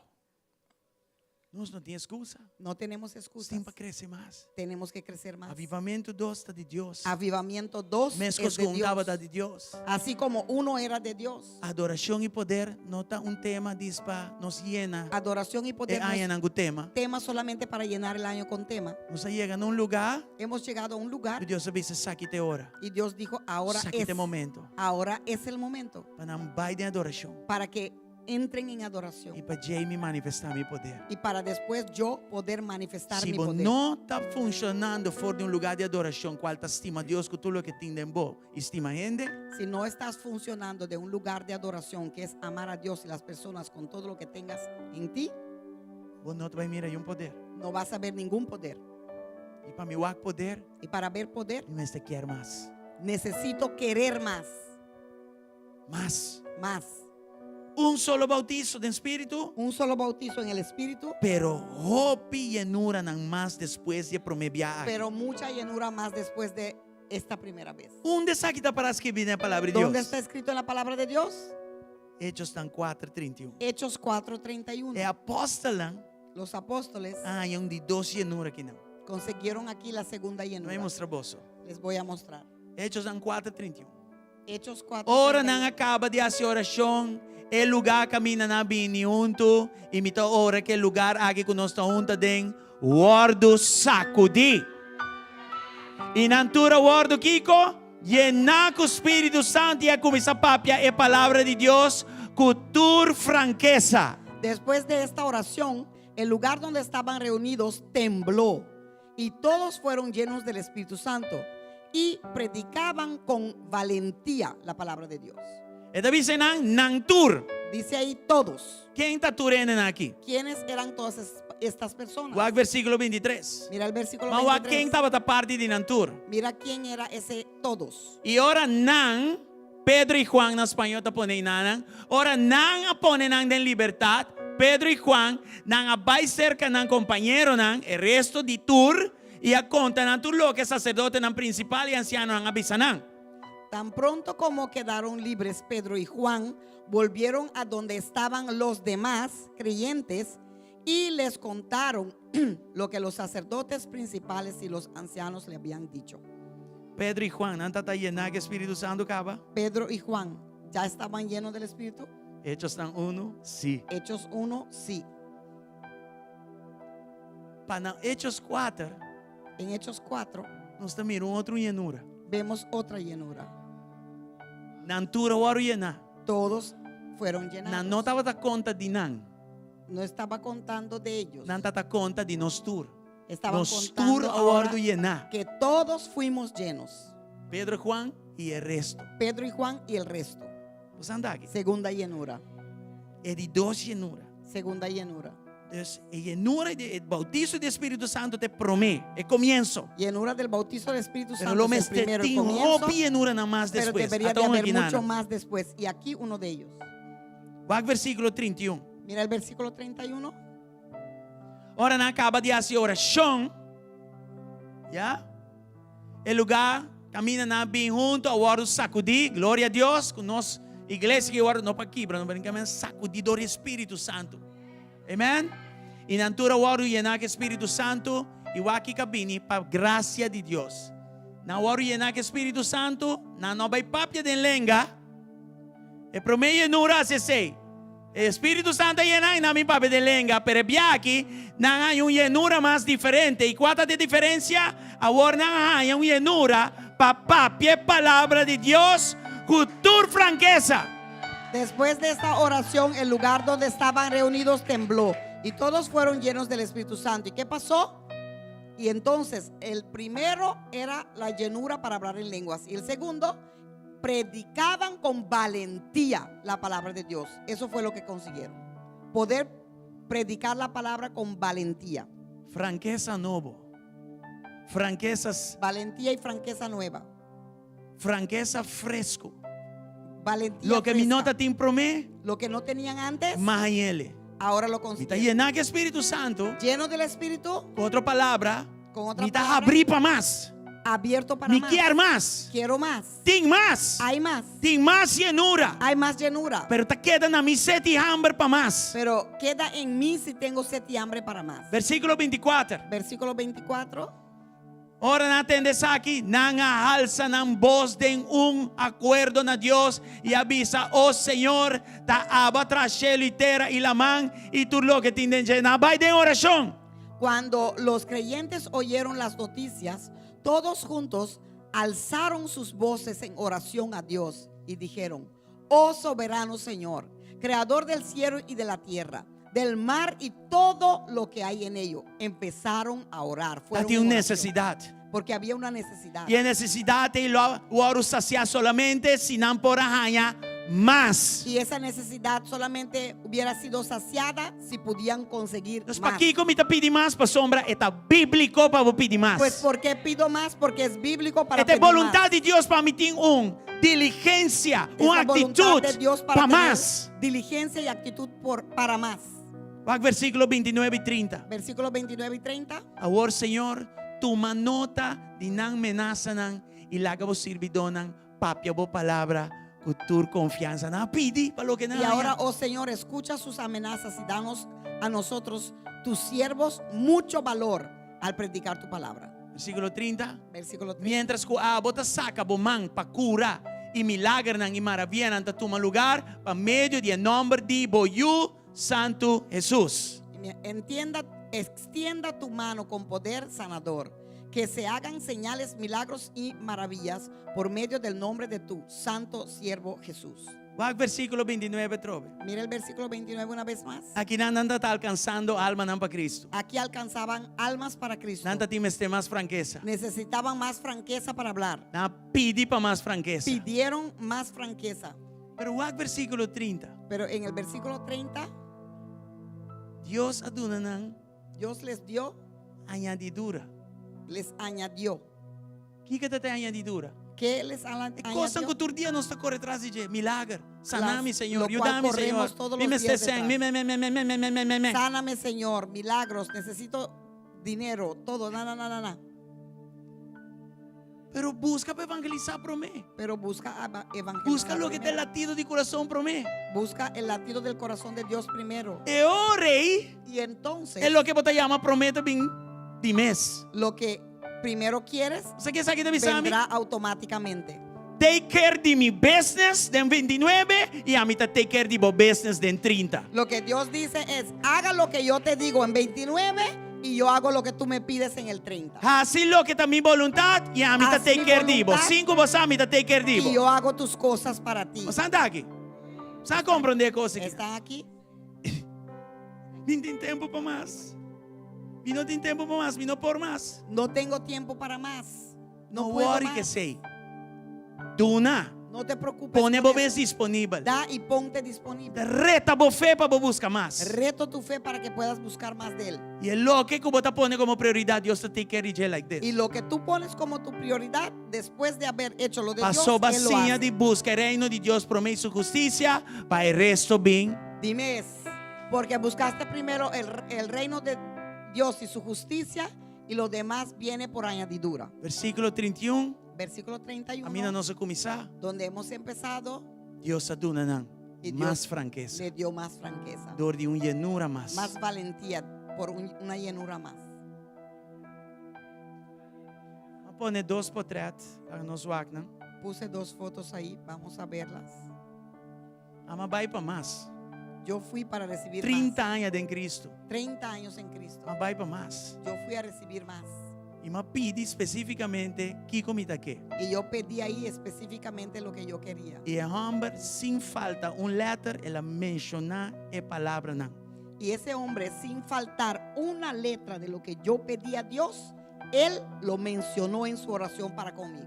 Nós não tem excusa. No tenemos excusas. Tem para crescer mais. Tenemos que crecer más. Avivamento 2 está de Deus. Avivamiento 2 Mescos es de com Dios. da de Deus. Así como uno era de Dios. Adoração e poder não está tema diz para nos llena. Adoración y poder E no aí es nangu tema. tema solamente para llenar el año con tema. Nos chega num lugar Hemos llegado a un que lugar Deus avisa saque te hora. y Dios dijo, Saque te momento. ahora es el momento Para não vai de adoração. para que entren en adoración E para Jamie manifestar meu poder. y para después yo poder manifestar Se mi você poder. não está funcionando fora de lugar de adoração, qual está estima Deus com tudo o que tem dentro, estima gente, Si no estás funcionando de un lugar de adoración que es amar a Dios y las personas con todo lo que tengas en ti, você não vai mirar um poder. no vas a ver ningún poder. E para meu poder, Y para ver poder, eu necessito querer mais. necesito querer más, Mas más. solo bautizo de Espírito, Un solo bautizo en el Espíritu, pero hopi llenura não mais depois de promebiar. pero mucha llenura más después de esta primera vez. Onde está para escrever na palavra de ¿Dónde Deus? está escrito en la palabra de Dios? Hechos estão 4:31. Hechos 4:31. É apóstola, Los apóstoles é de 12 llenura aqui não. consiguieron aquí la segunda Não llenura. vai mostrar bolso. Les voy a mostrar. Hechos estão 4:31. Hechos 4:31. Ora não acaba de fazer oração, o lugar camina na bini junto, imita ora que o lugar aqui que nós estamos juntos den, wardo sacudi. E na altura wardo Kiko, llenar com o Espírito Santo e a começar a papia a palavra de Deus com toda franqueza. Después de esta oración, el lugar donde estaban reunidos tembló y todos fueron llenos del Espíritu Santo y predicaban con valentía la palabra de Dios. E David nang tur. Dice ahí todos. Quem está turendo aqui? ¿Quiénes eran todas estas personas? O versículo 23. Mira el versículo Mas quem 23. estava da parte de Nantur? Mira quién era ese todos. E ora não, Pedro e Juan na espanhol está pondo nanang. Ora não a pone nang den libertad. Pedro e Juan nang abai cerca nang companheiro nang, el resto de tur e a conta nang tur lo que sacerdote nang principal e anciano nang abisanang. Tan pronto como quedaron libres Pedro y Juan, volvieron a donde estaban los demás creyentes y les contaron lo que los sacerdotes principales y los ancianos le habían dicho. Pedro e Juan não está llenando Espírito Santo caba? Pedro y Juan ya estaban llenos del Espíritu. Hechos estão 1, sim. Hechos 1, sí. Para Hechos 4, En Hechos 4 nós estamos mirando outra llenura. vemos otra llenura. Nantura oro llenar. Todos fueron Não llenados. estava da conta de nan. No estaba contando de ellos. Não está conta de nós tur. Estaban Nós tur contando a ahora ordo llenar. que todos fuimos llenos. Pedro, Juan e o resto. Pedro y Juan y el resto. Você anda aqui. Segunda llenura. É de 12 llenura. Segunda llenura. Dus a llenura de bautizo do Espírito Santo te promete. É começo. Llenura del bautizo del Espíritu Pero Santo lo es el meste primero, el tem comienzo, roupa llenura na mais pero depois. debería de Até haber uma mucho guinana. más después. Y aquí uno de ellos. Vai versículo 31. Mira el versículo 31. Ora não acaba de fazer oração. Já? O lugar camina na bem junto ao ordo sacudir. Glória a Deus. Com nós, igreja que ora não para quebrar, não para sacudir do Espírito Santo. Amém? E na altura o ordo llenar com o Espírito Santo. E o aqui cabine para graça de Deus. Na ordo llenar com o Espírito Santo. Na não vai papia de lenga. E promeio não se sei. Espírito Santo llena na minha papel de lenga, pero aqui não há uma llenura mais diferente. E qual é a diferença? Agora não há uma llenura para papel palavra de Deus com toda franqueza. Después de esta oración, el lugar donde estaban reunidos tembló y todos fueron llenos del Espíritu Santo. ¿Y qué pasó? Y entonces el primero era la llenura para hablar en lenguas y el segundo, predicaban con valentía la palabra de Dios. Eso fue lo que consiguieron. Poder predicar la palabra con valentía. Franqueza novo. Franquezas, Valentía y franqueza nueva. franqueza fresco. Valentía Lo que mi fresca. nota te promete, Lo que no tenían antes, mais ele. ahora lo Me está consiguieron. llenar com o Espírito Santo. Lleno del Espíritu, Com outra palavra, con otra me está palabra, abrir para mais. abierto para Mi más. quer más. Quiero más. Ting más. Hay más. Ting más llenura. Hay más llenura. Pero te queda na mi sed y hambre para más. Pero queda en mí si tengo sed y hambre para más. Versículo 24. Versículo 24. Ora natin aqui, nangahalsa ng voz de acuerdo na Dios y avisa, oh Señor, ta aba tras cielo y tierra y la man y tu lo que tienden llena. Vai de oración. Cuando los creyentes oyeron las noticias, todos juntos alzaron sus voces en oración a Dios y dijeron: oh soberano Señor, creador del cielo y de la tierra, del mar y todo lo que hay en ello. Empezaron a orar. Fueron Tiene en una oración, necesidad. porque había una necesidad. Y a necesidad de lo oro saciar solamente si não por arranha más. Y esa necesidad solamente hubiera sido saciada si podían conseguir Entonces, más. para aqui como te pedir más, para sombra, está bíblico para vos pedir más. Pues ¿por qué pido más? Porque es bíblico para Esta pedir más. voluntad de Dios para mí tiene diligencia, una Esa voluntad actitud de Dios para para tener más. diligencia y actitud para más. Va versículo 29 y 30. Versículos 29 y 30. Ahora, Señor, toma nota de nan amenaza nan y la que vos sirvidonan papia vos palabra con tu confianza. Na pidi para lo que Y nada. ahora, oh Señor, escucha sus amenazas y danos a nosotros, tus siervos, mucho valor al predicar tu palabra. Versículo 30. Versículo 30. Mientras que bota saca bomán pa cura y milagre nan y maravilla ante tu lugar pa medio de nombre de boyu Santo Jesús. Extienda tu mano con poder sanador, que se hagan señales, milagros y maravillas por medio del nombre de tu santo siervo Jesús. Va versículo 29 trove. Mira el versículo 29 una vez más. Aquí nanda está alcanzando alma nan pa Cristo. Aquí alcanzaban almas para Cristo. Nanda tiene más franqueza. Necesitaban más franqueza para hablar. Na pidi pa más franqueza. Pidieron más franqueza. Pero va versículo 30. Pero en el versículo 30, Dios aduna nan Dios les dio, añadidura. les añadió. ¿Qué que te añadidura? ¿Qué les Cosa que añadió? tu día no está corre atrás de milagre. Saname, Señor. lo cual Ayúdame, corremos Señor. todos los Dime días este detrás. me. Sáname, Señor, milagros, necesito dinero, todo, na. Pero busca para evangelizar por mí. Pero busca evangelizar. Busca lo que te primero. latido de corazón por mí. Busca el latido del corazón de Dios primero. E orei Y entonces, es lo que te llama promete bien de mes. lo que primero quieres, ¿Você quer saber de mi vendrá automáticamente. Take care de mi business de 29 y a mí te take care de mi business de 30. Lo que Dios dice es: haga lo que yo te digo en 29 y yo hago lo que tú me pides en el 30. Así lo que está mi voluntad y a mí te Haz take mi care de vos. voluntad 5 vos a mí te take care de Y vos. yo hago tus cosas para ti. Você anda aqui. Você compreender cosas que ¿Están aquí? não tem tempo para mais. E não tem tempo para mais, e não por mais. No tengo tiempo para más. No Não puedo worry más. que sei. Duna, No te preocupes. pone con vos eso. disponível. Da y ponte disponible. Reta vos fé para vos buscar mais. Reto tu fe para que puedas buscar más de Él. E é lo que vos te pone como prioridade, Deus te take care de like this. Y lo que tú pones como tu prioridad, después de haber hecho lo de Passou Dios, Él lo bacinha hace. de busca o reino de Deus por meio de sua justiça, para o resto bem. Dime es, porque buscaste primero el reino de Dios y su justicia, y lo demás viene por añadidura. Versículo 31, Versículo 31, a mim não se começar, donde hemos empezado, Deus aduna não, y mais Dios franqueza, le dio más franqueza, dor de llenura mais. más valentía, por una llenura más. Vamos poner 2 portretos para nós não? Puse 2 fotos ahí, vamos a verlas. Ama vai para mais. Yo fui para recibir 30 más. anos em Cristo. 30 años en Cristo. Ama vai para mais. Yo fui a recibir más. E me pede especificamente que comida que. Y yo pedí ahí específicamente lo que yo quería. E a homem sem falta letter ela mencionar a palavra não. Y ese hombre, sin faltar una letra de lo que yo pedí a Dios, él lo mencionó en su oración para conmigo.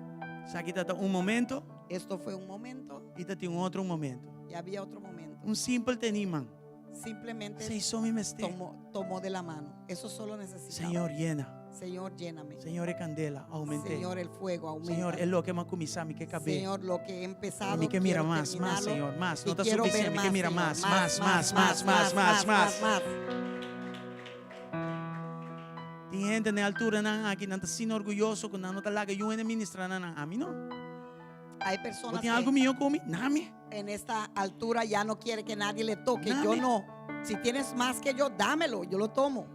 Aqui está momento Esto fue un momento e tem outro momento. y había otro momento. Simple tenimang. Simplemente Sei só me mestre. tomó de la mano. Eso solo necesitaba. Senhor, llena. Señor, lléname. Senhor, é candela. Aumente. Señor, el fuego aumenta. Senhor, é lo que me começar, me que caber. Señor, lo que he empezado, Me que mira quiero más, terminarlo, Senhor, más. y Não está quiero ver suficiente, me que mira Señor. más, más. Tem gente na altura na akin nang sin orgulloso kung ano talaga yung ministra na ng amin no. Hay O personas tiyan algo que mío kumi, nami. en esta altura ya no quiere que nadie le toque. Dame. Yo no. Si tienes más que yo, dámelo, yo lo tomo.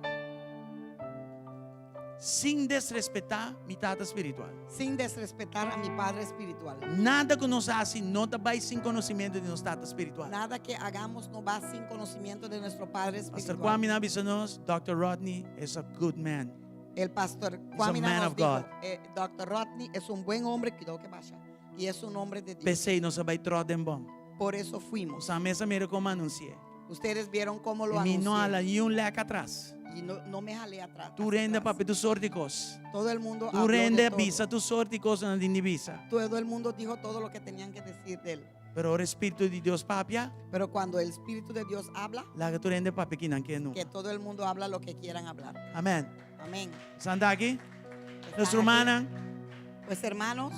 Sin desrespetar mi tata espiritual. Sin desrespetar a mi Padre espiritual. Nada que nos hace no vai sin conocimiento de nuestro tata espiritual. Nada que hagamos no va sin conocimiento de nuestro Padre Pastor espiritual. Kwame nabisanos, Dr. Rodney is a good man. El pastor a Kwame man nos of dijo, God. Dr. Rodney es un buen hombre, cuidado que vaya, y es un hombre de Dios. Pensei, não vai troden bom. Por eso fuimos. Sa mesa mira como anuncié. Ustedes vieron cómo lo E mi no ala anuncié. um leque atrás. Y no me jalé atrás. Tu hacia rende atrás. papi tu sorticos. Todo el mundo Tu habló de rende todo. bisa tu sorticos na dinivisa. Todo el mundo dijo todo lo que tenían que decir de él. Pero o Espírito de Deus papia, Pero cuando el Espíritu de Dios habla, laga tu rende papi kinan kenu. que todo el mundo habla lo que quieran hablar. Amen. Amén. Santa aqui? ¿Están Nossa aquí? irmã, Pues hermanos,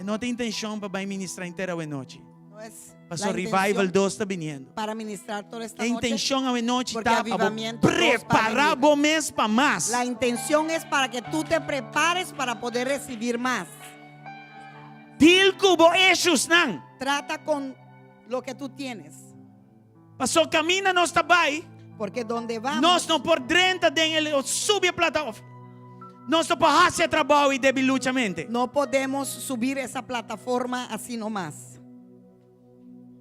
não tem intenção para vai ministrar inteira a noite. no es Pastor la Revival intención 2 está vindo. para ministrar toda esta A noche. intenção a noite Porque tá avivamiento para dos para preparar venir. o mês para mais. La intención es para que tú te prepares para poder recibir más. Dil kubo issues nang. Trata con lo que tú tienes. Pastor camina nós tabay. Porque donde vamos, Nós não por dentro den ele sube a plataforma. Nós não por hacer trabalho e debilutamente. no podemos subir esa plataforma así nomás.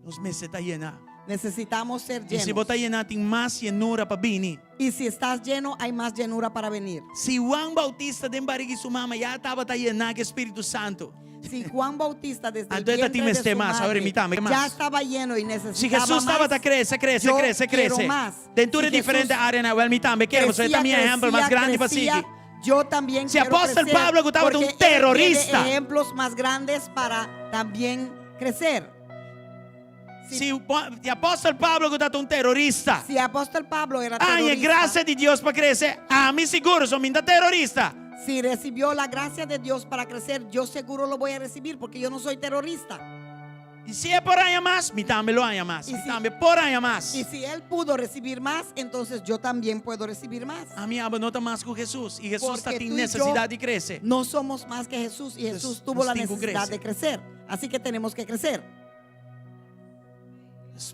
Nos meses está llena. Necesitamos ser E se llenos. botar llena tem mais llenura para vir. Y si estás lleno, hay más llenura para venir. Se Juan Bautista den barriga su mama já estava tá llena com Espírito Santo. Si Juan Bautista desde el Entonces, vientre ti me de esté su más, ahora madre imítame, ¿qué ya más? estaba lleno y Se necesitaba Jesus estava más, tá cresce, yo cresce. quiero más. Dentro Si de diferente Jesús área na well mitame queremos ser crecía, também exemplo mais crecía, grande para crecía, seguir. yo también Si quiero apóstol crecer, Pablo, que estaba de un porque él tiene terrorista. ejemplos más grandes para también crecer. Se o apóstolo Pablo que tá um terrorista. Si apóstol Pablo era Ai, é terrorista, graça de Deus para crescer. Ah, me seguro, sou minha terrorista. si recibió la gracia de Dios para crecer, yo seguro lo voy a recibir porque yo no soy terrorista. E se é por aí mais, me também lo há mais. E Me se- também por aí mais. Y si él pudo recibir más, entonces yo también puedo recibir más. A minha aba não está mais com Jesus. E Jesus está Porque tem tú y necessidade de crescer. No somos más que Jesús y Entonces, Jesús tuvo la nos tengo que necesidad crecer. de crecer. Así que tenemos que crecer.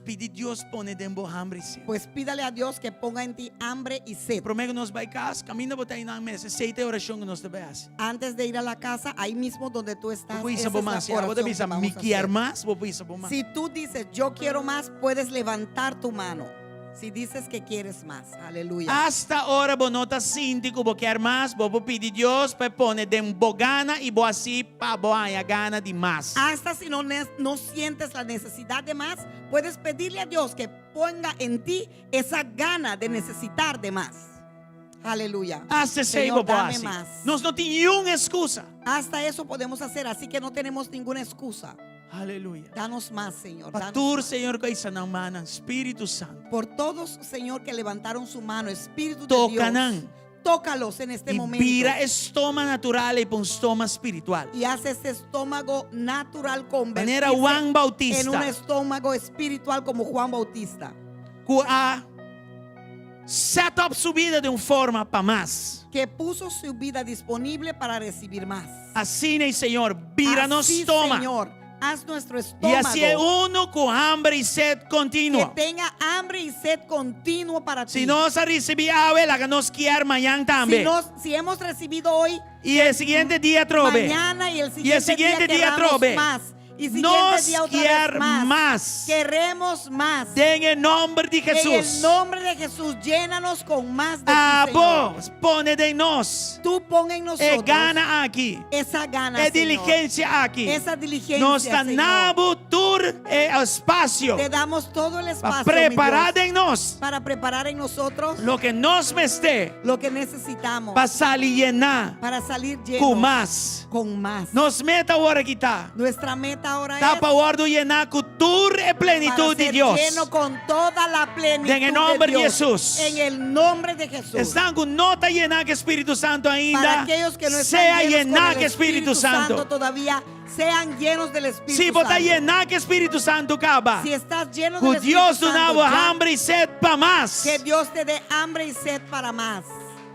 Pede Deus pone dentro hambre e sede. Pues pídale a Dios que ponga en ti hambre y sed. Prometo que nós vai casa, caminha botar na mesa, 7 oração que nós devemos. Antes de ir a la casa, ahí mismo donde tú estás, Vou esa isa es la bom mas, vou oración que bisa vamos me a hacer. quer mais, vou isa bom mas. Si tú dices, yo quiero más, puedes levantar tu mano. Si dices que quieres más. Aleluya. Hasta hora vou nota síntico, vou quer mais, vou pedir Deus para pôr dentro gana e vou assim para boa gana de mais. Hasta si no sientes la necesidad de más, puedes pedirle a Dios que ponga en ti esa gana de necesitar de más. Aleluya. Hasta sei Señor, vou dame assim. más. Nós não tem nenhuma excusa. Hasta eso podemos hacer, así que no tenemos ninguna excusa. Aleluia. Danos más, Señor. danos Pastor, más. Senhor, que isso não mana, Espírito Santo. Por todos, Señor, que levantaron su mano, Espíritu de Tocanan. Dios, tócalos en este E momento. vira estômago natural e para estômago espiritual. Y hace ese estómago natural Maneira convertirse Juan en un Bautista. estómago espiritual como Juan Bautista, Com a setup subida de uma forma para mais. que puso su vida disponible para recibir más. Assim, Senhor, vira nosso Así, estômago. Señor, haz nuestro E estómago assim é uno com hambre e sede que contínua. tenga hambre y sed continuo para ti. Se nós recebemos água, ela que nos quer amanhã também. Si hemos recibido hoy, E o seguinte dia trove. mañana y el Y el siguiente, siguiente día querramos trove. más. Y siguiente Nos día otra quer vez más. mais. Queremos más. Em nome de En Jesus. el nombre de Jesús, llénanos con más de A ti, Señor. vos, pone de nós. Tú pon en É nosotros gana aqui. esa gana, É Señor. diligência aqui. Esa diligencia, Nós Señor. tanamos tur espaço Te damos todo el para espacio, preparar mi Dios, em nós para preparar en nosotros lo que nós meste lo que necesitamos para salir llenar para salir com llenos mais. con más. Nos meta agora que tá. Nuestra meta ahora Tá es para guardar llenar com tur e para plenitude de ser Deus. lleno con toda la plenitud En el nombre de de Dios. Jesús. En el nombre de Jesús. Estão com nota llenar que Espírito Santo Para ainda. aquellos que no Sea están llenos llenar con que el Espírito Santo. todavía, sean llenos del Espíritu Se botar Santo. llenar que Espírito Santo acaba. Si estás lleno Que del Deus Espíritu nos Santo, dá ya, hambre e sede para mais. que Dios te dé hambre y sed para más.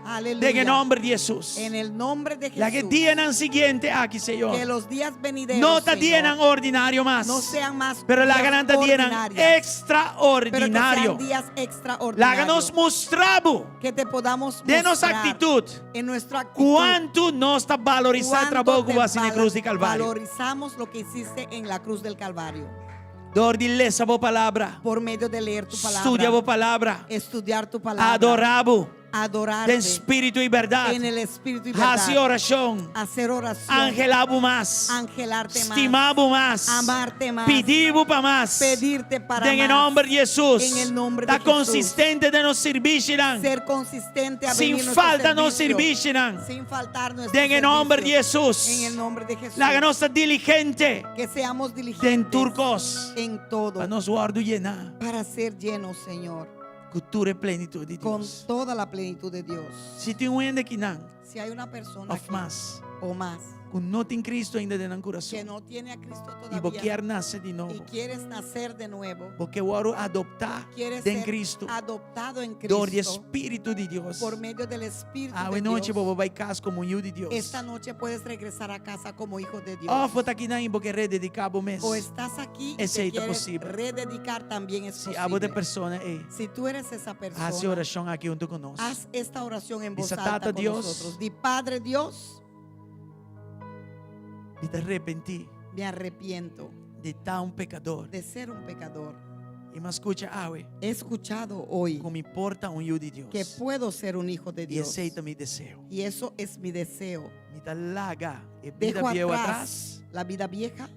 Aleluya. En el nombre de Jesús. En el nombre de Jesús. La que día siguiente aquí, Que Señor. los días venideros, No te Señor, dieran ordinario más. no sean más Pero la días garanta dieran ordinarios, pero que extraordinario. sean días La extraordinarios. que nos mostramos. Que te podamos Denos mostrar actitud. en nuestra actitud. Cuánto no está valorizado el trabajo que vas en la cruz de Calvario. Valorizamos lo que hiciste en la cruz del Calvario. Dor de ler essa boa palavra. Por medio de leer tu palabra. Estudia a boa palavra. Estudiar tu palabra. Adorá-lo. Adorarte De espírito e verdade. en el espíritu y verdad. Hacer oração. Hacer oración. Angelabo mais. Angelarte más. Estimabo mais. Amarte más. Pedivo para mais. Pedirte para En más. el nombre de Jesús. En el nombre de Está Jesús. consistente de nos servir. Ser consistente a Sin venir nuestro falta nos servicio. servir. Sin faltar nuestro En el nombre de servicio. Jesús. En el nombre de Jesús. La nossa diligente. Que seamos diligentes Den turcos. en todo. Para nos guardo llenar. Para ser llenos, Señor, Cultura e plenitude de con Deus. toda la plenitud de Dios. Se tem um ainda que não. Si hay una persona Of aquí, mas. o más Que não tem Cristo ainda dentro do que coração. no tiene a Cristo E vou todavía querer nascer de y novo. quieres nacer de nuevo, Porque eu oro adoptar quieres em ser Cristo. adoptado en Dor de Cristo Espírito de Deus. por medio del Espíritu Ah, de noite Dios. vou vai casa como um de Deus. Esta noche puedes regresar a casa como hijo de Dios. Oh, vou estar aqui na porque rededicado o mês. O estás aquí y Ese te é quieres posible. rededicar, también es Se abo de posible. pessoa, ei, Si tú eres esa persona, hace oração aqui junto conosco. haz esta oración en voz Dice, alta Tata con Dios. nosotros. Di, Padre Dios, E te arrepentir me arrepiento de estar um pecador. de ser un pecador. E me escuta, Awe, He escuchado hoy como importa um de Deus. que puedo ser un hijo de E Dios. aceita meu desejo. Y eso es mi deseo. Me dá larga e vida Dejo vieja atrás atrás. la vida vieja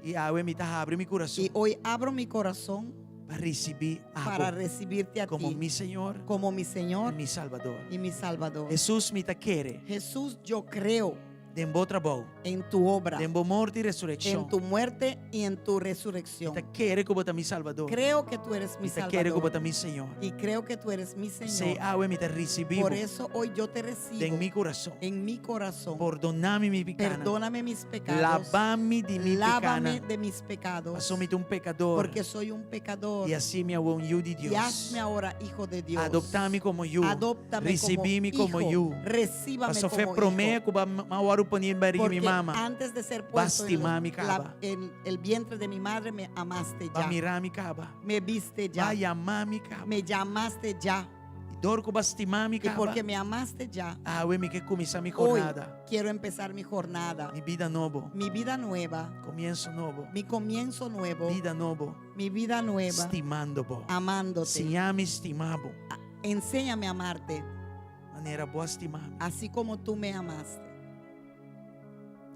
E Awe me dá abre meu coração y hoy abro mi corazón para receber para algo recibirte a como ti mi Senhor como mi e Señor mi Salvador. y mi Salvador. Jesus me te quer. Jesús, yo creo De bom trabalho. en tu obra, De boa morte e en ressurreição. tu muerte y en tu resurrección. Te quer como mi Salvador. Creo que tú eres mi Te quer como Salvador mi Senhor. y creo que tú eres mi Sei Señor. Awe me te recebi Por eso hoy yo te em recibo meu coração. en mi corazón. Perdoname mi pecado. Perdóname mis pecados. Lavame de mi Lávame pecado. de mis pecados. Assume-te um pecador. Porque soy un pecador. E assim me hago um de Y Deus. hazme ahora hijo de Dios. Adoptame como eu. Adóptame Recebime como hijo. eu. Recíbame A sofrer como promessa hijo. que mau aro panir bari mi Porque mama. antes de ser puesto Bastimami kaba. en el vientre de mi madre me amaste ya. Ba mirami kaba. Me viste ya. Ba yamami kaba. Me llamaste ya. Dor ko bastimami Y kaba. porque me amaste ya, Awe me que começar mi hoy jornada. quiero empezar mi jornada. Mi vida novo. Mi vida nueva. Comienzo novo. Mi comienzo nuevo. Vida novo. Mi vida nueva. Estimando bo. Amándote. Siame estimabo. Enséñame a amarte. Maneira boa estimame. Así como tú me amaste.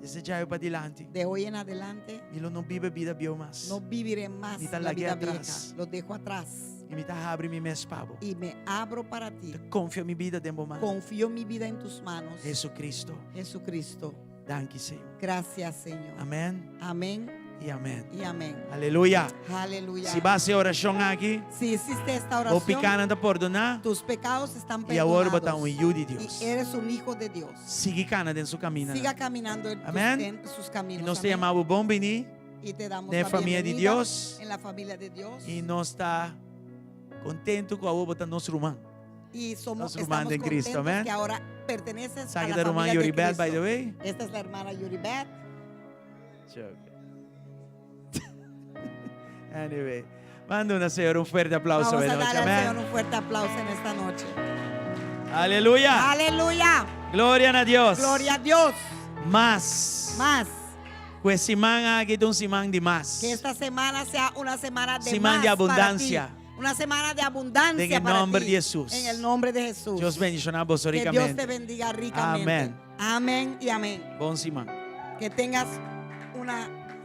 Desejar para dilante. De hoy en adelante Milo não vive vida bio mas. no viviré más Ni te la largué vida atrás. vieja. Lo dejo atrás. E me tá abre mi mes pavo. Y me abro para ti. Confio mi vida dentro mano. Confío mi vida en tus manos. Jesucristo. Jesucristo. Danke Senhor. Gracias, Señor. Amém Amén e amém. y amén. Aleluia. Aleluya. Se vai ser oração aqui, Si hiciste esta vou oración, picar nada perdonar. tus pecados están E agora botar perdonados. um de Deus. Y eres un hijo de Dios. Siga cana dentro do caminho. Siga caminando en, Amén. en sus E caminos. nós te Amén. chamamos bom venir. Y te damos de la familia de bienvenida Dios. en la familia de Dios. E nós está contento com a botar nosso irmão. Y somos Nos hermanos estamos en Cristo, contentos amén. que ahora perteneces a Sabe la da irmã familia de Yoribet, Cristo. by the way? Esta es la hermana Yoribet. Anyway, manda una Señor un fuerte aplauso. Vamos a noche, darle al amén. Señor un fuerte aplauso en esta noche. Aleluya. Aleluya. Gloria a Dios. Gloria a Dios. Más. Más. Pues simán aquí un simán de más. Que esta semana sea una semana de Semana más de abundancia. para ti. Una semana de abundancia En el para nombre ti. de Jesús. En el nombre de Jesús. Dios bendiga vos que Dios te ricamente. bendiga ricamente. Amén. Amén y amén. Buen simán. Que tengas una